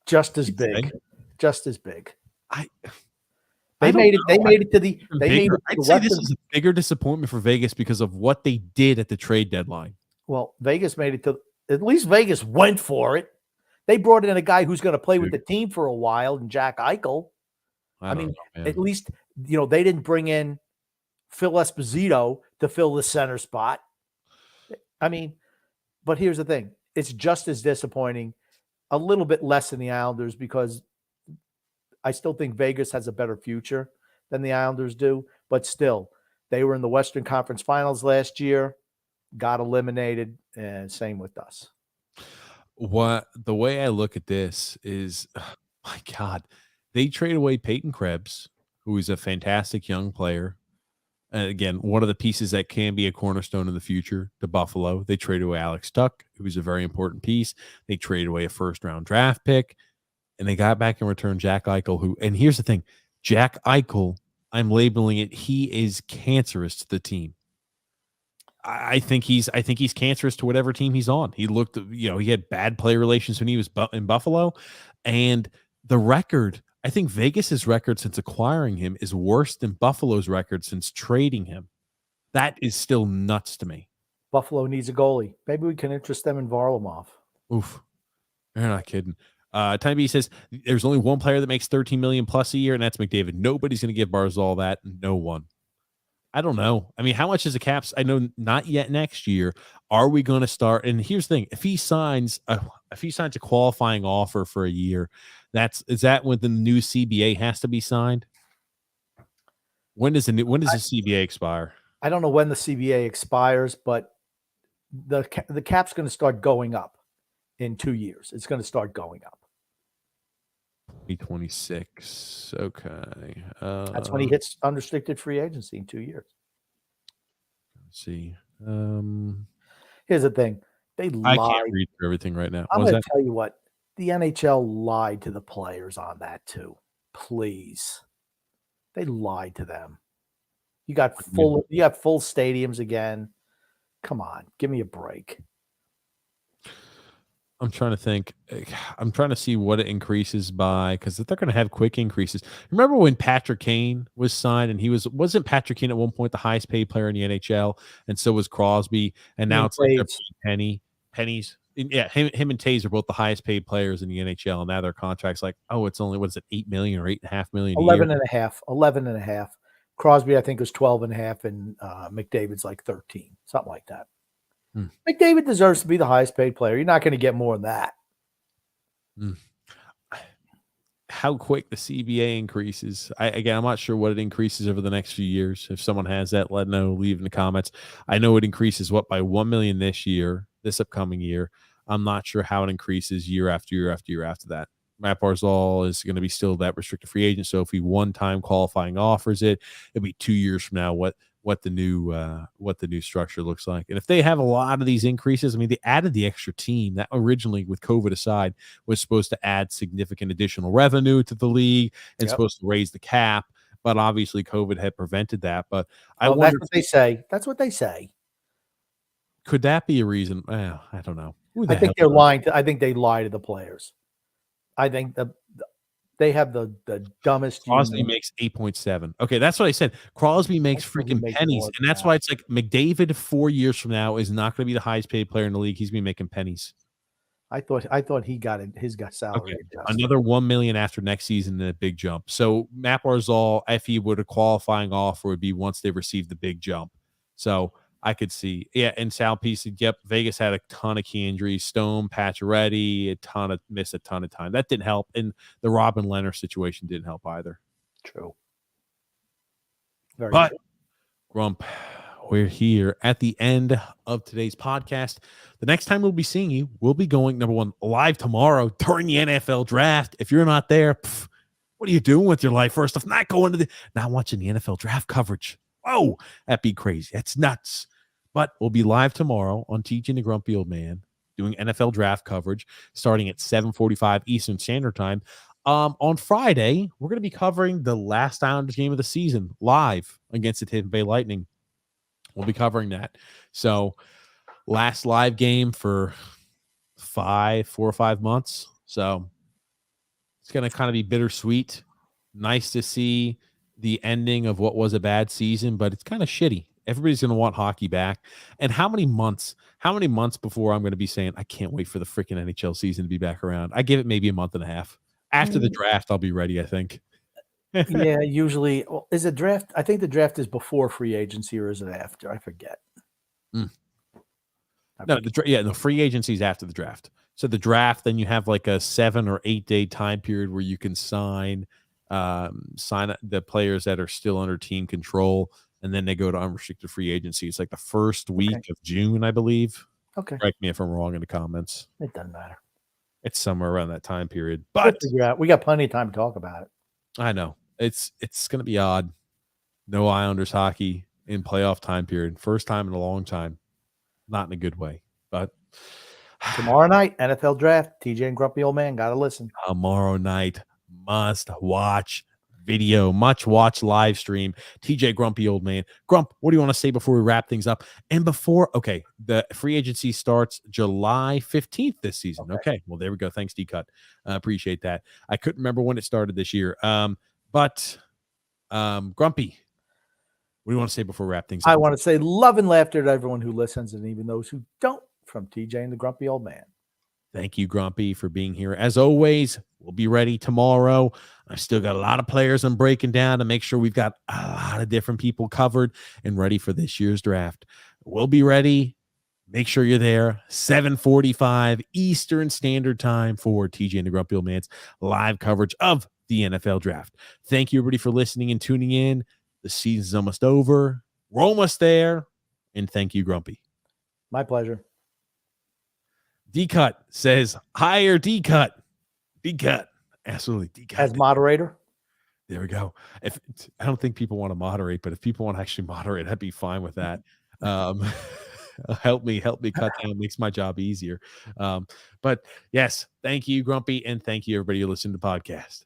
Just as I'd big. say. Just as big. I They don't made it. know. They made it to the. Even They made bigger. it to I'd the say this Western. is a bigger disappointment for Vegas because of what they did at the trade deadline. Well, Vegas made it to. At least Vegas went for it. They brought in a guy who's going to play with the team for a while, and Jack Eichel. I mean, at least they didn't bring in Phil Esposito to fill the center spot. I mean, but here's the thing: it's just as disappointing, a little bit less than the Islanders because I still think Vegas has a better future than the Islanders do. But still, they were in the Western Conference Finals last year, got eliminated, and same with us. The way I look at this is, my God, they trade away Peyton Krebs, who is a fantastic young player. And again, one of the pieces that can be a cornerstone in the future to Buffalo. They trade away Alex Tuck, who's a very important piece. They traded away a first-round draft pick, and they got back in return Jack Eichel, and here's the thing, Jack Eichel, I'm labeling it, he is cancerous to the team. I think he's cancerous to whatever team he's on. He looked, he had bad player relations when he was in Buffalo, and the record, I think Vegas's record since acquiring him is worse than Buffalo's record since trading him. That is still nuts to me. Buffalo needs a goalie. Maybe we can interest them in Varlamov. Oof, they're not kidding. Tiny B says there's only one player that makes $13 million plus a year, and that's McDavid. Nobody's going to give Barzal that. No one. I don't know. I mean, how much is the Caps? I know not yet next year. Are we going to start? And here's the thing: if he signs a qualifying offer for a year, is that when the new CBA has to be signed? When does the CBA expire? I don't know when the CBA expires, but the cap's going to start going up in 2 years. It's going to start going up. 2026. Okay. That's when he hits unrestricted free agency in 2 years. Let's see. Here's the thing. They lied. I can't read through everything right now. I'm going to tell you what. The NHL lied to the players on that too. Please. They lied to them. You got full stadiums again. Come on. Give me a break. I'm trying to think. I'm trying to see what it increases by, because they're going to have quick increases. Remember when Patrick Kane was signed, and wasn't Patrick Kane at one point the highest paid player in the NHL, and so was Crosby, and now it's like pennies. Yeah, him and Taze are both the highest paid players in the NHL, and now their contracts it's only $8 million or $8.5 million. 11.5. Crosby, I think, was 12.5, and McDavid's like 13, something like that. McDavid deserves to be the highest paid player. You're not going to get more than that. How quick the CBA increases. I'm not sure what it increases over the next few years. If someone has that, let know, leave in the comments. I know it increases by 1 million this upcoming year. I'm not sure how it increases year after year after year after that. Matt Barzal is going to be still that restricted free agent. So if he one-time qualifying offers it, it'll be 2 years from now what the new structure looks like. And if they have a lot of these increases, I mean, they added the extra team that originally, with COVID aside, was supposed to add significant additional revenue to the league and supposed to raise the cap. But obviously COVID had prevented that. But I wonder, that's what they say. That's what they say. Could that be a reason? I don't know. I think they're lying. I think they lie to the players. I think they have the dumbest. Crosby makes 8.7. Okay, that's what I said. Crosby makes freaking pennies, and that's why it's like McDavid 4 years from now is not going to be the highest paid player in the league. He's going to be making pennies. I thought he got salary adjusted. Another 1 million after next season, and a big jump. So Matt Barzal, if he would a qualifying offer, would be once they receive the big jump. So I could see, and Sal Peace, Vegas had a ton of key injuries. Stone, Pacioretty, missed a ton of time. That didn't help, and the Robin Leonard situation didn't help either. True. But Grump, we're here at the end of today's podcast. The next time we'll be seeing you, we'll be going, number one, live tomorrow during the NFL draft. If you're not there, what are you doing with your life? First off, not watching the NFL draft coverage. Oh, that'd be crazy. That's nuts. But we'll be live tomorrow on Teaching the Grumpy Old Man, doing NFL draft coverage starting at 7:45 Eastern Standard Time. On Friday, we're going to be covering the last Islanders game of the season live against the Tampa Bay Lightning. We'll be covering that. So last live game for 4 or 5 months. So it's going to kind of be bittersweet. Nice to see the ending of what was a bad season, but it's kind of shitty. Everybody's going to want hockey back. And how many months before I'm going to be saying, I can't wait for the freaking NHL season to be back around? I give it maybe a month and a half. After the draft, I'll be ready, I think. Yeah, usually. Well, is it draft? I think the draft is before free agency, or is it after? I forget. No, the free agency is after the draft. So the draft, then you have like a 7 or 8 day time period where you can sign the players that are still under team control, and then they go to unrestricted free agency. It's like the first week of June, I believe. Okay. Correct me if I'm wrong in the comments. It doesn't matter. It's somewhere around that time period. But we got plenty of time to talk about it. I know. It's going to be odd. No Islanders hockey in playoff time period. First time in a long time. Not in a good way. But tomorrow night, NFL draft. TJ and Grumpy Old Man got to listen. Tomorrow night, must watch video, much watch live stream. TJ Grumpy Old Man. Grump, what do you want to say before we wrap things up? And the free agency starts July 15th this season. Okay. Well, there we go. Thanks, D-Cut. Appreciate that. I couldn't remember when it started this year. But Grumpy, what do you want to say before we wrap things up? I want to say love and laughter to everyone who listens and even those who don't, from TJ and the Grumpy Old Man. Thank you, Grumpy, for being here. As always, we'll be ready tomorrow. I've still got a lot of players I'm breaking down to make sure we've got a lot of different people covered and ready for this year's draft. We'll be ready. Make sure you're there. 7:45 Eastern Standard Time for TJ and the Grumpy Old Man's live coverage of the NFL draft. Thank you, everybody, for listening and tuning in. The season's almost over. We're almost there. And thank you, Grumpy. My pleasure. D-Cut says, hire D-Cut. D-Cut. Absolutely. D-Cut. As moderator? There we go. I don't think people want to moderate, but if people want to actually moderate, I'd be fine with that. Help me cut down. Makes my job easier. But yes, thank you, Grumpy, and thank you, everybody who listened to the podcast.